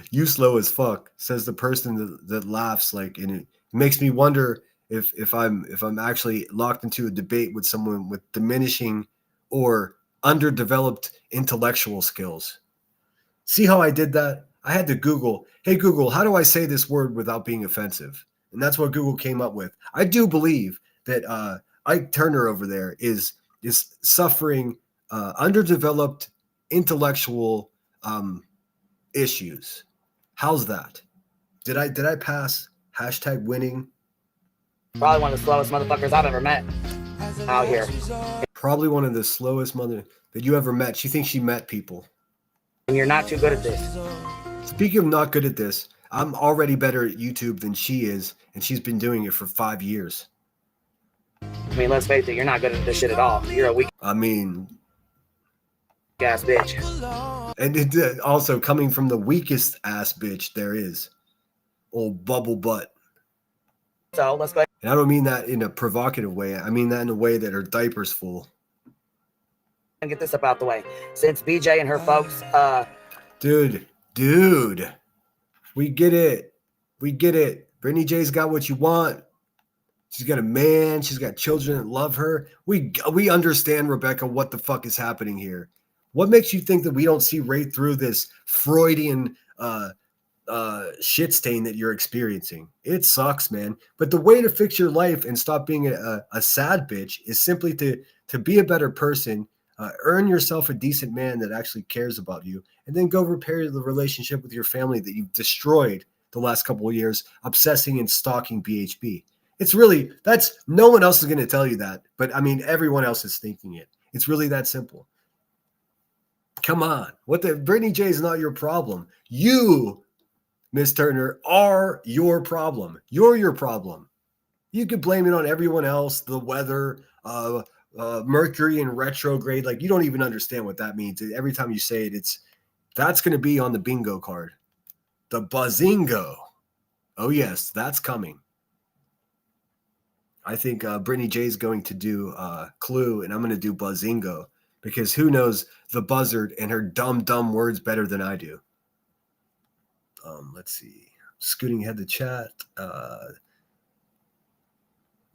You slow as fuck, says the person that laughs. Like, and it makes me wonder if I'm actually locked into a debate with someone with diminishing or underdeveloped intellectual skills. See how I did that? I had to Google, hey Google, how do I say this word without being offensive? And that's what Google came up with. I do believe that Ike Turner over there is suffering underdeveloped intellectual issues. How's that? Did I pass hashtag winning? Probably one of the slowest motherfuckers I've ever met out here. Probably one of the slowest mother that you ever met. She thinks she met people. And you're not too good at this. Speaking of not good at this, I'm already better at YouTube than she is, and she's been doing it for 5 years. I mean, let's face it, you're not good at this shit at all. You're a weak I mean, ass bitch. and it, also coming from the weakest ass bitch there is, old bubble butt. So let's go. And I don't mean that in a provocative way. I mean that in a way that her diaper's full. And get this up out the way. Since BJ and her folks, Dude, we get it. Brittany J's got what you want. She's got a man. She's got children that love her. We understand, Rebecca, what the fuck is happening here. What makes you think that we don't see right through this Freudian shit stain that you're experiencing? It sucks, man. But the way to fix your life and stop being a sad bitch is simply to be a better person, earn yourself a decent man that actually cares about you, and then go repair the relationship with your family that you've destroyed the last couple of years, obsessing and stalking BHB. It's really, that's, no one else is going to tell you that, but I mean, everyone else is thinking it. It's really that simple. Come on. Brittany J is not your problem. You, Miss Turner, are your problem. You're your problem. You could blame it on everyone else, the weather, Mercury in retrograde. Like, you don't even understand what that means. Every time you say it, that's going to be on the bingo card. The Bazingo. Oh, yes, that's coming. I think Brittany J is going to do Clue, and I'm going to do Bazingo, because who knows the buzzard and her dumb words better than I do. Let's see. Scooting ahead to chat.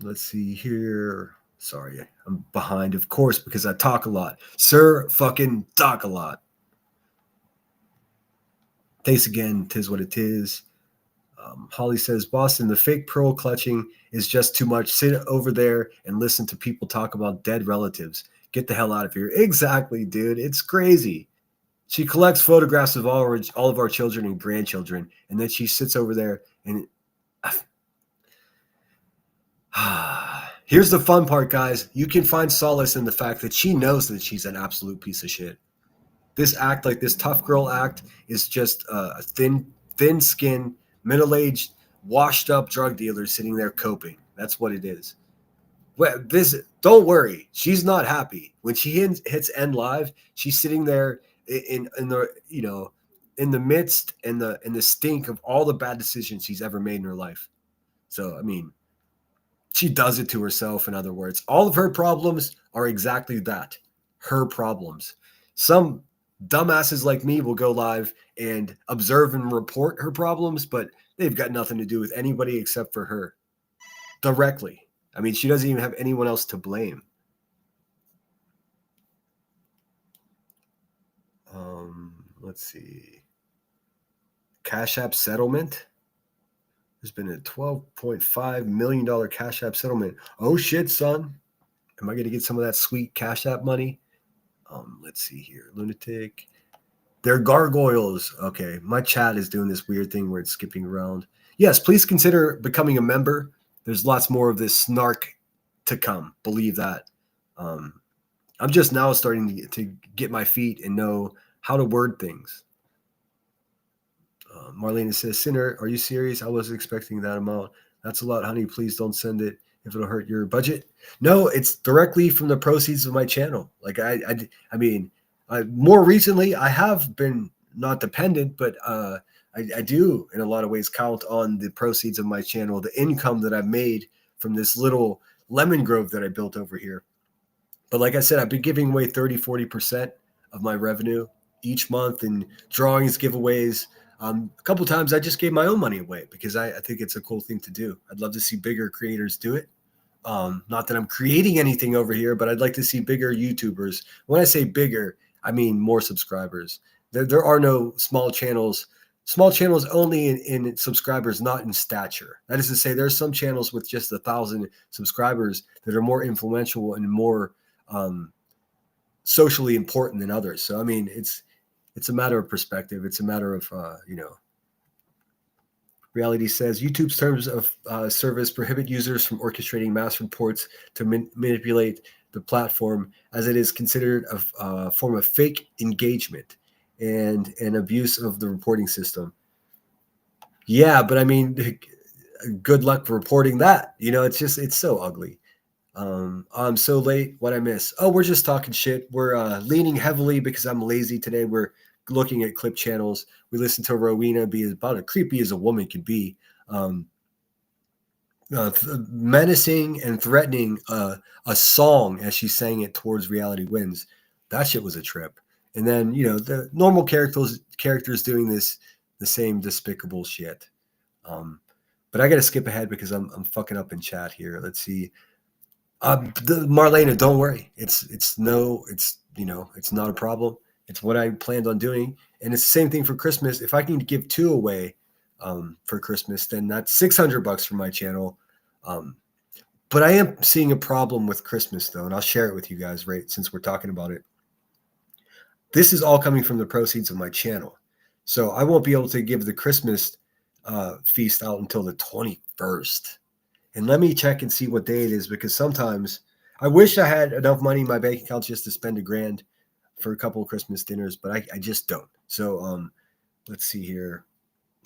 Let's see here. Sorry, I'm behind, of course, because I talk a lot. Sir, fucking talk a lot. Thanks again. 'Tis what it is. Holly says, Boston, the fake pearl clutching is just too much. Sit over there and listen to people talk about dead relatives. Get the hell out of here. Exactly, dude. It's crazy. She collects photographs of all of our children and grandchildren, and then she sits over there and here's the fun part, guys. You can find solace in the fact that she knows that she's an absolute piece of shit. This act, like this tough girl act, is just a thin-skinned, middle-aged, washed-up drug dealer sitting there coping. That's what it is. Well, don't worry. She's not happy. When she hits end live, she's sitting there in the midst and the stink of all the bad decisions she's ever made in her life. So, I mean, she does it to herself, in other words. All of her problems are exactly that, her problems. Some dumbasses like me will go live and observe and report her problems, but they've got nothing to do with anybody except for her directly. I mean, she doesn't even have anyone else to blame. Let's see. Cash App settlement. There's been a $12.5 million Cash App settlement. Oh, shit, son. Am I going to get some of that sweet Cash App money? Let's see here. Lunatic. They're gargoyles. Okay, my chat is doing this weird thing where it's skipping around. Yes, please consider becoming a member. There's lots more of this snark to come. Believe that. I'm just now starting to get my feet and know how to word things. Marlena says, Sinner, are you serious? I wasn't expecting that amount. That's a lot, honey. Please don't send it if it'll hurt your budget. No, it's directly from the proceeds of my channel. Like I mean, more recently, I have been not dependent, but I do in a lot of ways count on the proceeds of my channel, the income that I've made from this little lemon grove that I built over here. But like I said, I've been giving away 30-40% of my revenue each month in drawings, giveaways. A couple of times I just gave my own money away because I think it's a cool thing to do. I'd love to see bigger creators do it. Not that I'm creating anything over here, but I'd like to see bigger YouTubers. When I say bigger, I mean more subscribers. There are no small channels. Small channels only in subscribers, not in stature. That is to say, there's some channels with just 1,000 subscribers that are more influential and more socially important than others. So I mean, it's a matter of perspective. It's a matter of Reality says YouTube's terms of service prohibit users from orchestrating mass reports to manipulate the platform, as it is considered a form of fake engagement and an abuse of the reporting system. Yeah, but I mean, good luck reporting that. It's so ugly. I'm so late. What I miss? Oh, we're just talking shit. We're leaning heavily because I'm lazy today. We're looking at clip channels. We listen to Rowena be about as creepy as a woman can be, menacing and threatening a song as she sang it towards Reality Wins. That shit was a trip. And then the normal characters doing the same despicable shit. But I got to skip ahead because I'm fucking up in chat here. Let's see. Marlena, don't worry. It's not a problem. It's what I planned on doing, and it's the same thing for Christmas. If I can give 2 away for Christmas, then that's $600 for my channel. But I am seeing a problem with Christmas though, and I'll share it with you guys right since we're talking about it. This is all coming from the proceeds of my channel, so I won't be able to give the Christmas feast out until the 21st. And let me check and see what day it is, because sometimes I wish I had enough money in my bank account just to spend $1,000 for a couple of Christmas dinners, but I just don't. So let's see here.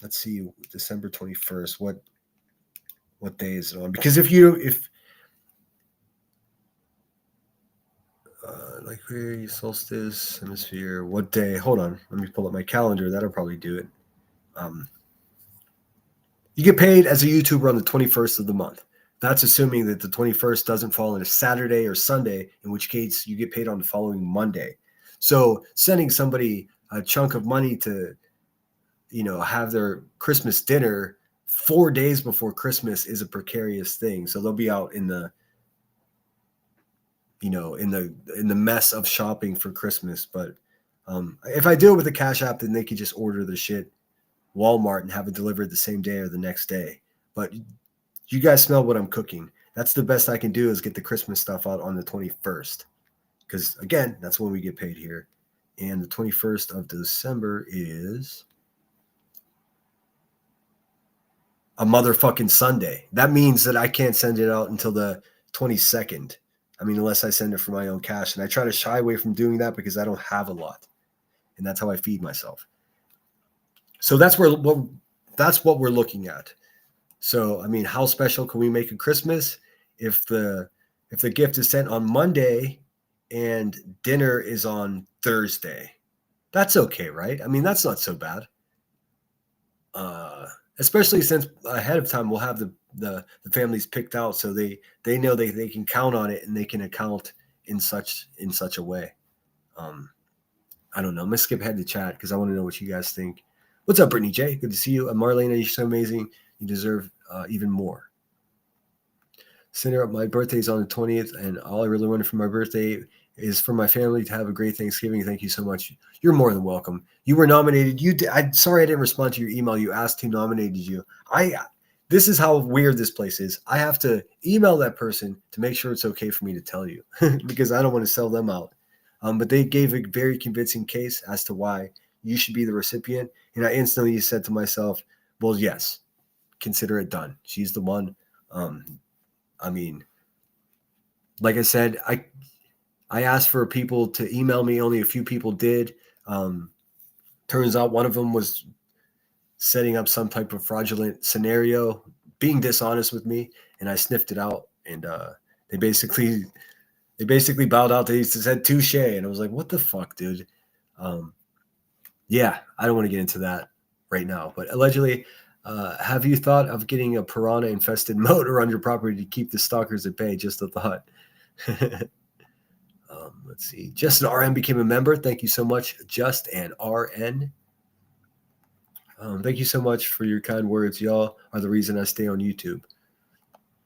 Let's see, December 21st. What day is it on? Because if like where you solstice hemisphere, what day? Hold on, let me pull up my calendar. That'll probably do it. You get paid as a YouTuber on the 21st of the month. That's assuming that the 21st doesn't fall on a Saturday or Sunday, in which case you get paid on the following Monday. So sending somebody a chunk of money to, have their Christmas dinner 4 days before Christmas is a precarious thing. So they'll be out in the, in the mess of shopping for Christmas. But if I do it with a Cash App, then they could just order the shit Walmart and have it delivered the same day or the next day. But you guys smell what I'm cooking. That's the best I can do, is get the Christmas stuff out on the 21st. Because again, that's when we get paid here. And the 21st of December is a motherfucking Sunday. That means that I can't send it out until the 22nd. I mean, unless I send it from my own cash. And I try to shy away from doing that because I don't have a lot. And that's how I feed myself. So that's what we're looking at. So, I mean, how special can we make a Christmas if the gift is sent on Monday and dinner is on Thursday? That's okay, right? I mean, that's not so bad. Especially since ahead of time we'll have the families picked out, so they know they can count on it and they can account in such a way. I don't know. I'm gonna skip ahead to chat because I want to know what you guys think. What's up, Brittany J? Good to see you. Marlena, you're so amazing. You deserve even more. Sinner, my birthday's on the 20th, and all I really wanted for my birthday is for my family to have a great Thanksgiving. Thank you so much. You're more than welcome. You were nominated. I'm sorry I didn't respond to your email. You asked who nominated you. This is how weird this place is. I have to email that person to make sure it's okay for me to tell you because I don't want to sell them out. But they gave a very convincing case as to why you should be the recipient. And I instantly said to myself, well, yes, consider it done. She's the one. I mean, like I said, I asked for people to email me. Only a few people did. Turns out one of them was setting up some type of fraudulent scenario, being dishonest with me, and I sniffed it out. And they basically bowed out. They said touche, and I was like, "What the fuck, dude?" Yeah, I don't want to get into that right now. But allegedly, have you thought of getting a piranha-infested moat around your property to keep the stalkers at bay? Just a thought. Let's see. Just an RN became a member. Thank you so much, Just an RN. Thank you so much for your kind words. Y'all are the reason I stay on YouTube.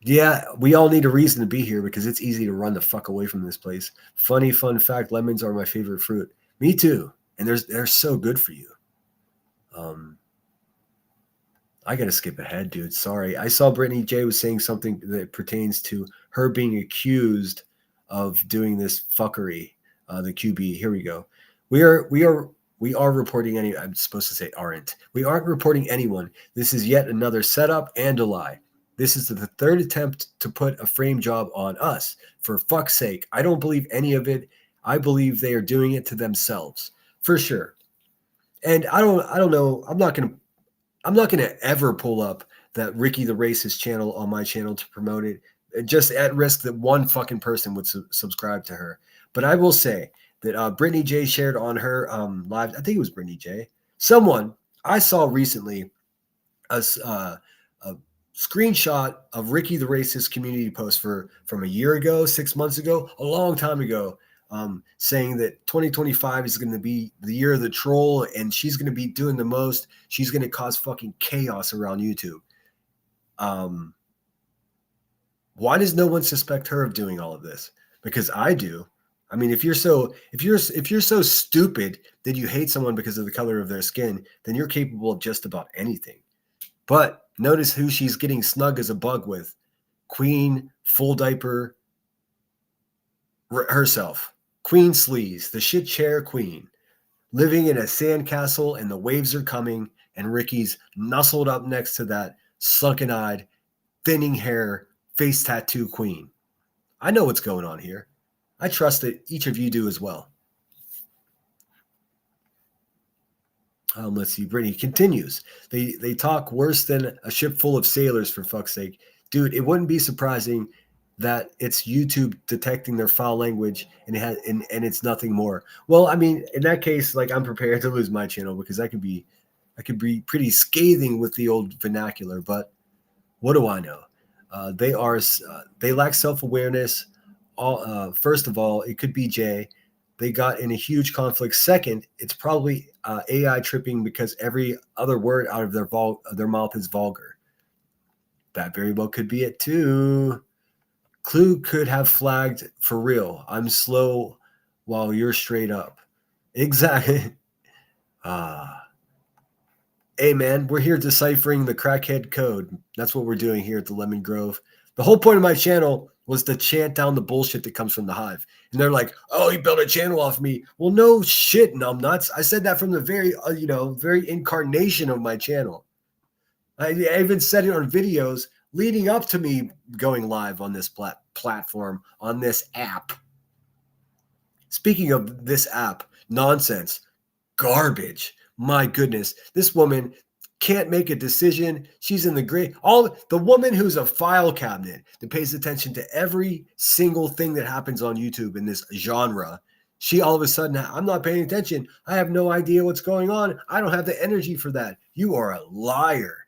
Yeah, we all need a reason to be here because it's easy to run the fuck away from this place. Funny fun fact, lemons are my favorite fruit. Me too. And they're so good for you. I got to skip ahead, dude. Sorry. I saw Brittany J was saying something that pertains to her being accused of doing this fuckery. The QB. Here we go. We are reporting any. I'm supposed to say aren't. We aren't reporting anyone. This is yet another setup and a lie. This is the third attempt to put a frame job on us. For fuck's sake, I don't believe any of it. I believe they are doing it to themselves for sure. And I don't know. I'm not gonna ever pull up that Ricky the Racist channel on my channel to promote it. Just at risk that one fucking person would subscribe to her. But I will say that Brittany J shared on her live. I think it was Brittany J. Someone I saw recently a screenshot of Ricky the Racist community post from a year ago, 6 months ago, a long time ago, saying that 2025 is going to be the year of the troll and she's going to be doing the most. She's going to cause fucking chaos around YouTube. Why does no one suspect her of doing all of this? Because I do. I mean, if you're so stupid that you hate someone because of the color of their skin, then you're capable of just about anything. But notice who she's getting snug as a bug with. Queen, full diaper, herself. Queen Sleaze, the shit chair queen. Living in a sandcastle and the waves are coming and Ricky's nuzzled up next to that sunken-eyed, thinning hair, face tattoo queen. I know what's going on here. I trust that each of you do as well. Let's see. Brittany continues. They talk worse than a ship full of sailors, for fuck's sake. Dude, it wouldn't be surprising that it's YouTube detecting their foul language and it's nothing more. Well, I mean, in that case, like I'm prepared to lose my channel because I could be pretty scathing with the old vernacular, but what do I know? They lack self-awareness. First of all, it could be Jay. They got in a huge conflict. Second, it's probably AI tripping because every other word out of their mouth is vulgar. That very well could be it too. Clue could have flagged for real. I'm slow while you're straight up. Exactly. Hey man, we're here deciphering the crackhead code. That's what we're doing here at the Lemon Grove. The whole point of my channel was to chant down the bullshit that comes from the hive. And they're like, oh, you built a channel off me. Well, no shit, numbnuts. I said that from the very incarnation of my channel. I even said it on videos leading up to me going live on this platform, on this app. Speaking of this app, nonsense, garbage. My goodness, this woman can't make a decision. She's in the woman who's a file cabinet that pays attention to every single thing that happens on YouTube in this genre. She all of a sudden, I'm not paying attention. I have no idea what's going on. I don't have the energy for that. You are a liar.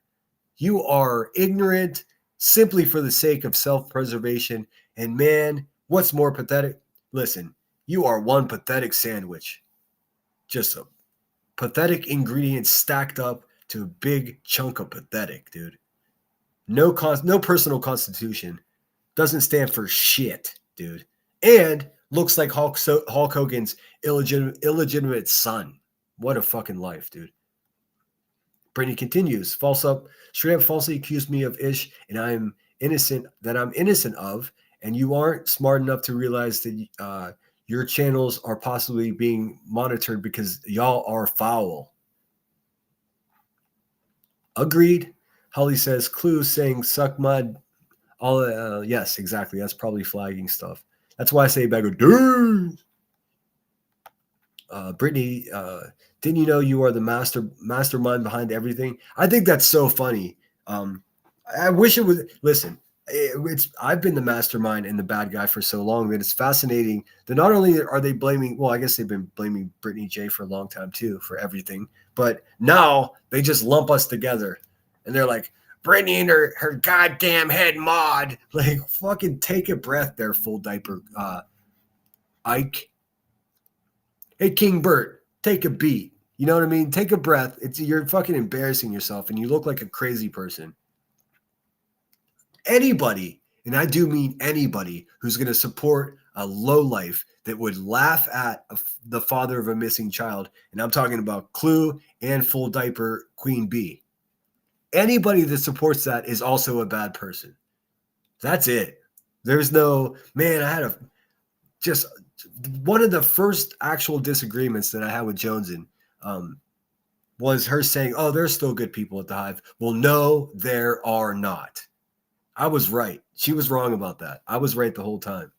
You are ignorant simply for the sake of self-preservation. And man, what's more pathetic? Listen, you are one pathetic sandwich. Just a pathetic ingredients stacked up to a big chunk of pathetic, dude. No personal constitution. Doesn't stand for shit, dude. And looks like Hulk Hogan's illegitimate son. What a fucking life, dude. Brittany continues. Straight up falsely accused me of ish, and I'm innocent of, and you aren't smart enough to realize that your channels are possibly being monitored because y'all are foul. Agreed. Holly says, Clue saying suck mud. All yes, exactly. That's probably flagging stuff. That's why I say back, dude. Brittany, didn't you know you are the mastermind behind everything? I think that's so funny. I wish it was. Listen, I've been the mastermind and the bad guy for so long that it's fascinating that not only are they blaming, well, I guess they've been blaming Brittany J for a long time too for everything, but now they just lump us together and they're like, Brittany and her goddamn head mod. Like, fucking take a breath there, full diaper Ike. Hey, King Bert, take a beat. You know what I mean? Take a breath. You're fucking embarrassing yourself and you look like a crazy person. Anybody, and I do mean anybody, who's going to support a lowlife that would laugh at the father of a missing child, and I'm talking about Clue and full diaper Queen Bee. Anybody that supports that is also a bad person. That's it. There's no, man, I had just one of the first actual disagreements that I had with Jonesin was her saying, oh, there's still good people at the Hive. Well, no, there are not. I was right. She was wrong about that. I was right the whole time.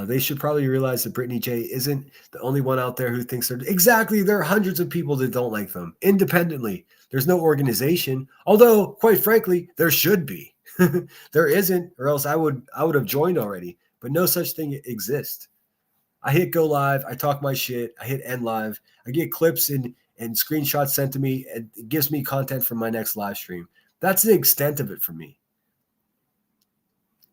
They should probably realize that Brittany J isn't the only one out there who thinks they're exactly. There are hundreds of people that don't like them independently. There's no organization, although quite frankly, there should be. There isn't, or else I would have joined already. But no such thing exists. I hit go live. I talk my shit. I hit end live. I get clips and screenshots sent to me. And it gives me content for my next live stream. That's the extent of it for me.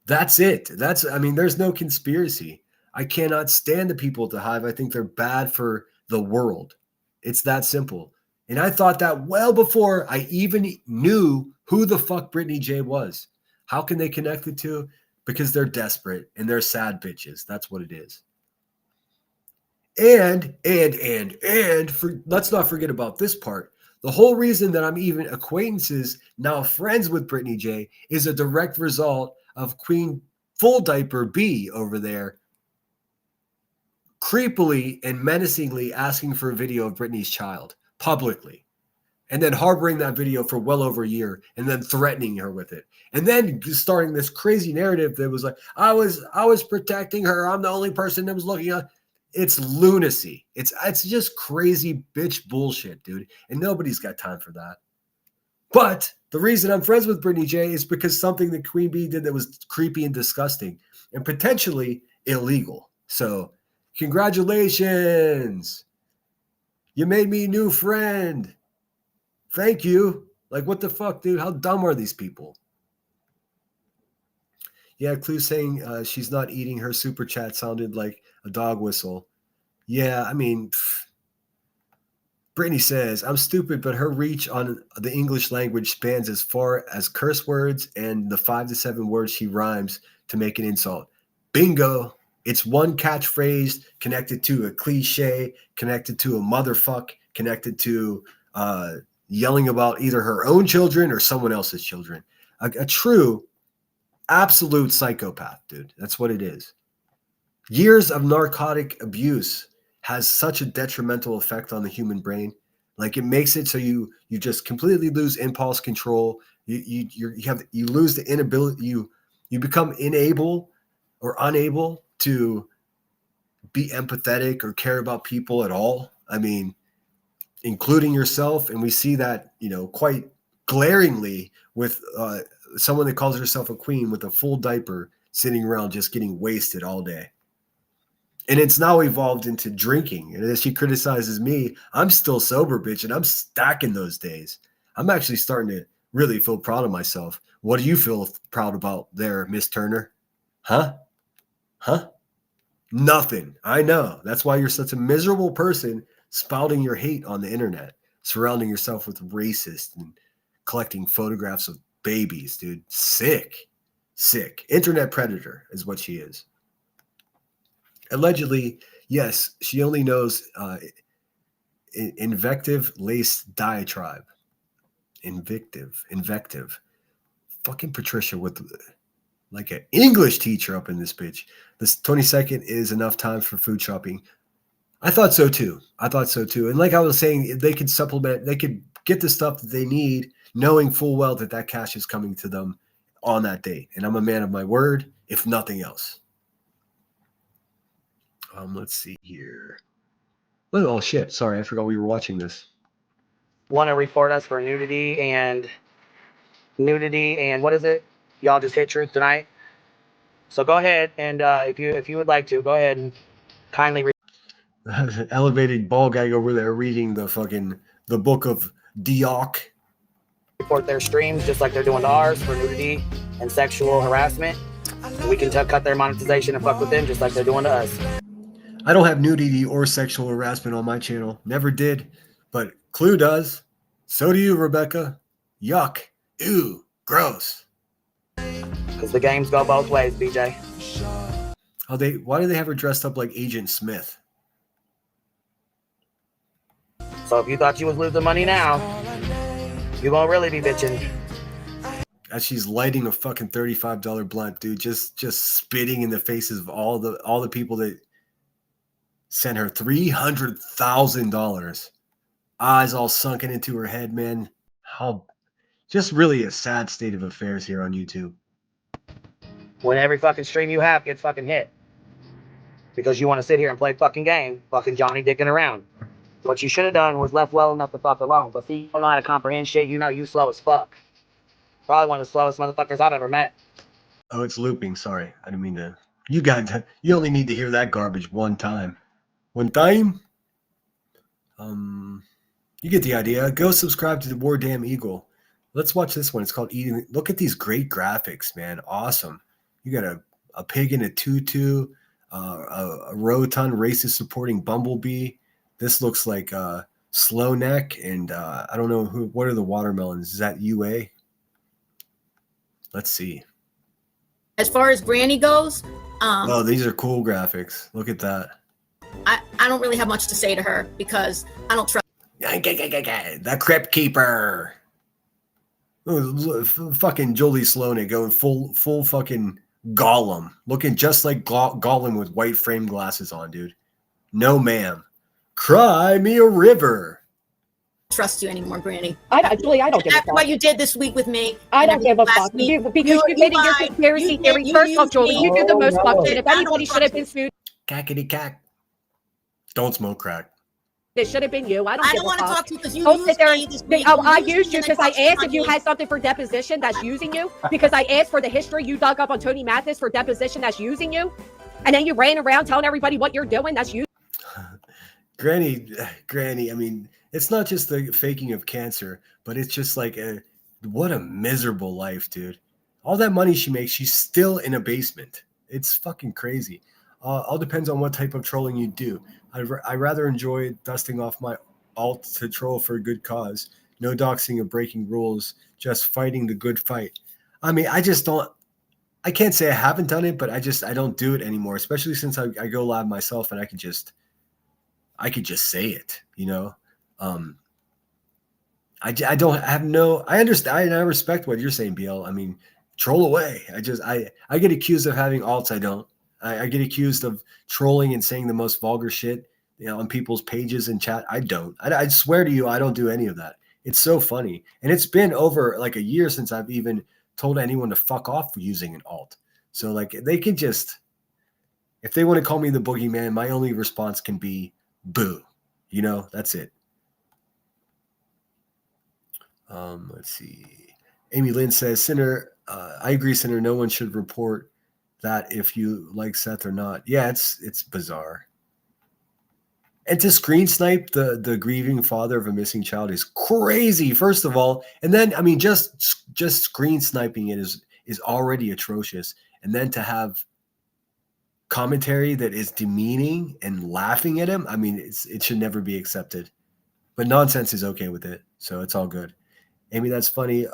That's it. There's no conspiracy. I cannot stand the people at the Hive. I think they're bad for the world. It's that simple. And I thought that well before I even knew who the fuck Brittany J was. How can they connect it to? Because they're desperate and they're sad bitches. That's what it is. And let's not forget about this part. The whole reason that I'm even acquaintances, now friends with Brittany J, is a direct result of Queen Full Diaper B over there creepily and menacingly asking for a video of Brittany's child publicly, and then harboring that video for well over a year and then threatening her with it. And then starting this crazy narrative that was like, I was protecting her. I'm the only person that was looking at. It's lunacy. It's just crazy bitch bullshit, dude. And nobody's got time for that. But the reason I'm friends with Brittany J is because something that Queen Bee did that was creepy and disgusting and potentially illegal. So congratulations. You made me a new friend. Thank you. Like, what the fuck, dude? How dumb are these people? Yeah, Clue saying she's not eating her super chat sounded like a dog whistle. Yeah, I mean, Brittany says, I'm stupid, but her reach on the English language spans as far as curse words and the 5 to 7 words she rhymes to make an insult. Bingo. It's one catchphrase connected to a cliche, connected to a motherfuck, connected to yelling about either her own children or someone else's children. A true, absolute psychopath, dude. That's what it is. Years of narcotic abuse has such a detrimental effect on the human brain. Like, it makes it so you just completely lose impulse control. You lose the inability. You become unable to be empathetic or care about people at all. I mean, including yourself. And we see that, quite glaringly with someone that calls herself a queen with a full diaper sitting around just getting wasted all day. And it's now evolved into drinking. And as she criticizes me, I'm still sober, bitch, and I'm stacking those days. I'm actually starting to really feel proud of myself. What do you feel proud about there, Miss Turner? Huh? Nothing. I know. That's why you're such a miserable person spouting your hate on the internet, surrounding yourself with racists and collecting photographs of babies, dude. Sick. Internet predator is what she is. Allegedly, yes, she only knows invective-laced diatribe. Invective. Fucking Patricia with like an English teacher up in this bitch. This 22nd is enough time for food shopping. I thought so too. And like I was saying, they could supplement, they could get the stuff that they need, knowing full well that that cash is coming to them on that date. And I'm a man of my word, if nothing else. Let's see here. Oh shit! Sorry, I forgot we were watching this. Want to report us for nudity and what is it? Y'all just hit truth tonight. So go ahead and if you would like to, go ahead and kindly. Elevated ball gag over there reading the book of Dioc. Report their streams just like they're doing to ours for nudity and sexual harassment. And we can cut their monetization and fuck with them just like they're doing to us. I don't have nudity or sexual harassment on my channel. Never did. But Clue does. So do you, Rebecca. Yuck. Ew. Gross. Because the games go both ways, BJ. Why do they have her dressed up like Agent Smith? So if you thought you was losing money now, you won't really be bitching. As she's lighting a fucking $35 blunt, dude, just spitting in the faces of all the people that sent her $300,000. Eyes all sunken into her head, man. How just really a sad state of affairs here on YouTube. When every fucking stream you have gets fucking hit. Because you want to sit here and play fucking game, fucking Johnny dicking around. What you should have done was left well enough to fuck alone. But see, you don't know how to comprehend shit. You know you slow as fuck. Probably one of the slowest motherfuckers I've ever met. Oh, it's looping. Sorry. I didn't mean to. You only need to hear that garbage one time. One time? You get the idea. Go subscribe to the War Damn Eagle. Let's watch this one. It's called Eating. Look at these great graphics, man. Awesome. You got a pig in a tutu, a rotund racist supporting bumblebee. This looks like slow neck, and I don't know what are the watermelons. Is that UA? Let's see. As far as Granny goes, oh, these are cool graphics. Look at that. I don't really have much to say to her because I don't trust. The Crypt Keeper. Oh, fucking Jolie Sloan going full fucking Gollum, looking just like Gollum with white frame glasses on, dude. No, ma'am. Cry me a river. Trust you anymore, Granny. Julie, I don't give a fuck. After what you did this week with me, I don't give a fuck. Because you admitted your conspiracy theory. First off, Julie, you do the most fuck shit. If anybody should have been sued, Cackety cack. Don't smoke crack. it should have been you. I don't give a want to fuck. talk to you because you Don't used sit there me and, this week. I used you because I asked if you had something for deposition that's using you. Because I asked for the history you dug up on Tony Mathis for deposition that's using you. And then you ran around telling everybody what you're doing. That's you. Granny, I mean, it's not just the faking of cancer, but it's just like what a miserable life, dude. All that money she makes, she's still in a basement. It's fucking crazy. All depends on what type of trolling you do. I rather enjoy dusting off my alt to troll for a good cause. No doxing or breaking rules, just fighting the good fight. I mean, I can't say I haven't done it, but I don't do it anymore, especially since I go live myself and I could just say it, you know? I understand. I respect what you're saying, BL. I mean, troll away. I get accused of having alts. I don't. I get accused of trolling and saying the most vulgar shit, you know, on people's pages and chat. I don't. I swear to you, I don't do any of that. It's so funny. And it's been over like a year since I've even told anyone to fuck off for using an alt. So like they can just, if they want to call me the boogeyman, my only response can be boo. You know, that's it. Let's see. Amy Lynn says, Sinner, I agree, Sinner, no one should report that if you like Seth or not. Yeah, it's bizarre. And to screen snipe the grieving father of a missing child is crazy, first of all. And then, I mean, just screen sniping it is already atrocious. And then to have commentary that is demeaning and laughing at him, I mean, it should never be accepted. But nonsense is okay with it, so it's all good. Amy, that's funny.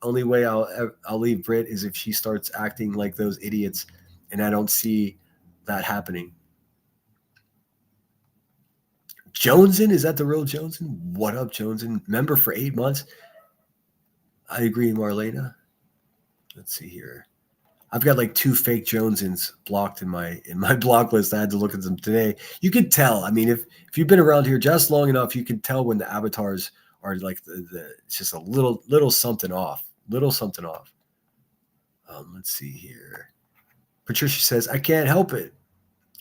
Only way I'll leave Brit is if she starts acting like those idiots, and I don't see that happening. Joneson, is that the real Joneson? What up, Joneson? Member for 8 months. I agree, Marlena. Let's see here. I've got like 2 fake Jonesins blocked in my block list. I had to look at them today. You could tell. I mean, if you've been around here just long enough, you can tell when the avatars are like it's just a little something off. Little something off. Let's see here. Patricia says, I can't help it.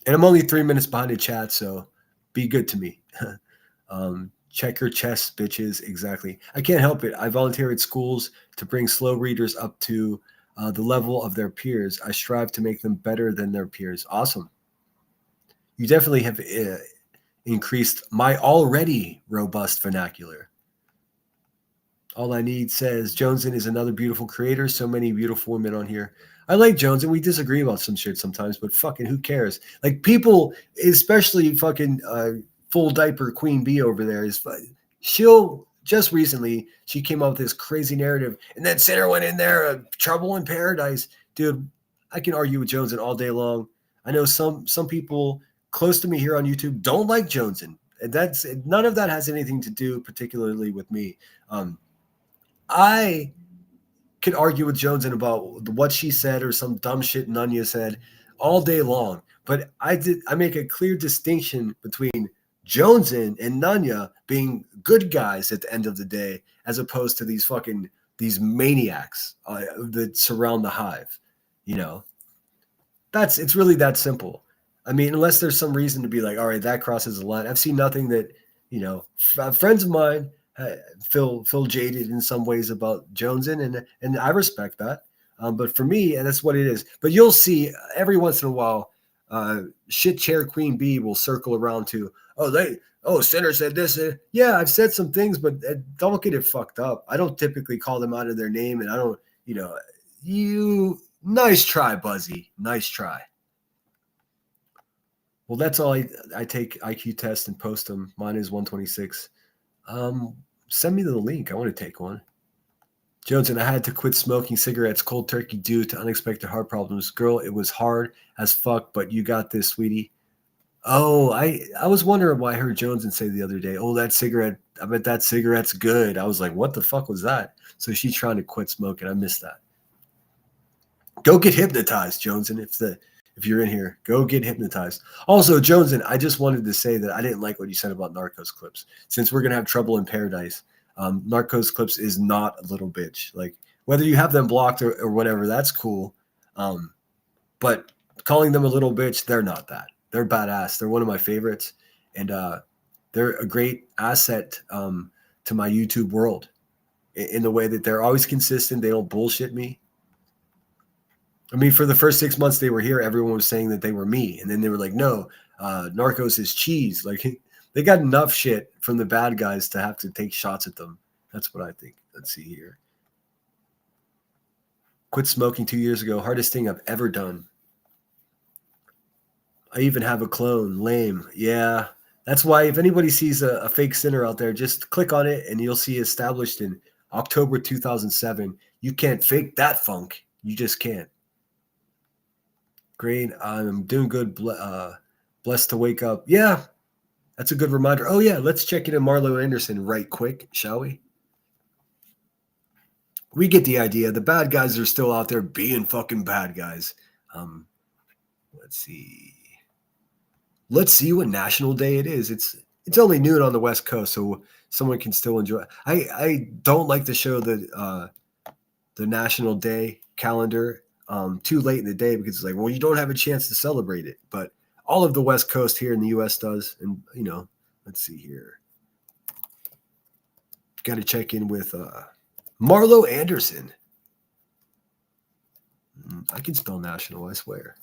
And I'm only 3 minutes behind the chat, so be good to me. Check your chest, bitches. Exactly. I can't help it. I volunteer at schools to bring slow readers up to the level of their peers. I strive to make them better than their peers. Awesome. You definitely have increased my already robust vernacular. All I Need says, Joneson is another beautiful creator. So many beautiful women on here. I like Jones, and we disagree about some shit sometimes, but fucking who cares? Like people, especially fucking full diaper Queen Bee over there, she'll just recently she came up with this crazy narrative, and then Sinner went in there, trouble in paradise, dude. I can argue with Joneson all day long. I know some people close to me here on YouTube don't like Joneson, and that's none of that has anything to do particularly with me. I could argue with Joneson about what she said or some dumb shit Nunya said all day long. But I make a clear distinction between Joneson and Nunya being good guys at the end of the day, as opposed to these maniacs that surround the hive. You know, it's really that simple. I mean, unless there's some reason to be like, all right, that crosses the line. I've seen nothing that, friends of mine feel jaded in some ways about Joneson, and I respect that. But for me, and that's what it is. But you'll see every once in a while, shit chair Queen Bee will circle around to, Sinner said this. Yeah, I've said some things, but don't get it fucked up. I don't typically call them out of their name, and I don't, nice try, Buzzy. Nice try. Well, that's all. I take IQ tests and post them. Mine is 126. Send me the link. I want to take one. Joneson, I had to quit smoking cigarettes cold turkey due to unexpected heart problems. Girl, it was hard as fuck, but you got this, sweetie. Oh, I was wondering why I heard Joneson say the other day, that cigarette, I bet that cigarette's good. I was like, what the fuck was that? So she's trying to quit smoking. I missed that. Go get hypnotized, Joneson. If you're in here, go get hypnotized. Also, Joneson, I just wanted to say that I didn't like what you said about Narcos Clips. Since we're going to have trouble in paradise, Narcos Clips is not a little bitch. Like, whether you have them blocked or whatever, that's cool. But calling them a little bitch, they're not that. They're badass. They're one of my favorites. And they're a great asset to my YouTube world in the way that they're always consistent. They don't bullshit me. I mean, for the first 6 months they were here, everyone was saying that they were me. And then they were like, no, Narcos is cheese. Like, they got enough shit from the bad guys to have to take shots at them. That's what I think. Let's see here. Quit smoking 2 years ago. Hardest thing I've ever done. I even have a clone. Lame. Yeah. That's why if anybody sees a fake Sinner out there, just click on it and you'll see established in October 2007. You can't fake that funk. You just can't. Great. I'm doing good. Blessed to wake up. Yeah, that's a good reminder. Oh, yeah. Let's check in on Marlo Anderson right quick, shall we? We get the idea. The bad guys are still out there being fucking bad guys. Let's see. Let's see what National Day it is. It's only noon on the West Coast, so someone can still enjoy it. I don't like to show the National Day calendar too late in the day because it's like, well, you don't have a chance to celebrate it. But all of the West Coast here in the U.S. does. And, let's see here. Got to check in with Marlo Anderson. I can spell national, I swear.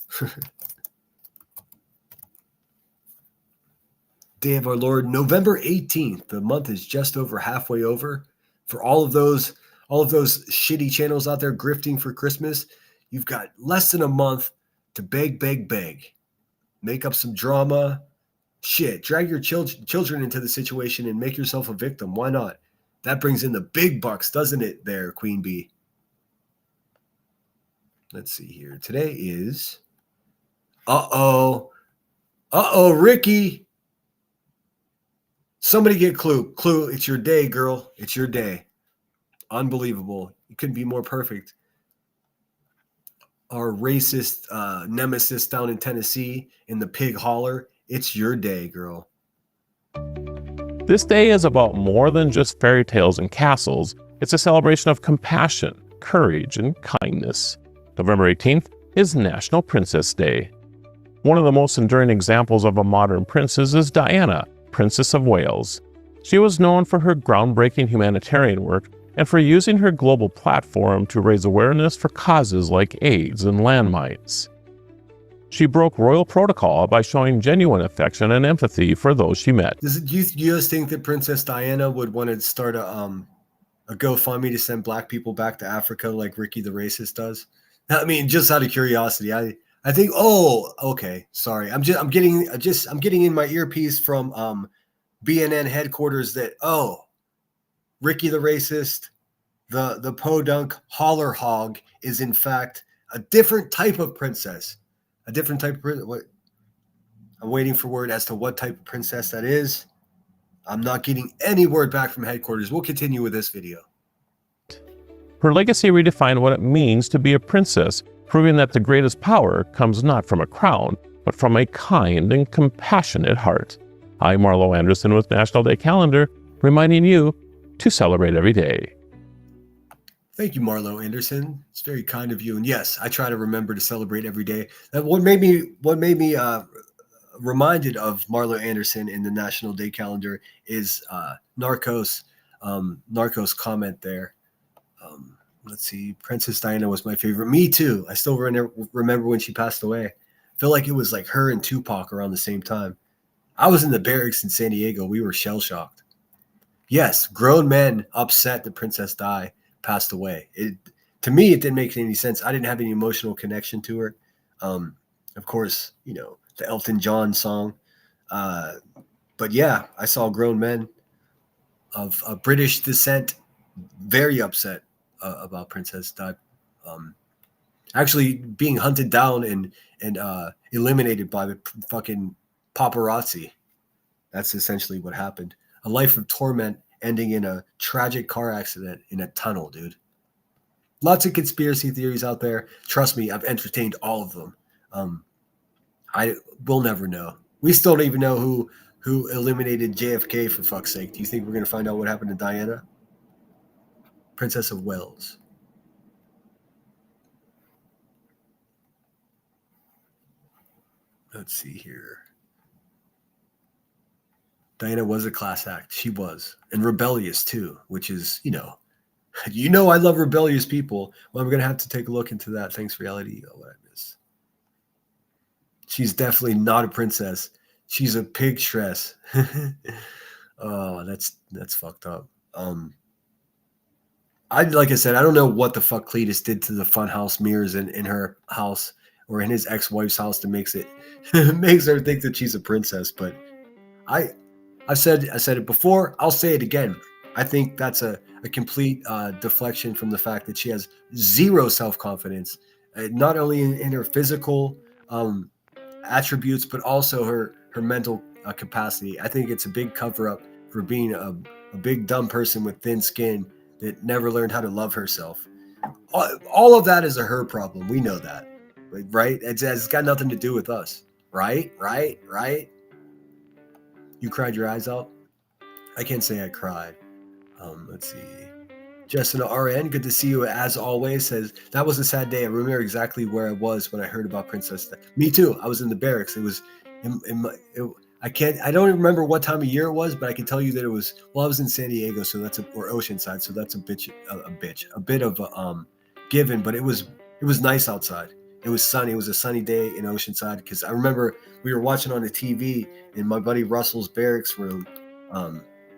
Day of our Lord, November 18th. The month is just over halfway over. For all of those shitty channels out there grifting for Christmas, you've got less than a month to beg. Make up some drama. Shit, drag your children into the situation and make yourself a victim. Why not? That brings in the big bucks, doesn't it there, Queen Bee? Let's see here. Today is... Uh-oh, Ricky. Somebody get Clue. Clue, it's your day, girl. It's your day. Unbelievable. You couldn't be more perfect. our racist nemesis down in Tennessee in the pig holler, it's your day, girl. This day is about more than just fairy tales and castles. It's a celebration of compassion, courage, and kindness. November 18th is National Princess Day. One of the most enduring examples of a modern princess is Diana, Princess of Wales. She was known for her groundbreaking humanitarian work and for using her global platform to raise awareness for causes like AIDS and landmines. She broke royal protocol by showing genuine affection and empathy for those she met. Do you guys think that Princess Diana would want to start a GoFundMe to send black people back to Africa like Ricky the Racist does? I mean, just out of curiosity, I think. Oh, okay. Sorry, I'm getting in my earpiece from BNN headquarters that Ricky the Racist, the podunk holler hog is in fact a different type of princess. A different type of princess. What? I'm waiting for word as to what type of princess that is. I'm not getting any word back from headquarters. We'll continue with this video. Her legacy redefined what it means to be a princess, proving that the greatest power comes not from a crown, but from a kind and compassionate heart. I'm Marlo Anderson with National Day Calendar, reminding you to celebrate every day. Thank you, Marlo Anderson. It's very kind of you. And yes, I try to remember to celebrate every day. What made me reminded of Marlo Anderson in the National Day Calendar is Narcos comment there. Let's see. Princess Diana was my favorite. Me too. I still remember when she passed away. I feel like it was like her and Tupac around the same time. I was in the barracks in San Diego. We were shell shocked. Yes, grown men upset that Princess Di passed away. To me, it didn't make any sense. I didn't have any emotional connection to her. Of course, you know, the Elton John song. But yeah, I saw grown men of British descent very upset about Princess Di. Actually being hunted down and eliminated by the fucking paparazzi. That's essentially what happened. A life of torment ending in a tragic car accident in a tunnel, dude. Lots of conspiracy theories out there. Trust me, I've entertained all of them. I will never know. We still don't even know who eliminated JFK, for fuck's sake. Do you think we're going to find out what happened to Diana? Princess of Wales. Let's see here. Diana was a class act. She was. And rebellious too, which is, you know I love rebellious people. Well, I'm going to have to take a look into that. Thanks, reality awareness. She's definitely not a princess. She's a pig stress. Oh, that's fucked up. Like I said, I don't know what the fuck Cletus did to the funhouse mirrors in her house or in his ex-wife's house that makes her think that she's a princess. But I said it before. I'll say it again. I think that's a complete deflection from the fact that she has zero self-confidence, not only in her physical attributes, but also her mental capacity. I think it's a big cover-up for being a big dumb person with thin skin that never learned how to love herself. All of that is a her problem. We know that, right? It's got nothing to do with us, right? You cried your eyes out? I can't say I cried. Let's see. Justin RN, good to see you as always, says, that was a sad day. I remember exactly where I was when I heard about Princess Di. Me too. I was in the barracks. It was I don't even remember what time of year it was, but I can tell you that it was, I was in San Diego, so or Oceanside, so that's a bit of a given, but it was nice outside. It was sunny. It was a sunny day in Oceanside because I remember we were watching on the TV in my buddy Russell's barracks room,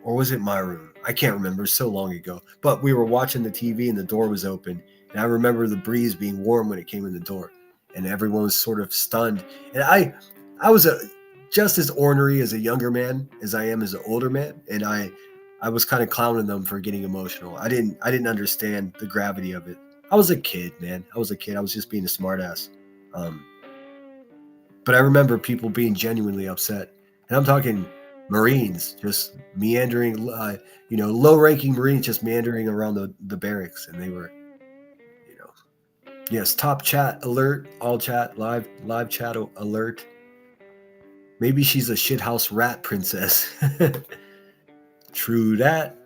or was it my room? I can't remember. So long ago. But we were watching the TV and the door was open, and I remember the breeze being warm when it came in the door, and everyone was sort of stunned. And I was just as ornery as a younger man as I am as an older man, and I was kind of clowning them for getting emotional. I didn't understand the gravity of it. I was a kid, man. I was just being a smartass. But I remember people being genuinely upset, and I'm talking Marines just meandering, low-ranking Marines just meandering around the barracks, and they were, Yes, top chat alert, all chat, live chat alert. Maybe she's a shithouse rat princess. True that.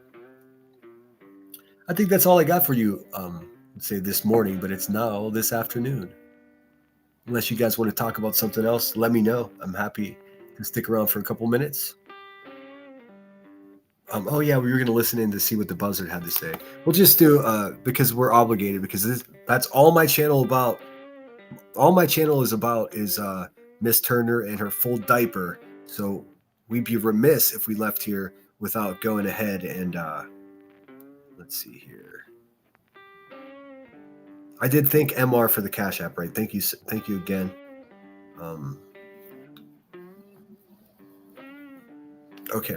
I think that's all I got for you, let's say this morning, but it's now this afternoon. Unless you guys want to talk about something else, let me know. I'm happy to stick around for a couple minutes. Oh yeah, we were gonna listen in to see what the buzzard had to say. We'll just do because we're obligated, because that's all my channel about. All my channel is about is Miss Turner and her full diaper. So we'd be remiss if we left here without going ahead and let's see here. I did thank MR for the Cash App, right? Thank you again. Okay,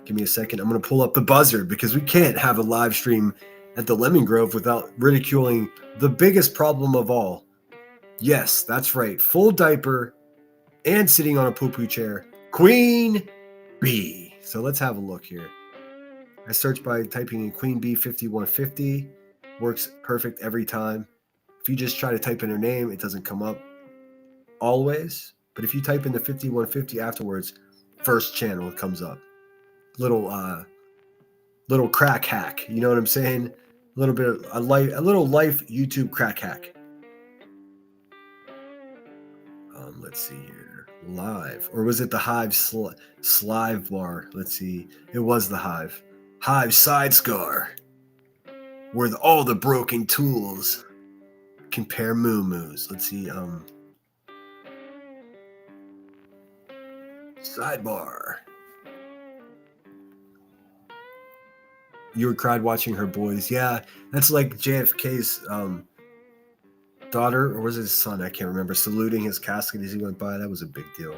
give me a second. I'm gonna pull up the buzzard because we can't have a live stream at the Lemon Grove without ridiculing the biggest problem of all. Yes, that's right. Full diaper and sitting on a poo-poo chair. Queen Bee. So let's have a look here. I search by typing in Queen Bee 5150. Works perfect every time. If you just try to type in her name, it doesn't come up always. But if you type in the 5150 afterwards, first channel comes up. Little crack hack. You know what I'm saying? A little bit of a little life YouTube crack hack. Let's see here. Live. Or was it the Hive Slive bar? Let's see. It was the Hive. Hive Side Scar. With all the broken tools. Compare moo-moos. Let's see. Sidebar. You cried watching her boys. Yeah, that's like JFK's daughter, or was it his son? I can't remember. Saluting his casket as he went by. That was a big deal.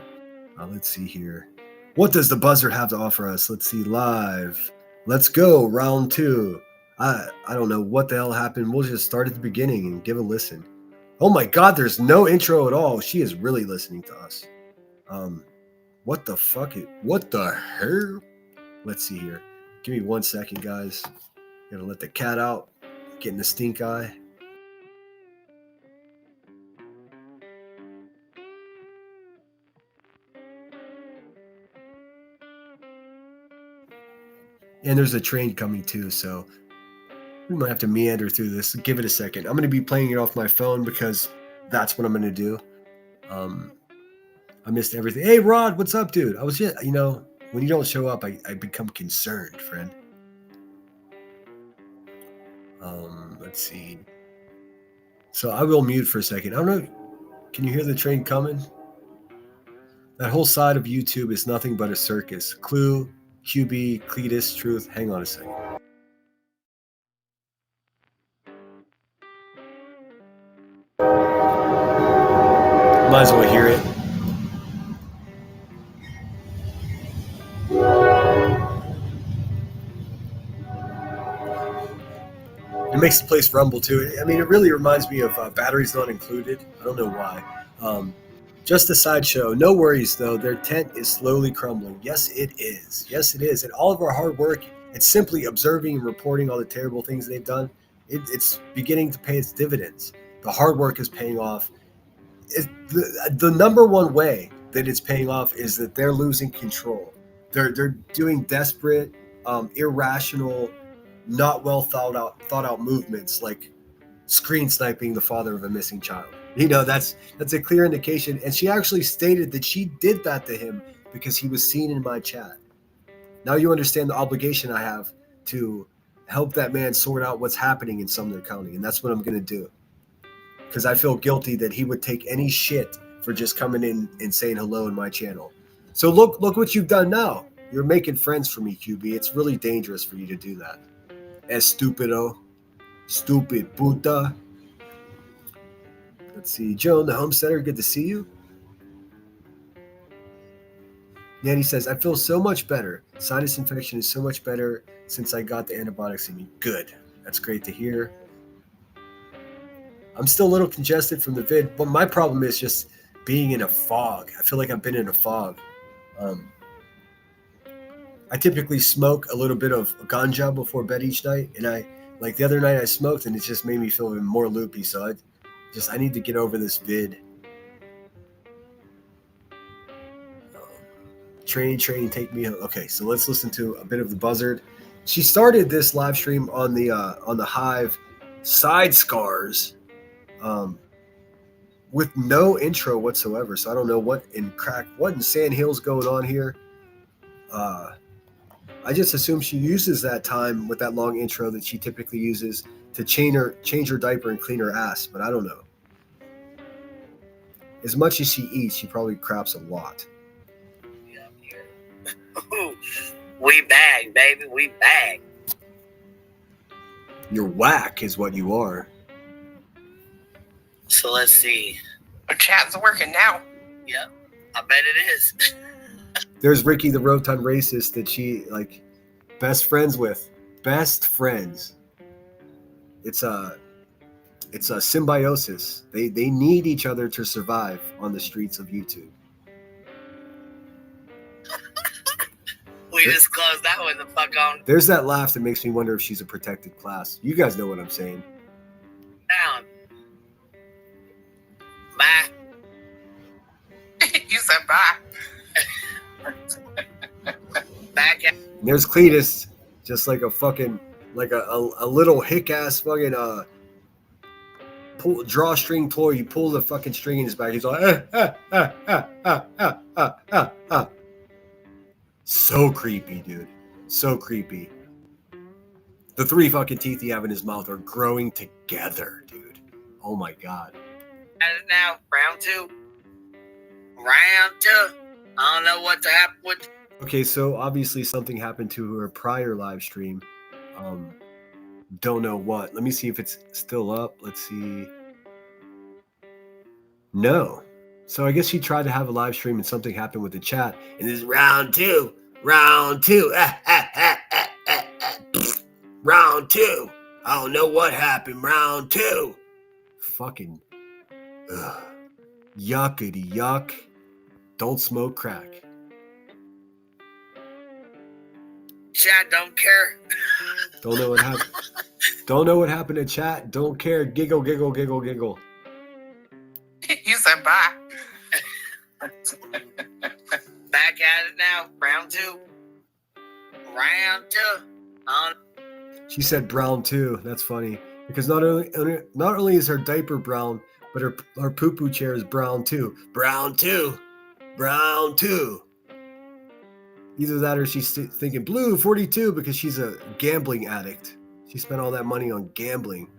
Let's see here. What does the buzzard have to offer us? Let's see. Live. Let's go. Round 2. I don't know what the hell happened. We'll just start at the beginning and give a listen. Oh my God, there's no intro at all. She is really listening to us. What the fuck? What the hell? Let's see here. Give me 1 second, guys. Gotta let the cat out. Getting the stink eye. And there's a train coming too, so we might have to meander through this. Give it a second. I'm going to be playing it off my phone because that's what I'm going to do. I missed everything. Hey, Rod, what's up, dude? I was just, when you don't show up, I become concerned, friend. Let's see. So I will mute for a second. I don't know. Can you hear the train coming? That whole side of YouTube is nothing but a circus. Clue, QB, Cletus, Truth. Hang on a second. Might as well hear it. It makes the place rumble too. I mean, it really reminds me of Batteries Not Included. I don't know why. Just a sideshow. No worries, though. Their tent is slowly crumbling. Yes, it is. Yes, it is. And all of our hard work, it's simply observing and reporting all the terrible things they've done. It's beginning to pay its dividends. The hard work is paying off. The number one way that it's paying off is that they're losing control. They're doing desperate, irrational, not well thought out movements like screen sniping the father of a missing child. That's a clear indication. And she actually stated that she did that to him because he was seen in my chat. Now you understand the obligation I have to help that man sort out what's happening in Sumner County. And that's what I'm going to do. Because I feel guilty that he would take any shit for just coming in and saying hello in my channel. So look what you've done now. You're making friends for me, QB. It's really dangerous for you to do that. Estupido. Stupid puta. Let's see. Joan, the homesteader, good to see you. Nanny says, I feel so much better. Sinus infection is so much better since I got the antibiotics in me. Good. That's great to hear. I'm still a little congested from the vid, but my problem is just being in a fog. I feel like I've been in a fog. I typically smoke a little bit of ganja before bed each night, and like the other night I smoked and it just made me feel even more loopy. So I need to get over this vid. Train, take me home. Okay, so let's listen to a bit of the buzzard. She started this live stream on the Hive side scars, with no intro whatsoever. So I don't know what in Sand Hill's going on here. I just assume she uses that time with that long intro that she typically uses to change her diaper and clean her ass, but I don't know. As much as she eats, she probably craps a lot. We bag, baby. We bag. You're whack is what you are. So let's see. Our chat's working now. Yep, I bet it is. There's Ricky the Rotund Racist that she best friends with. Best friends. It's a symbiosis. They need each other to survive on the streets of YouTube. We just closed that one the fuck on There's that laugh that makes me wonder if she's a protected class. You guys know what I'm saying. down. Bye. You said bye. Back at And there's Cletus, just like a fucking a little hick ass fucking drawstring ploy. You pull the fucking string in his back. He's like So creepy, dude. So creepy. The 3 fucking teeth he have in his mouth are growing together, dude. Oh my god. it now. Round 2. Round 2. I don't know what to happen with. Okay, so obviously something happened to her prior live stream. Don't know what. Let me see if it's still up. Let's see. No. So I guess she tried to have a live stream and something happened with the chat. And this is round 2. Round 2. Round 2. I don't know what happened. Round 2. Fucking yuckity yuck. Don't smoke crack. Chat don't care. Don't know what happened. Don't know what happened to chat. Don't care. Giggle, giggle, giggle, giggle. You said bye. Back at it now. Round 2. Round 2. She said brown too. That's funny because not only is her diaper brown, but her poo-poo chair is brown too. Brown too. Brown too. Either that or she's thinking blue 42 because she's a gambling addict. She spent all that money on gambling.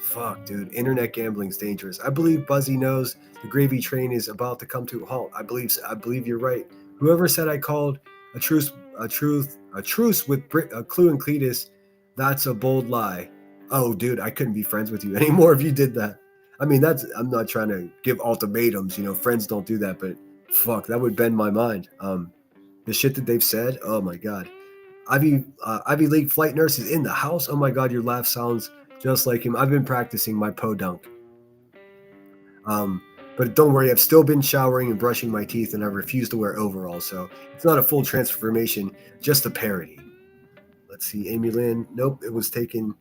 Fuck, dude. Internet gambling's dangerous. I believe Buzzy knows the gravy train is about to come to a halt. I believe you're right. Whoever said I called a truce with Clue and Cletus, that's a bold lie. Oh, dude, I couldn't be friends with you anymore if you did that. I mean, I'm not trying to give ultimatums. Friends don't do that, but fuck, that would bend my mind. The shit that they've said, oh my god. Ivy League flight nurse is in the house. Oh my god, your laugh sounds just like him. I've been practicing my podunk. But don't worry, I've still been showering and brushing my teeth, and I refuse to wear overalls, so it's not a full transformation, just a parody. Let's see, Amy Lynn. Nope, it was taken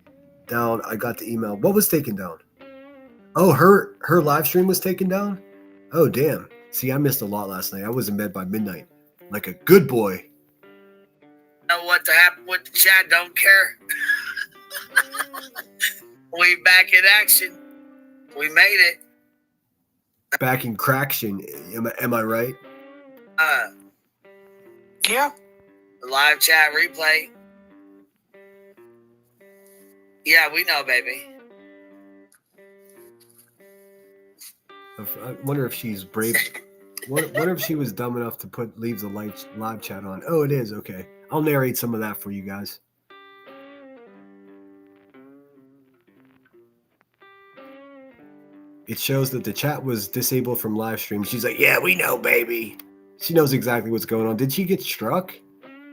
down. I got the email. What was taken down? Oh, her live stream was taken down? Oh, damn. See, I missed a lot last night. I was in bed by midnight. Like a good boy. Know what to happen with the chat, don't care. We back in action. We made it. Back in craction. Am I right? Yeah. The live chat replay. Yeah, we know, baby. I wonder if she's brave. Wonder if she was dumb enough to leave the live chat on. Oh, it is. Okay. I'll narrate some of that for you guys. It shows that the chat was disabled from live stream. She's like, yeah, we know, baby. She knows exactly what's going on. Did she get struck?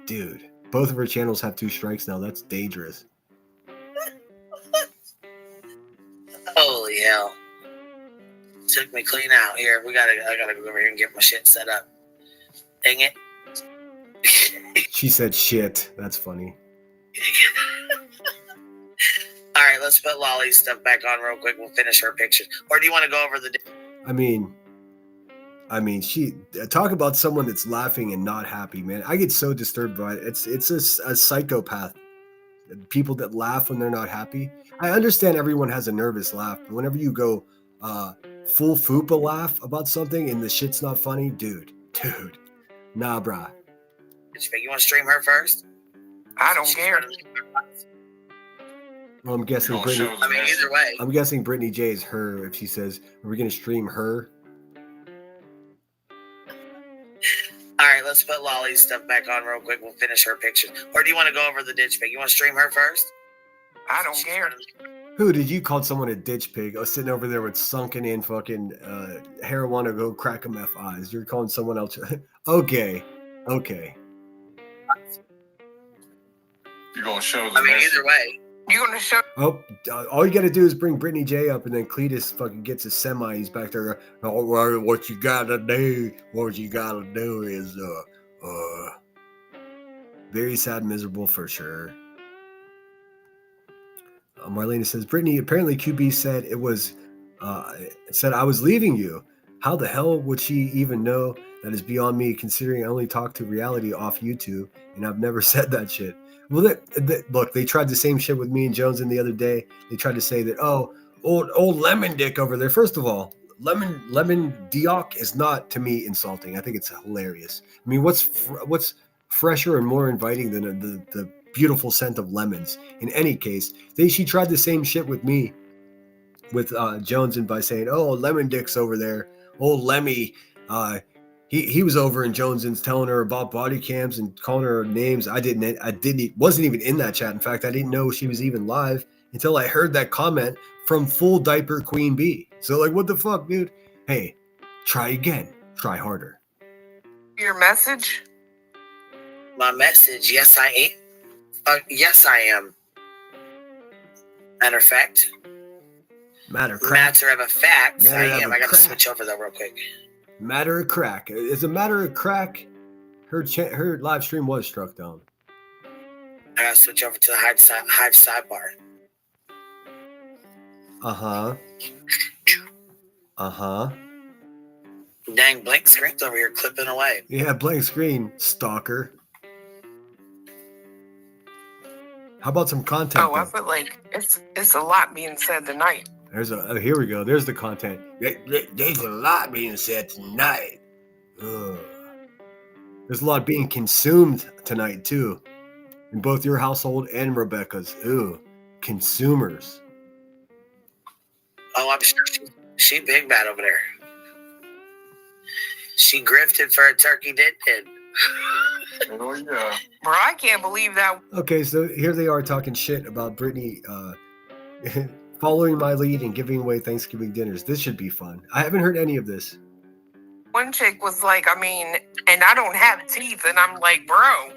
Dude, both of her channels have 2 strikes now. That's dangerous. Holy hell. Took me clean out here. I gotta go over here and get my shit set up. Dang it. She said shit. That's funny. All right, right, let's put Lolly's stuff back on real quick. We'll finish her picture. Or do you want to go over the? I mean, she talk about someone that's laughing and not happy, man. I get so disturbed by it. It's a psychopath. People that laugh when they're not happy. I understand everyone has a nervous laugh, but whenever you go full fupa laugh about something and the shit's not funny, dude, nah, brah. You want to stream her first? I don't care. Well, I'm guessing Brittany. I mean, either way. I'm guessing Brittany J is her. If she says, "Are we gonna stream her?" All right, let's put Lolly's stuff back on real quick. We'll finish her picture. Or do you want to go over the ditch pic? You want to stream her first? I don't care. Who did you call someone a ditch pig? I was sitting over there with sunken in fucking hair want to go crack 'em F eyes. You're calling someone else. Okay. You're gonna show the I mean, either way. You're gonna show. Oh, all you got to do is bring Brittany J up, and then Cletus fucking gets his semi. He's back there. Oh, well, what you gotta do? What you gotta do is very sad, miserable for sure. Marlena says, Brittany, apparently QB said it was, said I was leaving you. How the hell would she even know? That is beyond me, considering I only talk to reality off YouTube, and I've never said that shit. Well, look, they tried the same shit with me and Jones in the other day. They tried to say that, oh, old lemon dick over there. First of all, lemon Dioc is not, to me, insulting. I think it's hilarious. I mean, what's fresher and more inviting than the beautiful scent of lemons? In any case, she tried the same shit with me, with Jones, and by saying, oh, lemon dick's over there. Old Lemmy, he was over in Jones's telling her about body cams and calling her names. I wasn't even in that chat. In fact, I didn't know she was even live until I heard that comment from full diaper Queen Bee. So like, what the fuck, dude? Hey, try again. Try harder. Your message? My message? Yes, I am. Yes, I am. Matter of fact. Matter of fact, I am. I gotta switch over though real quick. Matter of crack. As a matter of crack, her live stream was struck down. I gotta switch over to the Hive sidebar. Dang, blank screen's over here clipping away. Yeah, blank screen, stalker. How about some content? Oh, I feel like it's a lot being said tonight. Here we go. There's the content. There's a lot being said tonight. Ugh. There's a lot being consumed tonight too, in both your household and Rebecca's. Ew, consumers. Oh, I'm sure she big bad over there. She grifted for a turkey did. Oh yeah. Bro, I can't believe that. Okay, so here they are talking shit about Brittany following my lead and giving away Thanksgiving dinners. This should be fun. I haven't heard any of this. One chick was like, I mean, and I don't have teeth. And I'm like, bro.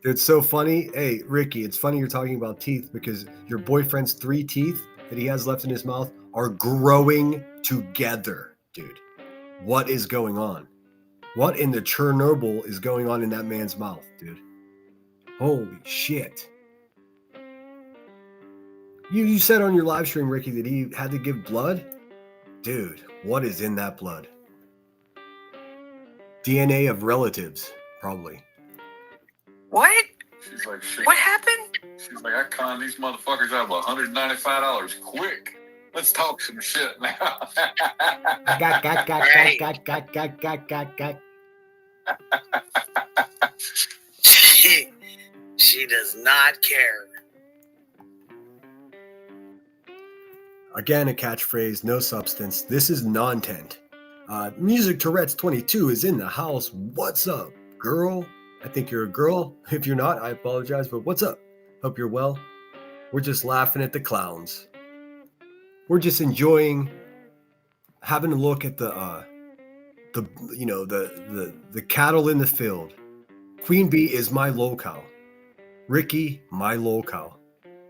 It's so funny. Hey, Ricky, it's funny you're talking about teeth because your boyfriend's 3 teeth that he has left in his mouth are growing together, dude. What is going on? What in the Chernobyl is going on in that man's mouth, dude? Holy shit. You said on your live stream, Ricky, that he had to give blood? Dude, what is in that blood? DNA of relatives, probably. What? She's like, what happened? She's like, I conned these motherfuckers out of $195 quick. Let's talk some shit now. She does not care. Again, a catchphrase, no substance. This is non-tent. Music Tourette's 22 is in the house. What's up, girl? I think you're a girl. If you're not, I apologize, but what's up? Hope you're well. We're just laughing at the clowns. We're just enjoying having a look at the cattle in the field. Queen Bee is my locale. Ricky, my locale.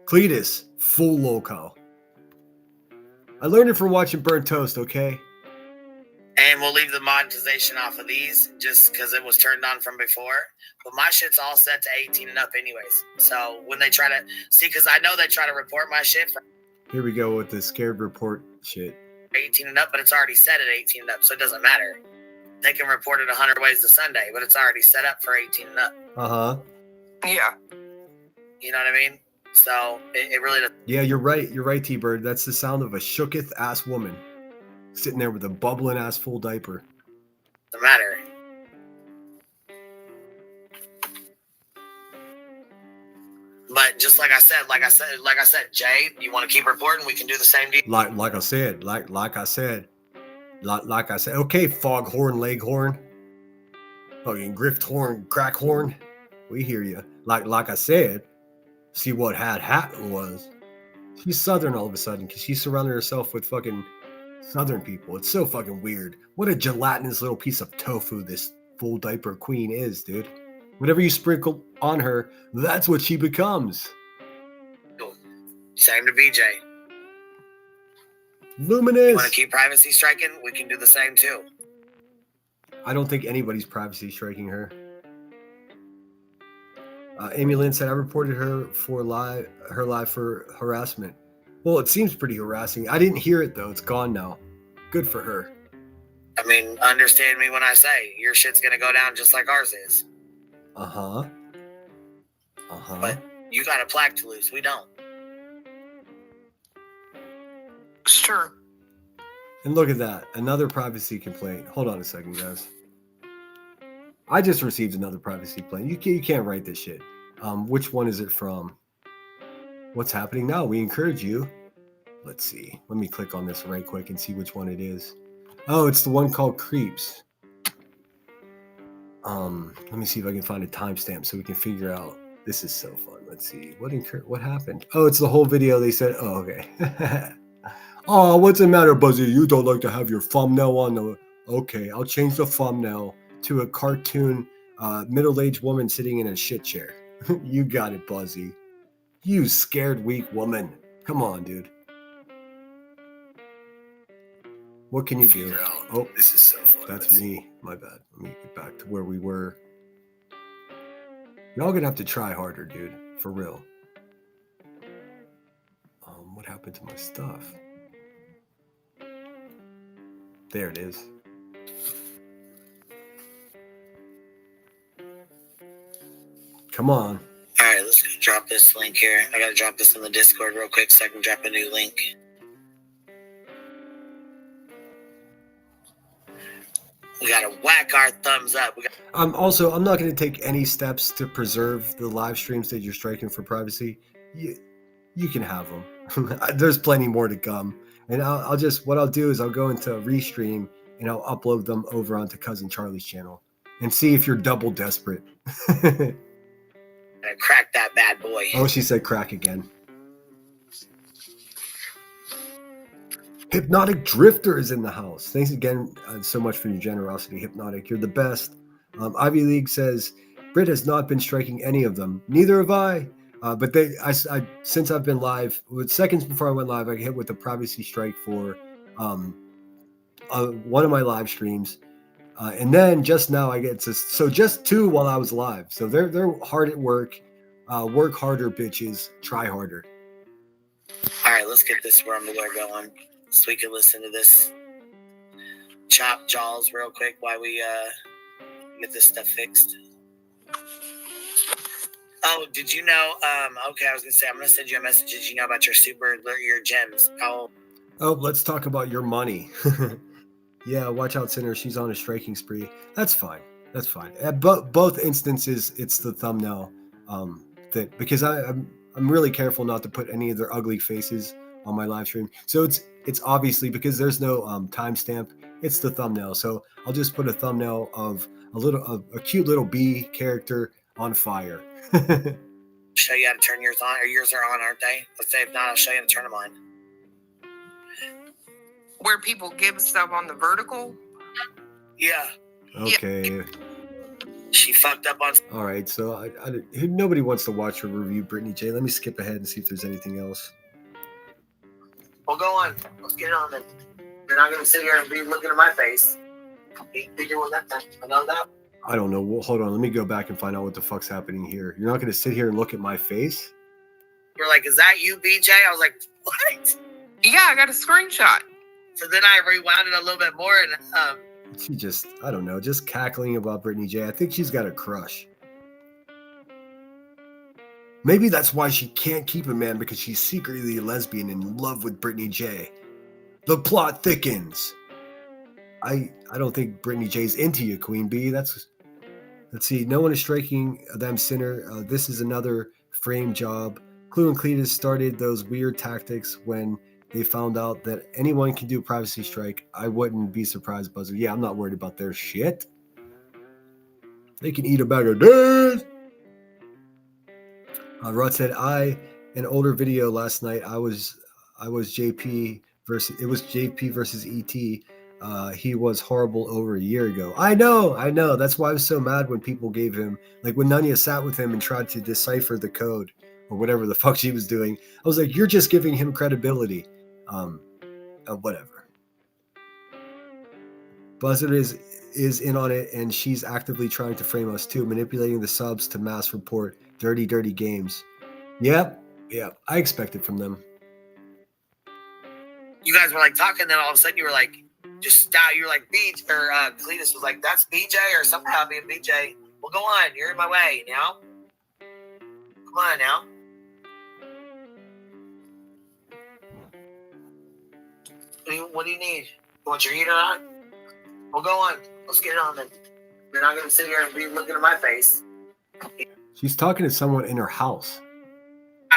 Cletus, full locale. I learned it from watching Burnt Toast, okay? And we'll leave the monetization off of these just because it was turned on from before. But my shit's all set to 18 and up anyways. So when they try to see, because I know they try to report my shit for Here we go with the scared report shit. 18 and up, but it's already set at 18 and up, so it doesn't matter. They can report it 100 ways to Sunday, but it's already set up for 18 and up. Uh-huh. Yeah. You know what I mean? So it really doesn't. Yeah, you're right. You're right, T-Bird. That's the sound of a shooketh ass woman sitting there with a bubbling ass full diaper. Matter. But just like I said, Jay, you want to keep reporting? We can do the same deal. Like I said. Okay, foghorn, leghorn, fucking grifthorn, crackhorn. We hear you. Like I said. See what had happened was she's Southern all of a sudden because she surrounded herself with fucking Southern people. It's so fucking weird. What a gelatinous little piece of tofu this full diaper queen is, dude. Whatever you sprinkle on her, that's what she becomes. Same to BJ. Luminous. You want to keep privacy striking? We can do the same too. I don't think anybody's privacy striking her. Amy Lynn said I reported her live for harassment. Well, it seems pretty harassing. I didn't hear it though. It's gone now. Good for her. I mean, understand me when I say your shit's gonna go down just like ours is. Uh-huh. But you got a plaque to lose. We don't. Sure. And look at that. Another privacy complaint. Hold on a second, guys. I just received another privacy complaint. You can't write this shit. Which one is it from? What's happening now? We encourage you. Let's see. Let me click on this right quick and see which one it is. Oh, it's the one called Creeps. Let me see if I can find a timestamp so we can figure out. This is so fun. Let's see. What happened? Oh, it's the whole video. They said, oh, okay. Oh, what's the matter, Buzzy? You don't like to have your thumbnail on the... Okay, I'll change the thumbnail to a cartoon middle-aged woman sitting in a shit chair. You got it, Buzzy. You scared, weak woman. Come on, dude. What can you do? Oh, this is so fun. That's me. My bad. Let me get back to where we were. Y'all gonna have to try harder, dude. For real. What happened to my stuff? There it is. Come on. All right, let's drop this link here. I gotta drop this in the Discord real quick so I can drop a new link. We gotta whack our thumbs up. I'm not going to take any steps to preserve the live streams that you're striking for privacy. You can have them. There's plenty more to come. And what I'll do is I'll go into Restream and I'll upload them over onto Cousin Charlie's channel and see if you're double desperate. Gotta crack that bad boy. Oh, she said crack again. Hypnotic Drifter is in the house. Thanks again so much for your generosity, Hypnotic. You're the best. Ivy League says, Britt has not been striking any of them. Neither have I. But since I've been live, seconds before I went live, I hit with a privacy strike for one of my live streams. And then just now I get just 2 while I was live. So they're hard at work. Work harder, bitches. Try harder. All right, let's get this Rumbler going so we can listen to this chop jaws real quick while we get this stuff fixed. Oh, did you know? Okay, I was gonna say I'm gonna send you a message. Did you know about your gems? Oh, let's talk about your money. Yeah, watch out, Sinner. She's on a striking spree. That's fine. That's fine. At both instances, it's the thumbnail because I'm really careful not to put any of their ugly faces on my live stream. So it's obviously because there's no timestamp. It's the thumbnail. So I'll just put a thumbnail of a cute little bee character on fire. Show you how to turn yours on, or yours are on, aren't they? Let's say if not, I'll show you how to turn them on. Where people give stuff on the vertical? Yeah. Okay. Yeah. She fucked up on. All right, so nobody wants to watch her review, Brittany J. Let me skip ahead and see if there's anything else. Well, go on. Let's get on then. You're not going to sit here and be looking at my face. I don't know. Well, hold on. Let me go back and find out what the fuck's happening here. You're not going to sit here and look at my face? You're like, is that you, BJ? I was like, what? Yeah, I got a screenshot. So then I rewound it a little bit more, and She just, I don't know, just cackling about Brittany J. I think she's got a crush. Maybe that's why she can't keep a man, because she's secretly a lesbian in love with Brittany J. The plot thickens. I don't think Brittany J's into you, Queen Bee. Let's see. No one is striking them sinner. This is another frame job. Clue and Cletus started those weird tactics when they found out that anyone can do privacy strike. I wouldn't be surprised, Buzzer. Yeah, I'm not worried about their shit. They can eat a bag of dicks. Rod said, an older video last night. I was JP versus, it was JP versus ET. He was horrible over a year ago. I know. That's why I was so mad when people gave him, like when Nunya sat with him and tried to decipher the code or whatever the fuck she was doing. I was like, you're just giving him credibility. Whatever. Buzzard is in on it, and she's actively trying to frame us too, manipulating the subs to mass report dirty games. Yep. I expect it from them. you guys were like talking, then all of a sudden you were like, just stop. You were like, BJ, or Cletus was like, that's BJ, or somehow being BJ. Well, go on. You're in my way now. Come on now. What do you need? You want your heater on? Well, go on. Let's get it on then. You're not going to sit here and be looking at my face. She's talking to someone in her house.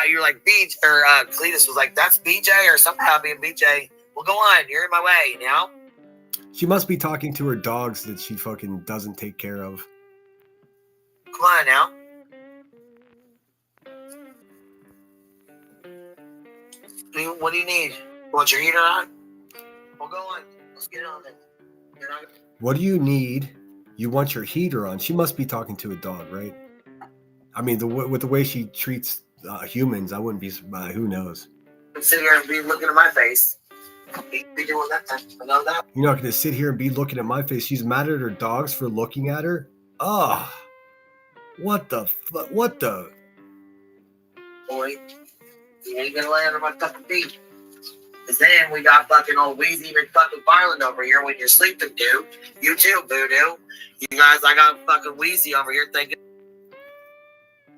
You're like, BJ, or Cletus was like, that's BJ, or somehow being BJ. Well, go on. You're in my way now. She must be talking to her dogs that she fucking doesn't take care of. Come on now. What do you need? You want your heater on? Well, go on. Let's get it on then. You're not... What do you need? You want your heater on? She must be talking to a dog, right? I mean, with the way she treats humans, I wouldn't be surprised. Who knows? Sit here and be looking at my face. Be doing that. Know that? You're not going to sit here and be looking at my face. She's mad at her dogs for looking at her? Oh, what the fuck? What the? Boy, you ain't going to lay under my fucking feet. Because then we got fucking old Wheezy McFucking over here when you're sleeping, dude. You too, Voodoo. You guys, I got fucking Wheezy over here thinking.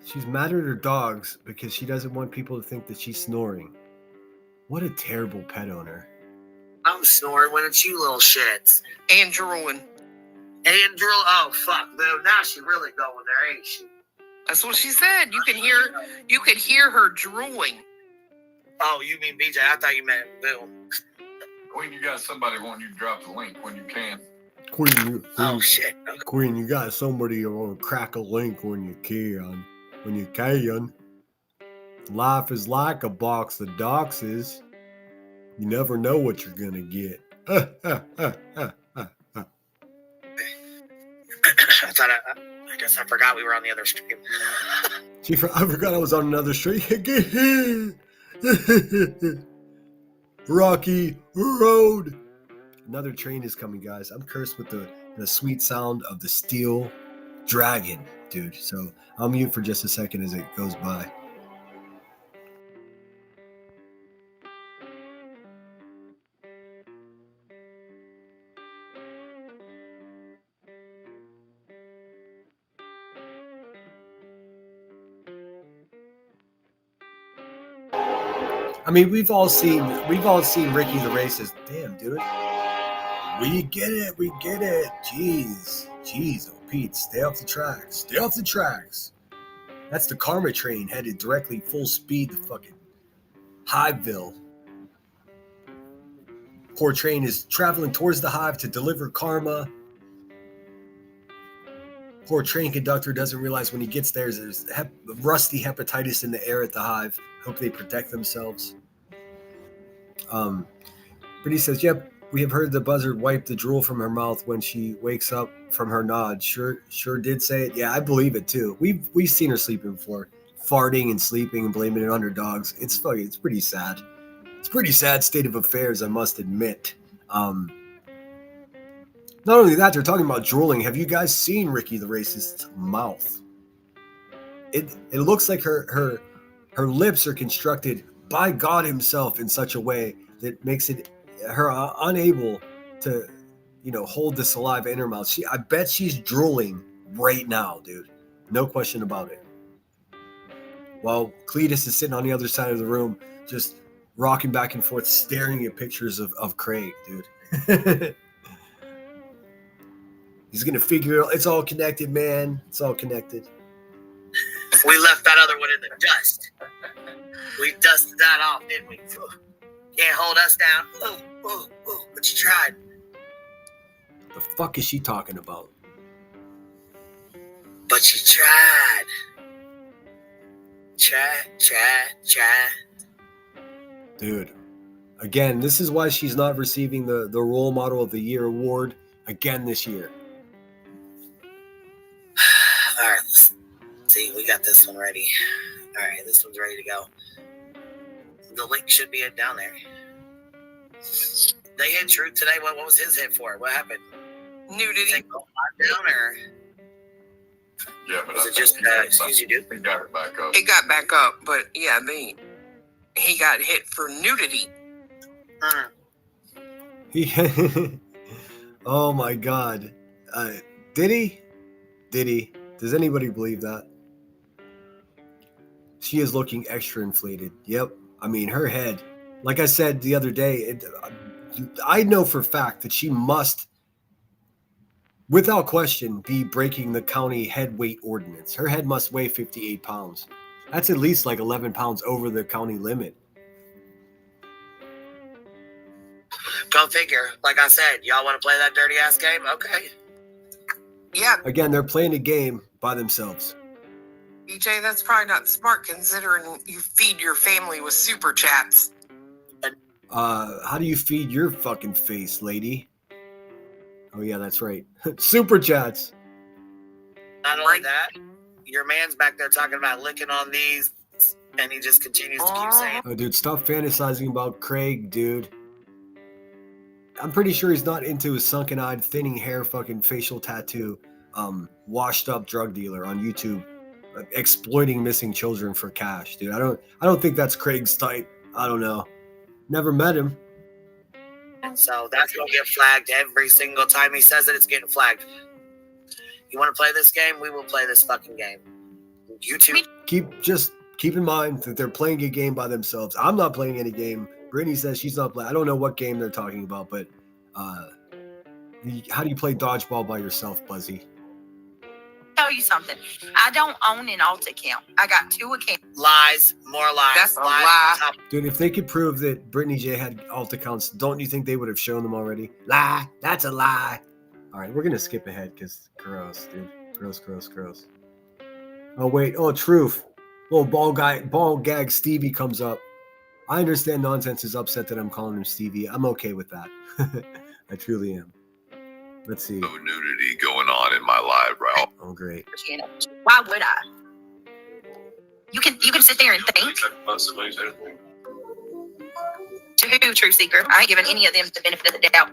She's mad at her dogs because she doesn't want people to think that she's snoring. What a terrible pet owner. I'm snoring when it's you little shits. And drooling. And drool. Oh, fuck, dude. Now she really going there, ain't she? That's what she said. You could hear her drooling. Oh, you mean BJ? I thought you meant Bill. Queen, you got somebody wanting you to drop the link when you can. Queen, oh, shit. Queen, you got somebody who will crack a link when you can. When you can. Life is like a box of doxes. You never know what you're gonna get. I guess I forgot we were on the other stream. I forgot I was on another stream. Rocky Road. Another train is coming, guys. I'm cursed with the sweet sound of the steel dragon, dude. So I'll mute for just a second as it goes by. I mean, we've all seen Ricky the Racist. Damn, dude. We get it. Jeez, oh Pete, stay off the tracks. That's the karma train headed directly full speed to fucking Hiveville. Poor train is traveling towards the hive to deliver karma. Poor train conductor doesn't realize when he gets there there's rusty hepatitis in the air at the hive. Hope they protect themselves. Brittany says, yep, we have heard the buzzard wipe the drool from her mouth when she wakes up from her nod. Sure did say it. Yeah, I believe it too. We've seen her sleeping before, farting and sleeping and blaming it on her dogs. It's pretty sad. It's a pretty sad state of affairs, I must admit. Not only that, they're talking about drooling. Have you guys seen Ricky the Racist's mouth? It looks like her lips are constructed by God himself in such a way that makes it her unable to, hold the saliva in her mouth. I bet she's drooling right now, dude. No question about it. While Cletus is sitting on the other side of the room, just rocking back and forth, staring at pictures of Craig, dude. He's gonna figure it out. It's all connected, man. It's all connected. We left that other one in the dust. We dusted that off, didn't we? Can't hold us down. But you tried. The fuck is she talking about? But you tried. Try. Dude, again, this is why she's not receiving the Role Model of the Year award again this year. All right, let's see. We got this one ready. All right, this one's ready to go. The link should be down there. They hit Truth today. What was his hit for? What happened? Nudity. Take the down or? Yeah, but Was it just excuse you, dude? He got it back up. It got back up, but yeah, he got hit for nudity. Oh my God. Did he? Does anybody believe that? She is looking extra inflated. Yep. I mean, her head, like I said the other day, I know for a fact that she must, without question, be breaking the county head weight ordinance. Her head must weigh 58 pounds. That's at least like 11 pounds over the county limit. Go figure. Like I said, y'all want to play that dirty ass game? Okay. Yeah. Again, they're playing a game by themselves. BJ, that's probably not smart considering you feed your family with super chats. How do you feed your fucking face, lady? Oh yeah, that's right. Super chats. Not only that, your man's back there talking about licking on these, and he just continues to keep saying, Oh, dude, stop fantasizing about Craig, dude. I'm pretty sure he's not into his sunken-eyed, thinning hair, fucking facial tattoo, washed-up drug dealer on YouTube, exploiting missing children for cash, dude. I don't think that's Craig's type. I don't know. Never met him. So that's gonna get flagged every single time he says it. It's getting flagged. You want to play this game? We will play this fucking game. YouTube. Keep in mind that they're playing a game by themselves. I'm not playing any game. Brittany says she's not playing. I don't know what game they're talking about, but how do you play dodgeball by yourself, Buzzy? Tell you something. I don't own an alt account. I got 2 accounts. Lies, more lies. That's a lies lie. Dude, if they could prove that Brittany J had alt accounts, don't you think they would have shown them already? Lie. That's a lie. All right, we're going to skip ahead because gross, dude. Gross. Oh, wait. Oh, truth. Little ball gag Stevie comes up. I understand Nonsense is upset that I'm calling him Stevie. I'm okay with that. I truly am. Let's see. No nudity going on in my live, bro. Oh, great. Why would I? You can sit there and think. To who, True Seeker? I ain't giving any of them the benefit of the doubt.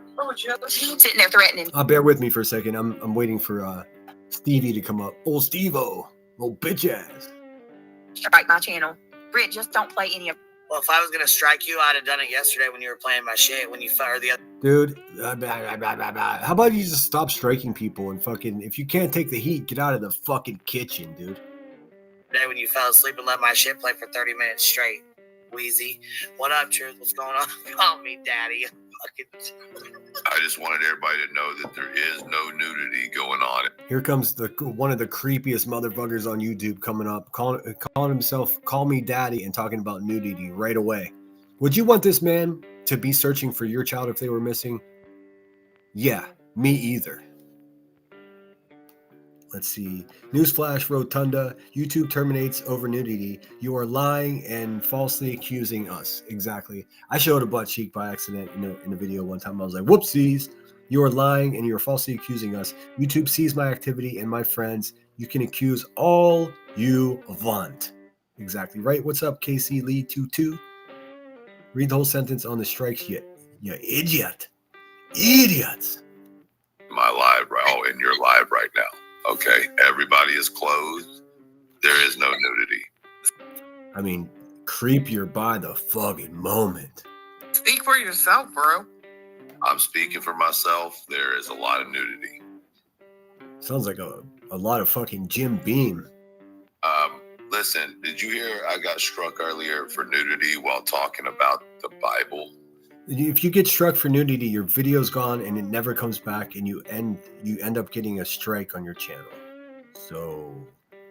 Sitting there threatening. Bear with me for a second. I'm waiting for Stevie to come up. Old Steve-O. Old bitch ass. Strike my channel. Britt, just don't play any of. Well, if I was gonna strike you, I'd have done it yesterday when you were playing my shit. When you fired the other. Dude, how about you just stop striking people and fucking, if you can't take the heat, get out of the fucking kitchen, dude. Day when you fell asleep and let my shit play for 30 minutes straight. Wheezy. What up, Truth? What's going on? Call me daddy. I just wanted everybody to know that there is no nudity going on. Here comes one of the creepiest motherfuckers on YouTube coming up, calling himself "Call Me Daddy" and talking about nudity right away. Would you want this man to be searching for your child if they were missing? Yeah, me either. Let's see. Newsflash, Rotunda. YouTube terminates over nudity. You are lying and falsely accusing us. Exactly. I showed a butt cheek by accident in a video one time. I was like, whoopsies. You are lying and you are falsely accusing us. YouTube sees my activity and my friends. You can accuse all you want. Exactly right. What's up, KC Lee 22? Read the whole sentence on the strikes, you idiot. Idiots. my live in your live right now. Okay, everybody is clothed. There is no nudity. I mean, creepier by the fucking moment. Speak for yourself, bro. I'm speaking for myself. There is a lot of nudity. Sounds like a lot of fucking Jim Beam. Listen, did you hear I got struck earlier for nudity while talking about the Bible? If you get struck for nudity, your video's gone and it never comes back, and you end up getting a strike on your channel. So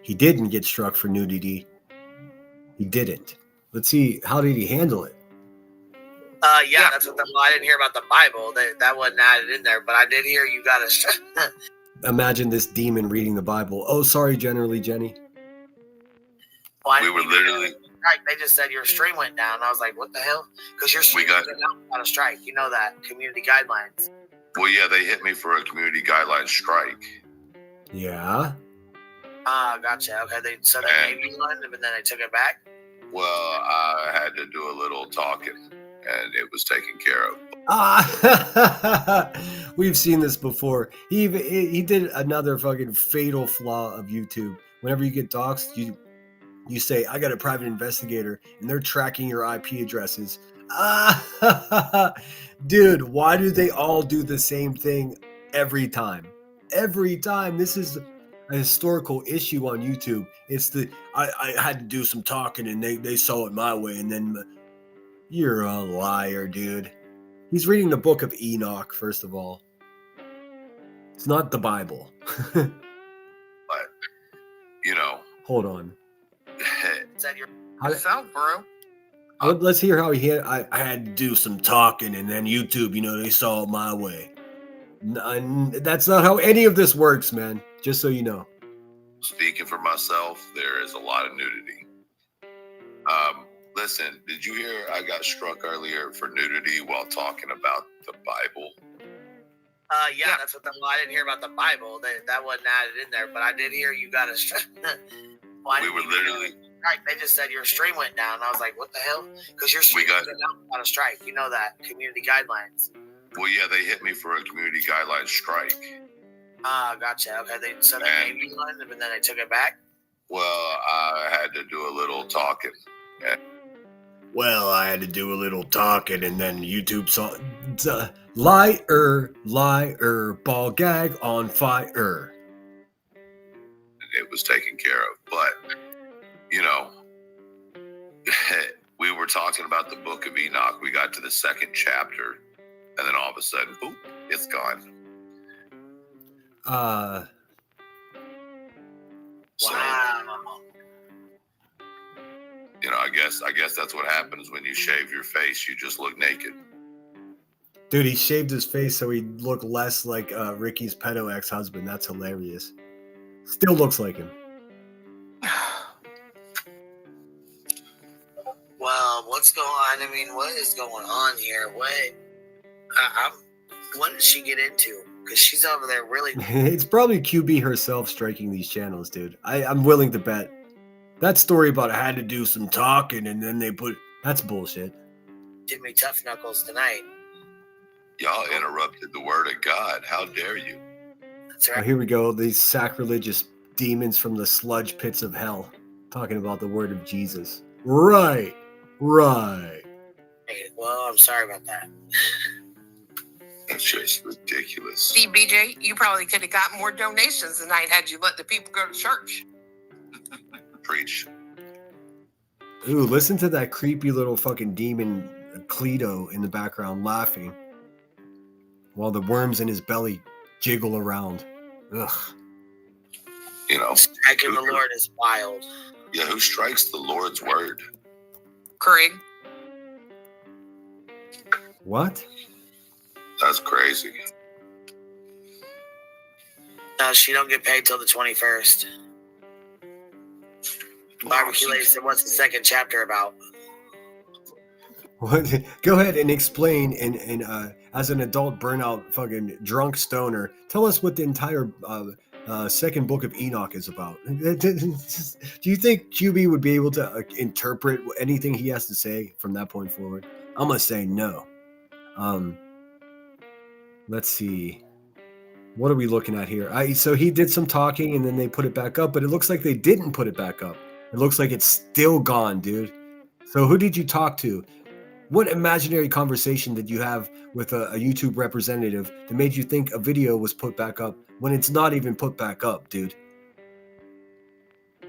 he didn't get struck for nudity. He didn't. Let's see, how did he handle it? Yeah, that's what I didn't hear about the Bible. That wasn't added in there, but I did hear you got a. Imagine this demon reading the Bible. Oh, sorry, generally, Jenny. We were literally. They just said your stream went down. I was like, what the hell? Because your stream went down on a strike. You know that. Community guidelines. Well, yeah, they hit me for a community guideline strike. Yeah. Gotcha. Okay, they gave you one, and then they took it back. Well, I had to do a little talking, and it was taken care of. We've seen this before. He did another fucking fatal flaw of YouTube. Whenever you get doxxed, you say, I got a private investigator, and they're tracking your IP addresses. Dude, why do they all do the same thing every time? Every time. This is a historical issue on YouTube. It's I had to do some talking, and they saw it my way, and then you're a liar, dude. He's reading the book of Enoch, first of all. It's not the Bible. But, you know. Hold on. Yourself, bro. Let's hear how he had. I had to do some talking, and then YouTube, they saw it my way. That's not how any of this works, man. Just so you know. Speaking for myself, there is a lot of nudity. Listen, did you hear I got struck earlier for nudity while talking about the Bible? Yeah, that's what I didn't hear about the Bible. That wasn't added in there, but I did hear you got a strike. We were literally. They just said your stream went down. I was like, what the hell? Because your stream went down on a strike. You know that. Community guidelines. Well, yeah, they hit me for a community guideline strike. Gotcha. Okay, they gave you one, and then they took it back. Well, I had to do a little talking. Well, I had to do a little talking, and then YouTube saw liar, ball gag on fire. It was taken care of, but we were talking about the book of Enoch. We got to the second chapter, and then all of a sudden, boop, it's gone. Wow. I guess that's what happens when you shave your face. You just look naked. Dude, he shaved his face so he looked less like Ricky's pedo ex-husband. That's hilarious. Still looks like him. Well, what's going on? I mean, what is going on here? What did she get into? Because she's over there really. It's probably QB herself striking these channels, dude. I'm willing to bet. That story about I had to do some talking and then that's bullshit. Jimmy Tough Knuckles tonight. Y'all interrupted the word of God. How dare you? That's right. Oh, here we go. These sacrilegious demons from the sludge pits of hell talking about the word of Jesus. Right. Hey, well, I'm sorry about that. That's just ridiculous. See, BJ, you probably could have got more donations tonight had you let the people go to church. Preach. Ooh, listen to that creepy little fucking demon Cleto in the background laughing while the worms in his belly jiggle around. Ugh. Striking the Lord is wild. Yeah, who strikes the Lord's word? Craig. What? That's crazy. No, she don't get paid till the 21st. Barbecue Lady said, what's the second chapter about? What? Go ahead and explain. And as an adult burnout fucking drunk stoner, tell us what the entire second book of Enoch is about. Do you think QB would be able to interpret anything he has to say from that point forward? I'm gonna say no. Let's see. What are we looking at here? So he did some talking and then they put it back up, but it looks like they didn't put it back up. It looks like it's still gone, dude. So who did you talk to? What imaginary conversation did you have with a YouTube representative that made you think a video was put back up when it's not even put back up, dude?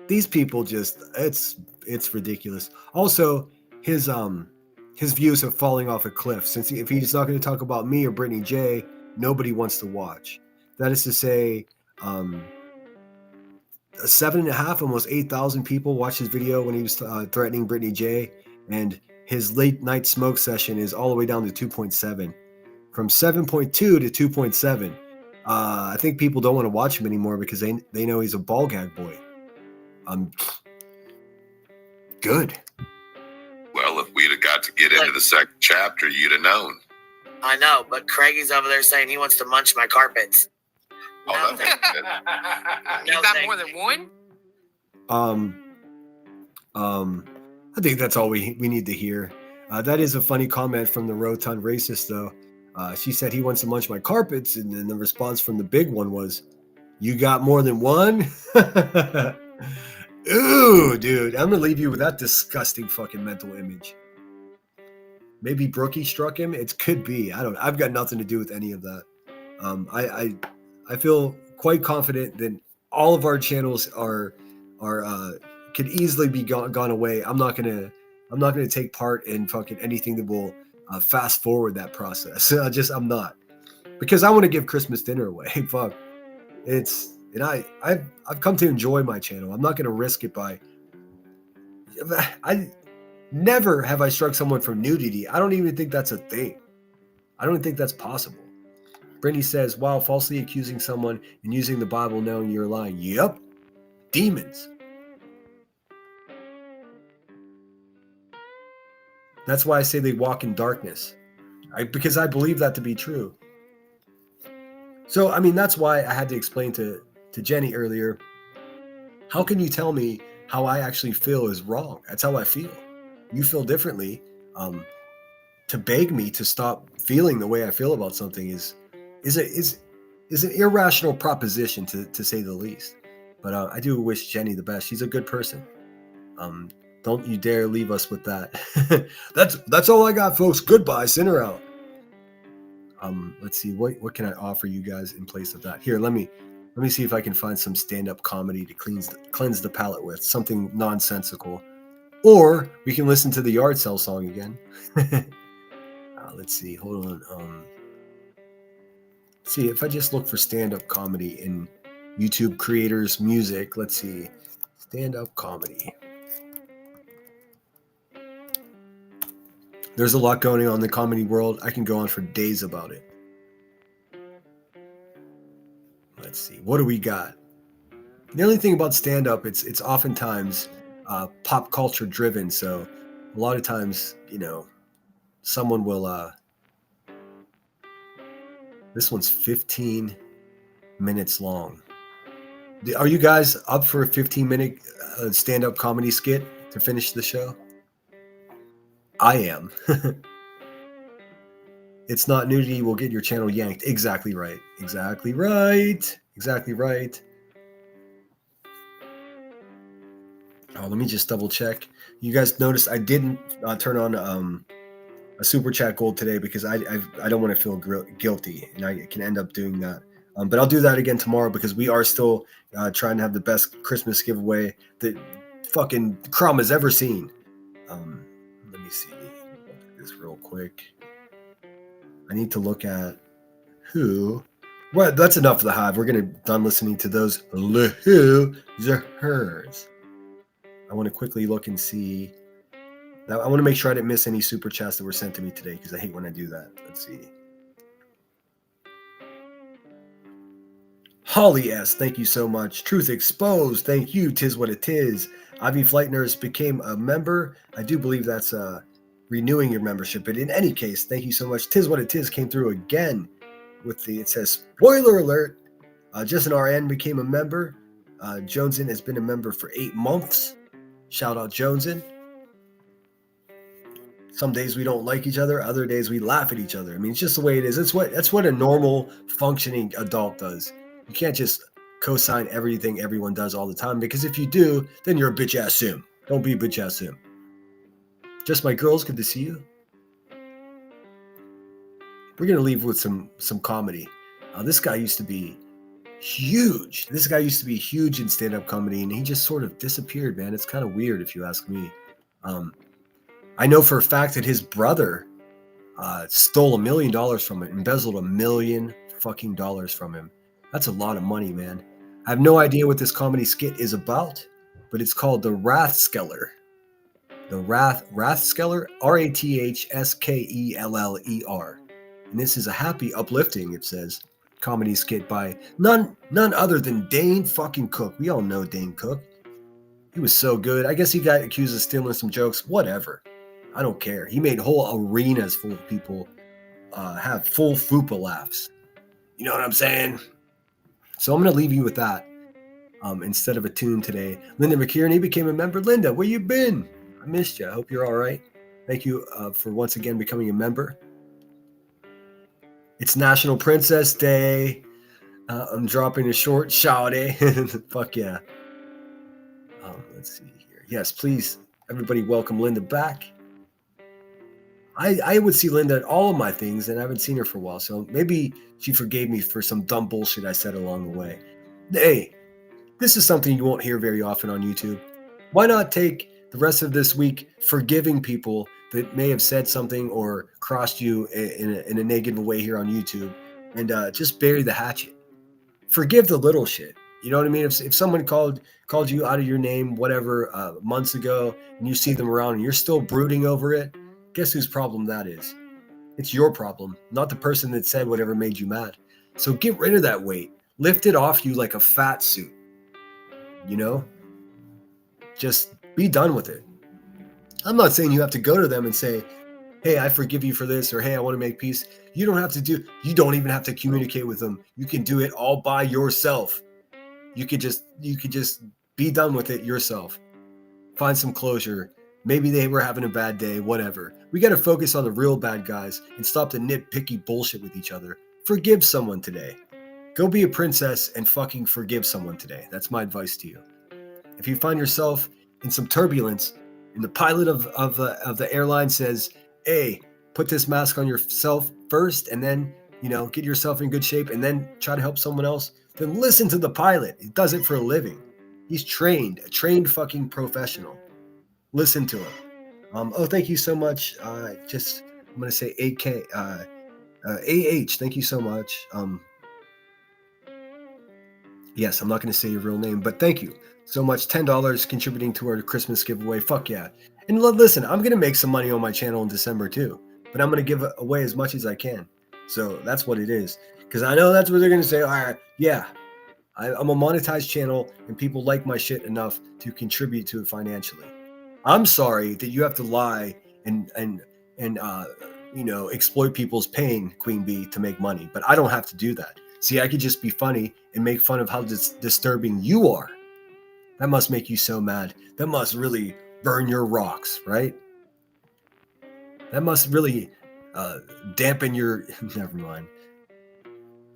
These people just, it's ridiculous. Also, his views are falling off a cliff. Since if he's not going to talk about me or Brittany J, nobody wants to watch. That is to say, 7.5, almost 8,000 people watched his video when he was threatening Brittany J, and his late night smoke session is all the way down to 2.7, from 7.2 to 2.7. I think people don't want to watch him anymore because they know he's a ball gag boy. Good. Well, if we'd have got to get into the second chapter, you'd have known. I know, but Craigie's over there saying he wants to munch my carpets. Oh, that's good. You got more than one? I think that's all we need to hear. That is a funny comment from the rotund racist, though. She said he wants to munch my carpets, and then the response from the big one was, "You got more than one?" Ooh, dude, I'm gonna leave you with that disgusting fucking mental image. Maybe Brookie struck him. It could be. I've got nothing to do with any of that. I feel quite confident that all of our channels could easily be gone away. I'm not gonna take part in fucking anything that will fast forward that process. I'm not, because I want to give Christmas dinner away. Fuck, I've come to enjoy my channel. I'm not gonna risk it by. Never have I struck someone for nudity. I don't even think that's a thing. I don't think that's possible. Brittany says, "Wow, falsely accusing someone and using the Bible knowing you're lying." Yep, demons. That's why I say they walk in darkness, because I believe that to be true. So, I mean, that's why I had to explain to Jenny earlier, how can you tell me how I actually feel is wrong? That's how I feel. You feel differently. To beg me to stop feeling the way I feel about something is an irrational proposition, to say the least. But I do wish Jenny the best. She's a good person. Don't you dare leave us with that. That's all I got, folks. Goodbye. Send her out. Let's see, what can I offer you guys in place of that? Here, let me see if I can find some stand-up comedy to cleanse the palate with, something nonsensical. Or we can listen to the yard sale song again. Let's see. Hold on. See, if I just look for stand-up comedy in YouTube creators music, let's see. Stand-up comedy. There's a lot going on in the comedy world. I can go on for days about it. Let's see. What do we got? The only thing about stand-up, it's oftentimes pop culture driven. So a lot of times, someone will. This one's 15 minutes long. Are you guys up for a 15-minute stand-up comedy skit to finish the show? I am. It's not nudity will get your channel yanked. Exactly right. Exactly right. Exactly right. Oh, let me just double check. You guys noticed I didn't turn on a super chat goal today because I don't want to feel guilty, and I can end up doing that. But I'll do that again tomorrow because we are still trying to have the best Christmas giveaway that fucking Crumb has ever seen. Let me see. I'll do this real quick. I need to look at who. Well, that's enough of the hive. We're gonna done listening to those who the hers. I want to quickly look and see. I want to make sure I didn't miss any super chats that were sent to me today because I hate when I do that. Let's see. Holly S, thank you so much. Truth Exposed, thank you. Tis what it is. Ivy Flight Nurse became a member. I do believe that's renewing your membership. But in any case, thank you so much. Tis what it is came through again with it says, spoiler alert. Just an RN became a member. Jonesin has been a member for 8 months. Shout out Jonesin. Some days we don't like each other. Other days we laugh at each other. I mean, it's just the way it is. That's what a normal functioning adult does. You can't just co-sign everything everyone does all the time, because if you do, then you're a bitch ass sim. Don't be a bitch ass sim. Just my girls, good to see you. We're gonna leave with some comedy. This guy used to be huge. This guy used to be huge in stand-up comedy, and he just sort of disappeared, man. It's kind of weird if you ask me. I know for a fact that his brother stole $1 million from it, embezzled $1 million fucking dollars from him. That's a lot of money, man. I have no idea what this comedy skit is about, but it's called The Rathskeller. The Rathskeller, Rathskeller. And this is a happy, uplifting, it says, comedy skit by none other than Dane fucking Cook. We all know Dane Cook. He was so good. I guess he got accused of stealing some jokes. Whatever. I don't care. He made whole arenas full of people have full fupa laughs. You know what I'm saying? So I'm going to leave you with that instead of a tune today. Linda McKierney became a member. Linda, where you been? I missed you. I hope you're all right. Thank you for once again becoming a member. It's National Princess Day. I'm dropping a short shout-out. Fuck yeah. Let's see here. Yes, please, everybody welcome Linda back. I would see Linda at all of my things, and I haven't seen her for a while, so maybe she forgave me for some dumb bullshit I said along the way. Hey, this is something you won't hear very often on YouTube. Why not take the rest of this week forgiving people that may have said something or crossed you in a negative way here on YouTube, and just bury the hatchet. Forgive the little shit. You know what I mean? If someone called you out of your name, whatever, months ago, and you see them around and you're still brooding over it, guess whose problem that is? It's your problem, not the person that said whatever made you mad. So get rid of that weight. Lift it off you like a fat suit. You know? Just be done with it. I'm not saying you have to go to them and say, hey, I forgive you for this, or hey, I want to make peace. You don't even have to communicate with them. You can do it all by yourself. You could just be done with it yourself. Find some closure. Maybe they were having a bad day, whatever. We got to focus on the real bad guys and stop the nitpicky bullshit with each other. Forgive someone today. Go be a princess and fucking forgive someone today. That's my advice to you. If you find yourself in some turbulence and the pilot of the airline says, hey, put this mask on yourself first and then, get yourself in good shape and then try to help someone else, then listen to the pilot. He does it for a living. He's trained, a trained fucking professional. Listen to him. Thank you so much. I'm going to say AK, AH, thank you so much. Yes, I'm not going to say your real name, but thank you so much. $10 contributing to our Christmas giveaway. Fuck yeah. And listen, I'm going to make some money on my channel in December too, but I'm going to give away as much as I can. So that's what it is. Because I know that's what they're going to say. All right, yeah, I'm a monetized channel and people like my shit enough to contribute to it financially. I'm sorry that you have to lie and exploit people's pain, Queen Bee, to make money. But I don't have to do that. See, I could just be funny and make fun of how disturbing you are. That must make you so mad. That must really burn your rocks, right? That must really dampen your... Never mind.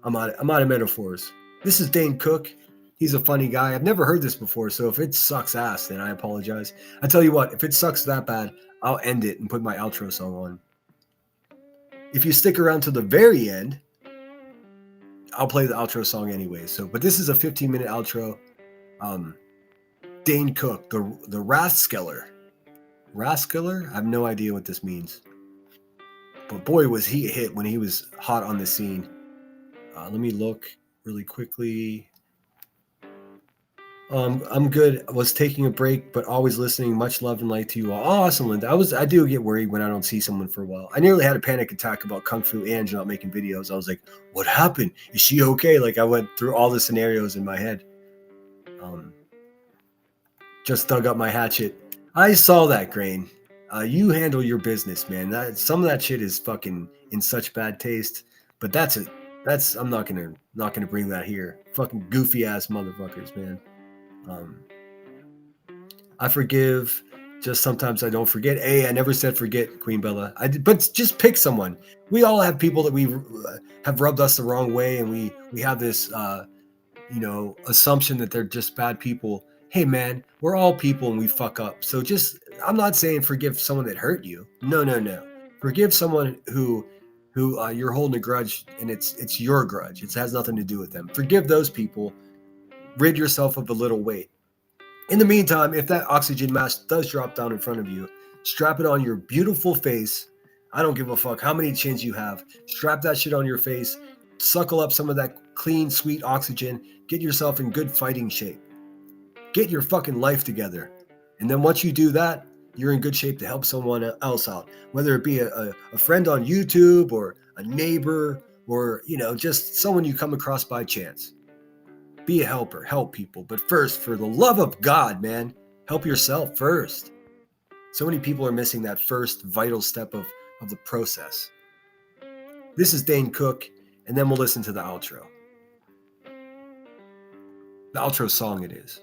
I'm out of metaphors. This is Dane Cook. He's a funny guy. I've never heard this before, so if it sucks ass, then I apologize. I tell you what, if it sucks that bad, I'll end it and put my outro song on. If you stick around to the very end, I'll play the outro song anyway. But this is a 15-minute outro. Dane Cook, the Rathskeller. Rathskeller? I have no idea what this means. But boy, was he a hit when he was hot on the scene. Let me look really quickly. I'm good. I was taking a break, but always listening. Much love and light to you all. Oh, awesome, Linda. I do get worried when I don't see someone for a while. I nearly had a panic attack about Kung Fu Ange not making videos. I was like, what happened? Is she okay? Like I went through all the scenarios in my head. Just dug up my hatchet. I saw that, Grain. You handle your business, man. Some of that shit is fucking in such bad taste. But that's it. I'm not gonna bring that here. Fucking goofy ass motherfuckers, man. I forgive Just sometimes I don't forget. Hey, I never said forget, Queen Bella. But just pick someone. We all have people that we have rubbed us the wrong way, and we have this assumption that they're just bad people. Hey man, we're all people and we fuck up. So I'm not saying forgive someone that hurt you. No. Forgive someone who you're holding a grudge, and it's your grudge. It has nothing to do with them. Forgive those people. Rid yourself of a little weight. In the meantime, if that oxygen mask does drop down in front of you, strap it on your beautiful face. I don't give a fuck how many chins you have. Strap that shit on your face. Suckle up some of that clean, sweet oxygen. Get yourself in good fighting shape. Get your fucking life together. And then once you do that, you're in good shape to help someone else out. Whether it be a friend on YouTube or a neighbor or, just someone you come across by chance. Be a helper, help people. But first, for the love of God, man, help yourself first. So many people are missing that first vital step of the process. This is Dane Cook, and then we'll listen to the outro. The outro song it is.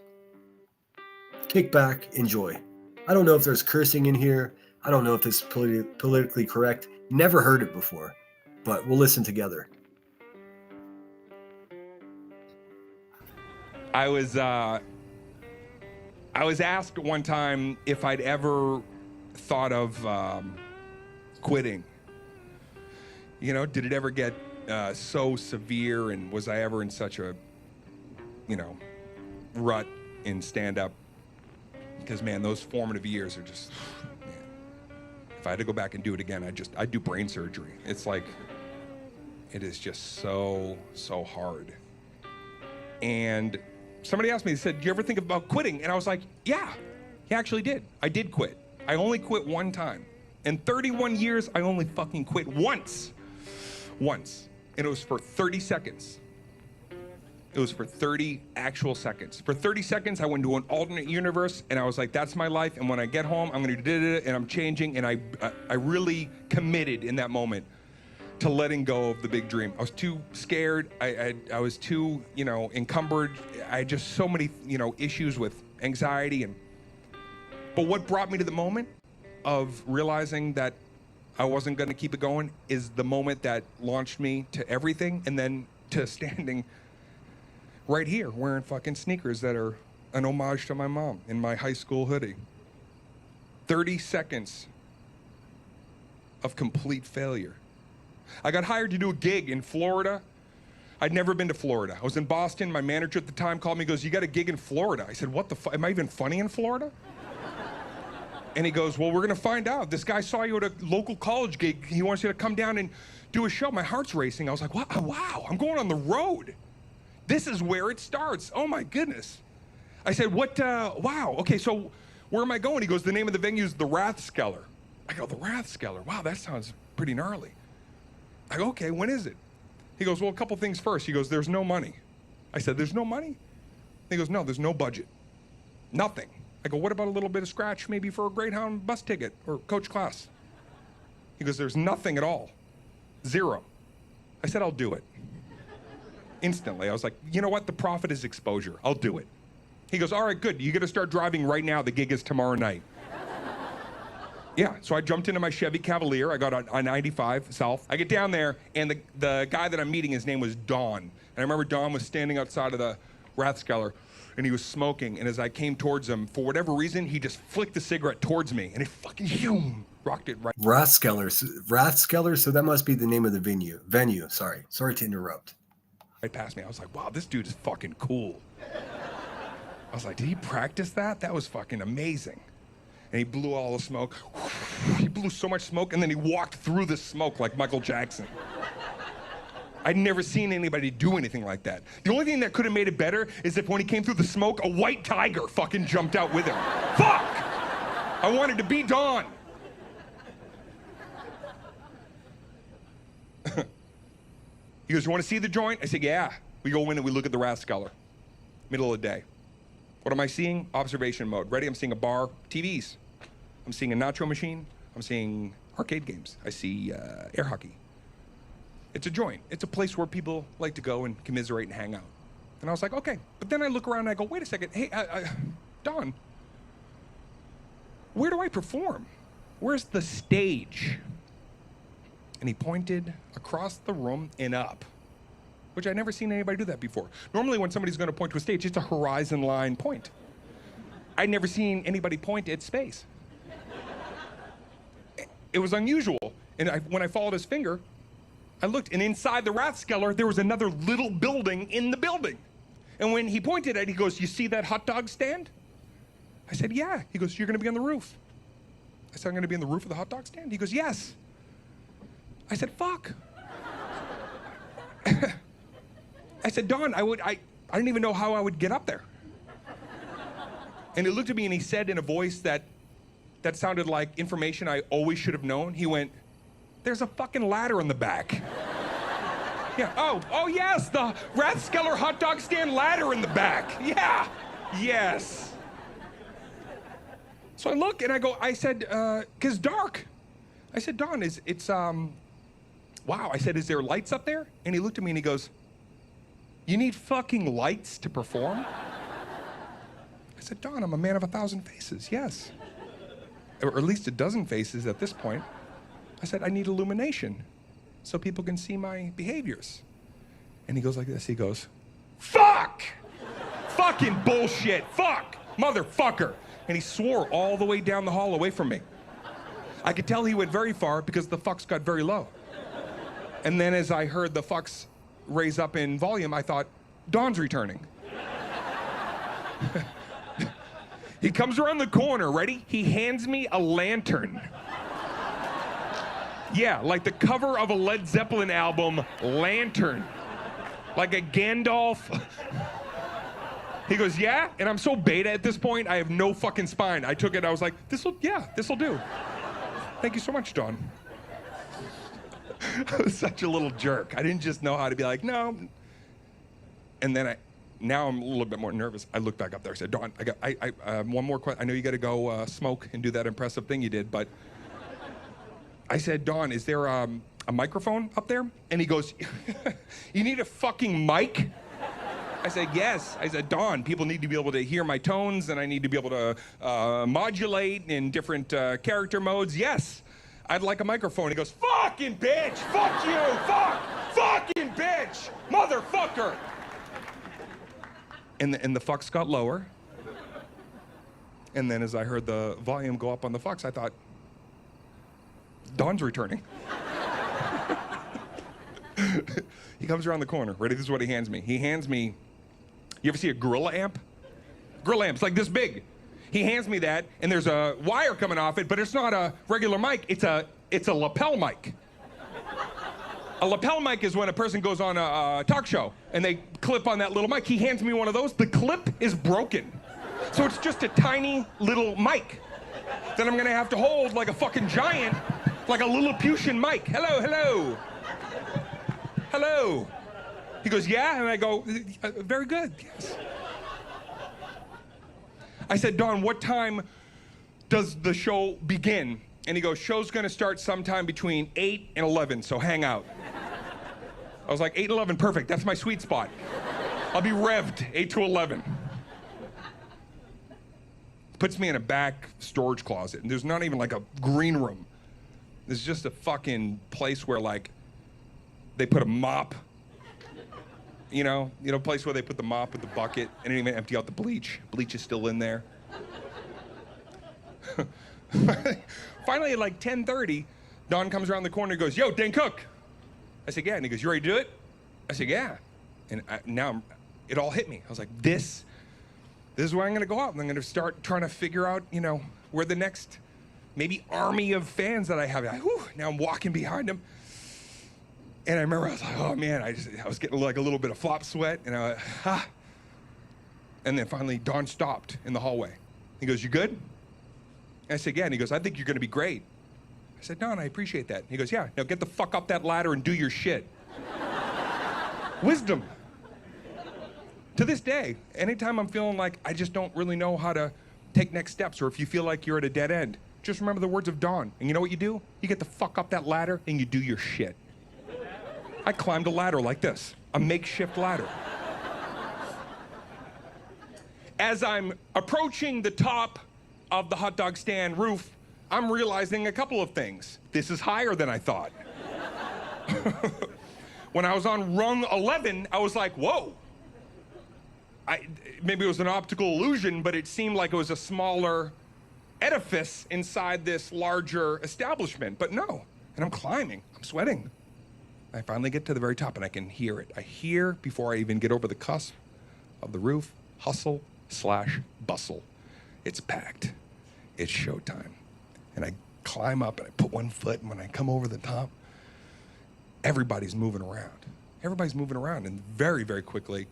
Kick back, enjoy. I don't know if there's cursing in here. I don't know if it's politically correct. Never heard it before, but we'll listen together. I was asked one time if I'd ever thought of quitting. Did it ever get so severe, and was I ever in such a, rut in stand-up? Because, man, those formative years are just, man. If I had to go back and do it again, I'd do brain surgery. It's like, it is just so hard. And somebody asked me, they said, do you ever think about quitting? And I was like, yeah, he actually did. I did quit. I only quit one time. In 31 years, I only fucking quit once. And it was for 30 seconds. It was for 30 actual seconds. For 30 seconds, I went to an alternate universe, and I was like, that's my life, and when I get home, I'm gonna do it, and I'm changing, and I really committed in that moment to letting go of the big dream. I was too scared. I was too, encumbered. I had just so many, issues with anxiety. But what brought me to the moment of realizing that I wasn't going to keep it going is the moment that launched me to everything, and then to standing right here wearing fucking sneakers that are an homage to my mom in my high school hoodie. 30 seconds of complete failure. I got hired to do a gig in Florida. I'd never been to Florida. I was in Boston. My manager at the time called me, goes, you got a gig in Florida. I said, what the fuck? Am I even funny in Florida? And he goes, well, we're going to find out. This guy saw you at a local college gig. He wants you to come down and do a show. My heart's racing. I was like, wow, I'm going on the road. This is where it starts. Oh, my goodness. I said, wow. Okay, so where am I going? He goes, the name of the venue is the Rathskeller. I go, the Rathskeller. Wow, that sounds pretty gnarly. I go, okay, when is it? He goes, well, a couple things first. He goes, there's no money. I said, there's no money? He goes, no, there's no budget. Nothing. I go, what about a little bit of scratch maybe for a Greyhound bus ticket or coach class? He goes, there's nothing at all. Zero. I said, I'll do it. Instantly, I was like, you know what? The profit is exposure. I'll do it. He goes, all right, good. You got to start driving right now. The gig is tomorrow night. Yeah, so I jumped into my Chevy Cavalier. I got on I-95 South. I get down there, and the guy that I'm meeting, his name was Don. And I remember Don was standing outside of the Rathskeller, and he was smoking. And as I came towards him, for whatever reason, he just flicked the cigarette towards me, and it fucking rocked it right. Rathskeller, so that must be the name of the venue, sorry to interrupt. Right past me. I was like, wow, this dude is fucking cool. I was like, did he practice that? That was fucking amazing. And he blew all the smoke. He blew so much smoke, and then he walked through the smoke like Michael Jackson. I'd never seen anybody do anything like that. The only thing that could have made it better is if when he came through the smoke, a white tiger fucking jumped out with him. Fuck! I wanted to be Don. He goes, you want to see the joint? I said, yeah. We go in and we look at the Rathskeller. Middle of the day. What am I seeing? Observation mode. Ready? I'm seeing a bar, TVs. I'm seeing a nacho machine. I'm seeing arcade games. I see air hockey. It's a joint. It's a place where people like to go and commiserate and hang out. And I was like, okay. But then I look around and I go, wait a second. Hey, Don, where do I perform? Where's the stage? And he pointed across the room and up, which I'd never seen anybody do that before. Normally when somebody's gonna point to a stage, it's a horizon line point. I'd never seen anybody point at space. It was unusual. And when I followed his finger, I looked, and inside the Rathskeller, there was another little building in the building. And when he pointed at it, he goes, "You see that hot dog stand?" I said, "Yeah." He goes, "You're gonna be on the roof." I said, "I'm gonna be on the roof of the hot dog stand?" He goes, "Yes." I said, "Fuck." I said, "Don, I didn't even know how I would get up there." And he looked at me and he said in a voice that sounded like information I always should have known. He went, "There's a fucking ladder in the back." Yeah, oh yes, the Rathskeller hot dog stand ladder in the back. Yeah, yes. So I look and I said, 'cause dark. I said, "Don, wow." I said, "Is there lights up there?" And he looked at me and he goes, "You need fucking lights to perform?" I said, "Don, I'm a man of 1,000 faces, yes. Or at least a dozen faces at this point." I said, "I need illumination so people can see my behaviors." And he goes like this, he goes, "Fuck! Fucking bullshit, fuck, motherfucker." And he swore all the way down the hall away from me. I could tell he went very far because the fucks got very low. And then as I heard the fucks raise up in volume, I thought, Don's returning. He comes around the corner, ready? He hands me a lantern. Yeah, like the cover of a Led Zeppelin album, Lantern. Like a Gandalf. He goes, "Yeah?" And I'm so beta at this point, I have no fucking spine. I took it, I was like, this'll do. Thank you so much, Don. I was such a little jerk. I didn't just know how to be like, no. And then now I'm a little bit more nervous. I looked back up there, I said, "Don, I one more question. I know you gotta go smoke and do that impressive thing you did, but," I said, "Don, is there a microphone up there?" And he goes, "You need a fucking mic?" I said, "Yes." I said, "Don, people need to be able to hear my tones and I need to be able to modulate in different character modes. Yes, I'd like a microphone." He goes, "Fucking bitch, fuck you, fucking bitch, motherfucker." And the fucks got lower. And then as I heard the volume go up on the fucks, I thought, Don's returning. He comes around the corner. Ready? This is what he hands me. He hands me, you ever see a gorilla amp? Gorilla amp's like this big. He hands me that, and there's a wire coming off it, but it's not a regular mic. It's a lapel mic. A lapel mic is when a person goes on a talk show, and they clip on that little mic. He hands me one of those. The clip is broken. So it's just a tiny little mic that I'm gonna have to hold like a fucking giant, like a Lilliputian mic. Hello, hello. Hello. He goes, "Yeah?" And I go, "Very good, yes." I said, "Don, what time does the show begin?" And he goes, "Show's gonna start sometime between 8 and 11, so hang out." I was like, 8 and 11, perfect, that's my sweet spot. I'll be revved, 8 to 11. Puts me in a back storage closet, and there's not even like a green room. There's just a fucking place where like, they put a mop, you know, a place where they put the mop with the bucket and didn't even empty out the bleach. Bleach is still in there. Finally at like 10:30, Don comes around the corner and goes, "Yo, Dan Cook." I said, "Yeah." And he goes, "You ready to do it?" I said, "Yeah." And now it all hit me. I was like, this is where I'm gonna go out, and I'm gonna start trying to figure out, you know, where the next maybe army of fans that I have. Now I'm walking behind them. And I remember I was like, oh man, I was getting like a little bit of flop sweat, and I went, ha. And then finally Don stopped in the hallway. He goes, "You good?" And I said, "Yeah." And he goes, "I think you're gonna be great." I said, "Don, I appreciate that." And he goes, "Yeah, now get the fuck up that ladder and do your shit." Wisdom. To this day, anytime I'm feeling like I just don't really know how to take next steps, or if you feel like you're at a dead end, just remember the words of Don. And you know what you do? You get the fuck up that ladder and you do your shit. I climbed a ladder like this, a makeshift ladder. As I'm approaching the top of the hot dog stand roof, I'm realizing a couple of things. This is higher than I thought. When I was on rung 11, I was like, whoa. Maybe it was an optical illusion, but it seemed like it was a smaller edifice inside this larger establishment. But no, and I'm climbing, I'm sweating. I finally get to the very top and I can hear it. I hear, before I even get over the cusp of the roof, hustle/bustle. It's packed. It's showtime. And I climb up and I put one foot, and when I come over the top, everybody's moving around. Everybody's moving around, and very, very quickly,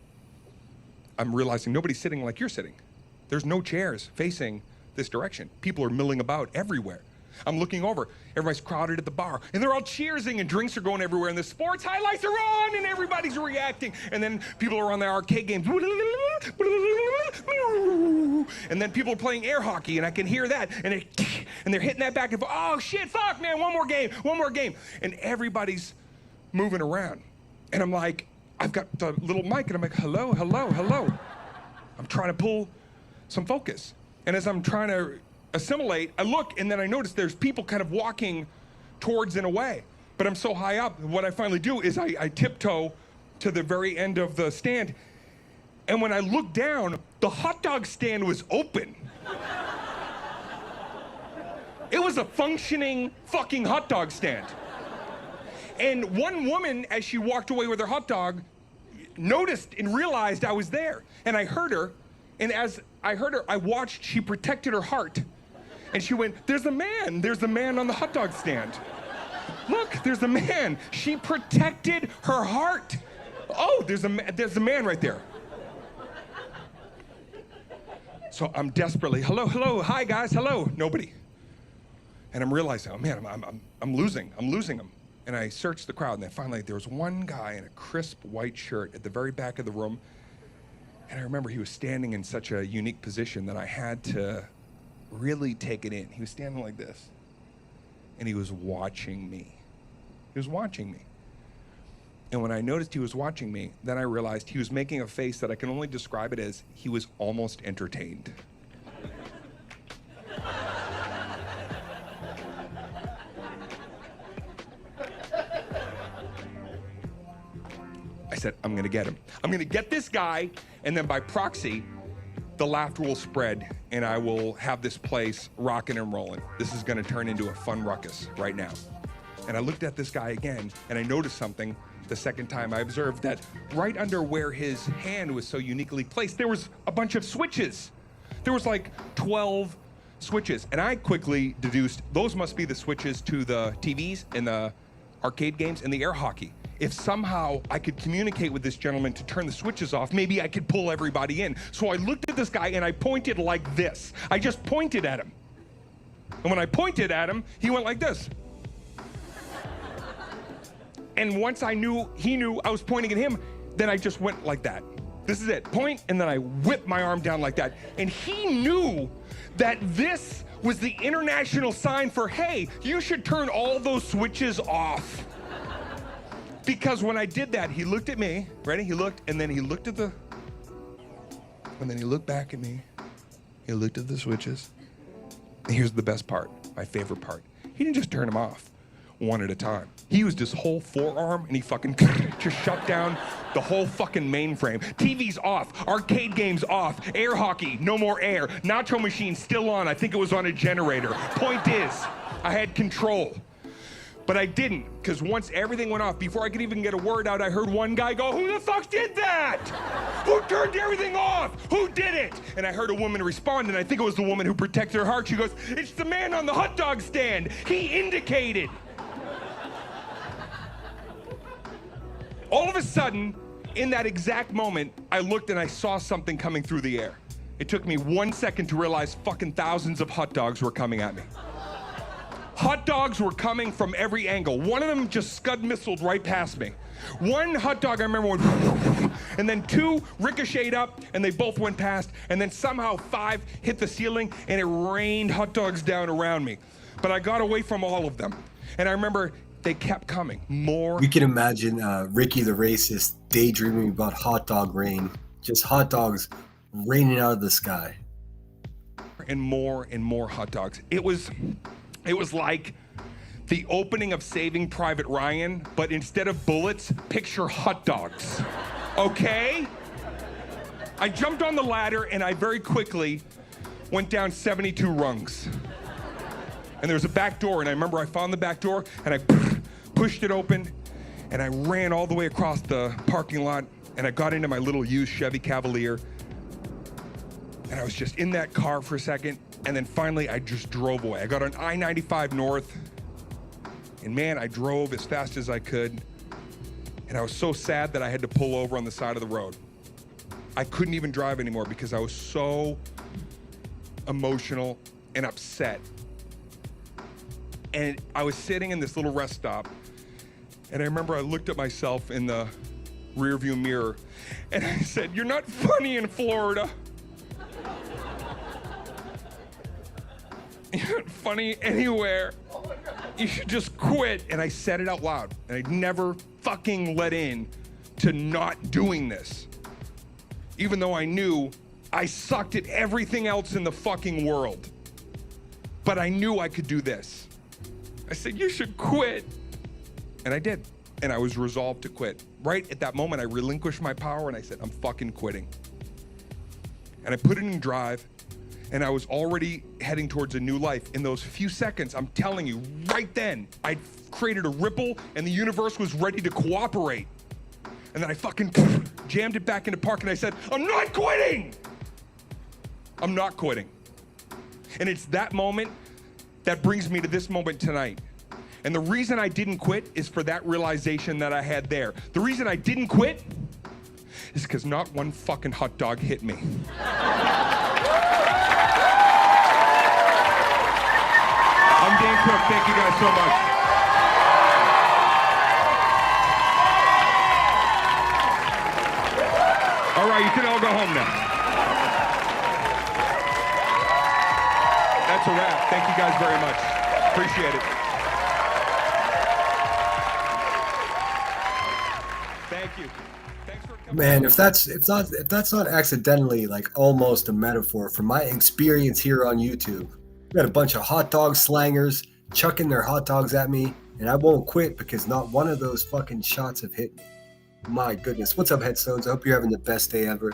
I'm realizing nobody's sitting like you're sitting. There's no chairs facing this direction. People are milling about everywhere. I'm looking over, everybody's crowded at the bar, and they're all cheersing, and drinks are going everywhere, and the sports highlights are on, and everybody's reacting, and then people are on the arcade games, and then people are playing air hockey, and I can hear that, and they're hitting that back and forth. Oh shit, fuck man, one more game, and everybody's moving around, and I'm like, I've got the little mic, and I'm like, hello. I'm trying to pull some focus, and as I'm trying to assimilate, I look, and then I notice there's people kind of walking towards and away. But I'm so high up, what I finally do is I tiptoe to the very end of the stand, and when I look down, the hot dog stand was open. It was a functioning fucking hot dog stand. And one woman, as she walked away with her hot dog, noticed and realized I was there. And I heard her, and as I heard her, I watched, she protected her heart. And she went, there's a man on the hot dog stand. Look, there's a man. She protected her heart. Oh, there's a man right there. So I'm desperately, hello, hi guys, hello, nobody. And I'm realizing, oh man, I'm losing them. And I searched the crowd, and then finally there was one guy in a crisp white shirt at the very back of the room. And I remember he was standing in such a unique position that I had to really take it in. He was standing like this, and he was watching me. And when I noticed he was watching me, then I realized he was making a face that I can only describe it as he was almost entertained. I said, I'm gonna get him. I'm gonna get this guy, and then by proxy, the laughter will spread, and I will have this place rocking and rolling. This is gonna turn into a fun ruckus right now. And I looked at this guy again, and I noticed something the second time. I observed that right under where his hand was so uniquely placed, there was a bunch of switches. There was like 12 switches, and I quickly deduced those must be the switches to the TVs and the arcade games and the air hockey. If somehow I could communicate with this gentleman to turn the switches off, maybe I could pull everybody in. So I looked at this guy and I pointed like this. I just pointed at him. And when I pointed at him, he went like this. And once I knew, he knew I was pointing at him, then I just went like that. This is it, point, and then I whipped my arm down like that. And he knew that this was the international sign for, hey, you should turn all those switches off. Because when I did that, he looked at me, ready? He looked, and then he looked at and then he looked back at me. He looked at the switches. And here's the best part, my favorite part. He didn't just turn them off one at a time. He used his whole forearm and he fucking just shut down the whole fucking mainframe. TV's off, arcade games off, air hockey, no more air, nacho machine still on. I think it was on a generator. Point is, I had control. But I didn't, because once everything went off, before I could even get a word out, I heard one guy go, who the fuck did that? Who turned everything off? Who did it? And I heard a woman respond, and I think it was the woman who protected her heart. She goes, it's the man on the hot dog stand. He indicated. All of a sudden, in that exact moment, I looked and I saw something coming through the air. It took me 1 second to realize fucking thousands of hot dogs were coming at me. Hot dogs were coming from every angle. One of them just scud missiled right past me. One hot dog I remember went, and then two ricocheted up, and they both went past, and then somehow 5 hit the ceiling, and it rained hot dogs down around me. But I got away from all of them. And I remember they kept coming, more. We can imagine Ricky the racist daydreaming about hot dog rain. Just hot dogs raining out of the sky. and more and more hot dogs. It was like the opening of Saving Private Ryan, but instead of bullets, picture hot dogs. Okay? I jumped on the ladder and I very quickly went down 72 rungs. And there was a back door, and I remember I found the back door and I pushed it open and I ran all the way across the parking lot and I got into my little used Chevy Cavalier. And I was just in that car for a second, and then finally I just drove away. I got on I-95 North, and man, I drove as fast as I could, and I was so sad that I had to pull over on the side of the road. I couldn't even drive anymore because I was so emotional and upset. And I was sitting in this little rest stop, and I remember I looked at myself in the rearview mirror, and I said, "You're not funny in Florida. You're not funny anywhere. You should just quit." And I said it out loud, and I'd never fucking let in to not doing this. Even though I knew I sucked at everything else in the fucking world. But I knew I could do this. I said, "You should quit." And I did. And I was resolved to quit. Right at that moment, I relinquished my power and I said, "I'm fucking quitting." And I put it in drive, and I was already heading towards a new life. In those few seconds, I'm telling you, right then, I created a ripple and the universe was ready to cooperate. And then I fucking jammed it back into park and I said, "I'm not quitting." I'm not quitting. And it's that moment that brings me to this moment tonight. And the reason I didn't quit is for that realization that I had there. The reason I didn't quit is because not one fucking hot dog hit me. I'm Dan Cook. Thank you guys so much. All right, you can all go home now. That's a wrap. Thank you guys very much. Appreciate it. Thank you. Thanks for coming. Man, if that's not accidentally like almost a metaphor for my experience here on YouTube. We got a bunch of hot dog slangers chucking their hot dogs at me, and I won't quit because not one of those fucking shots have hit me. My goodness. What's up, Headstones? I hope you're having the best day ever.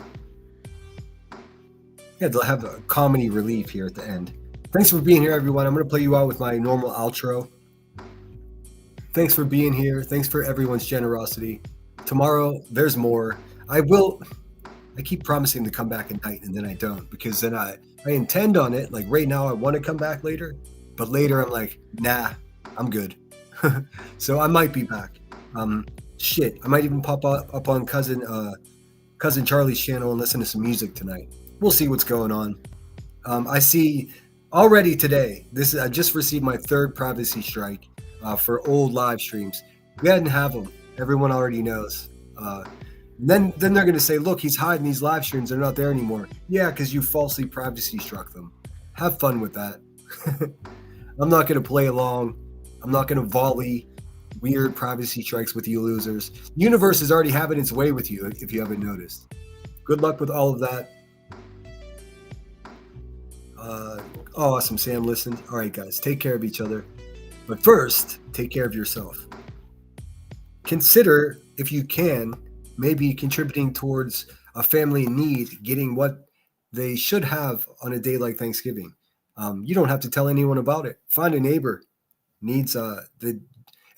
Yeah, they'll have a comedy relief here at the end. Thanks for being here, everyone. I'm going to play you out with my normal outro. Thanks for being here. Thanks for everyone's generosity. Tomorrow, there's more. I keep promising to come back at night, and then I don't, because then I intend on it. Like right now, I want to come back later, but later I'm like, nah, I'm good. So I might be back. Shit, I might even pop up on cousin Charlie's channel and listen to some music tonight. We'll see what's going on. I see already today. I just received my third privacy strike for old live streams. We hadn't have them. Everyone already knows. Then they're going to say, "Look, he's hiding these live streams. They're not there anymore." Yeah, because you falsely privacy struck them. Have fun with that. I'm not going to play along. I'm not going to volley weird privacy strikes with you losers. The universe is already having its way with you, if you haven't noticed. Good luck with all of that. Awesome, Sam listened. All right, guys, take care of each other. But first, take care of yourself. Consider, if you can, maybe contributing towards a family in need, getting what they should have on a day like Thanksgiving. You don't have to tell anyone about it. Find a neighbor.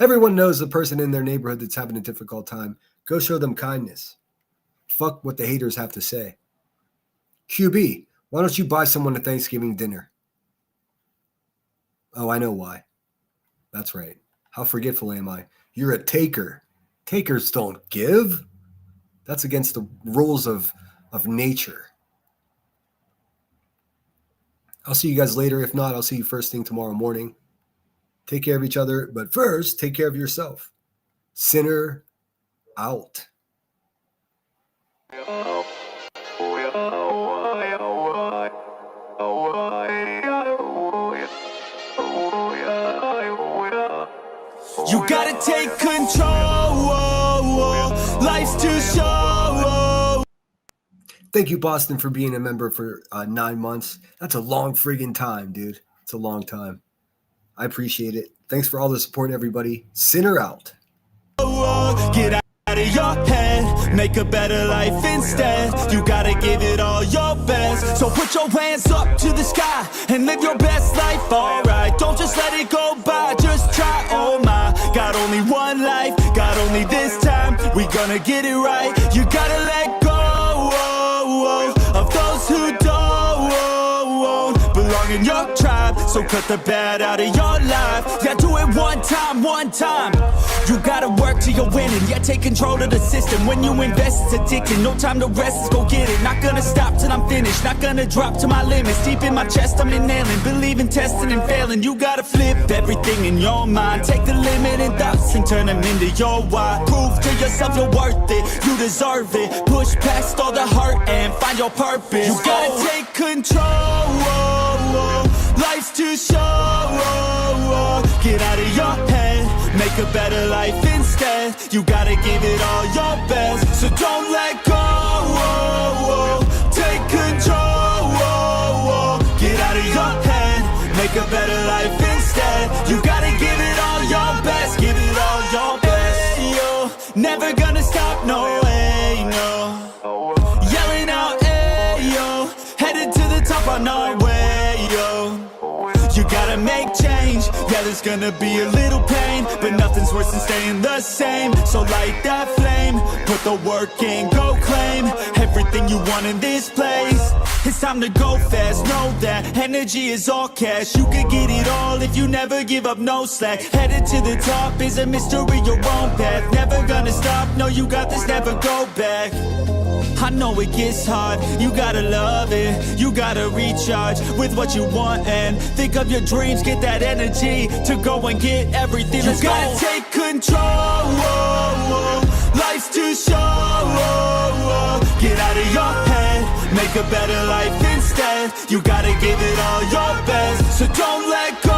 Everyone knows the person in their neighborhood that's having a difficult time. Go show them kindness. Fuck what the haters have to say. QB, why don't you buy someone a Thanksgiving dinner? Oh, I know why. That's right. How forgetful am I? You're a taker. Takers don't give. That's against the rules of nature. I'll see you guys later. If not, I'll see you first thing tomorrow morning. Take care of each other, but first, take care of yourself. Sinner out. You gotta take control. Life's too short. Thank you, Boston, for being a member for 9 months. That's a long friggin' time, dude. It's a long time. I appreciate it. Thanks for all the support, everybody. Sinner out. Get out of your head, make a better life instead. You gotta give it all your best. So put your hands up to the sky and live your best life, alright. Don't just let it go by, just try, oh my. Got only one life, got only this time. We gonna get it right. You gotta let go of those who don't belong in your tribe. So cut the bad out of your life. Yeah, do it one time, one time. You gotta work till you're winning. Yeah, take control of the system. When you invest, it's addicting. No time to rest, let's go get it. Not gonna stop till I'm finished. Not gonna drop to my limits. Deep in my chest, I'm inhaling. Believe in testing and failing. You gotta flip everything in your mind. Take the limiting thoughts and turn them into your why. Prove to yourself you're worth it. You deserve it. Push past all the hurt and find your purpose. You gotta take control. Life's too short. Get out of your head, make a better life instead. You gotta give it all your best, so don't let go. Take control. Get out of your head, make a better life instead. You gotta give it all your best, give it all your best. Hey, yo, never gonna stop, no way, no. Yelling out, hey, yo, headed to the top on our way, yo. You gotta make change, yeah, there's gonna be a little pain, but nothing's worse than staying the same. So light that flame, put the work in, go claim everything you want in this place. It's time to go fast, know that energy is all cash. You could get it all if you never give up, no slack. Headed to the top is a mystery, your own path. Never gonna stop, no, you got this, never go back. I know it gets hard, you gotta love it. You gotta recharge with what you want and think of your dreams. Get that energy to go and get everything. You gotta take control. Life's too short. Get out of your head, make a better life instead. You gotta give it all your best, so don't let go.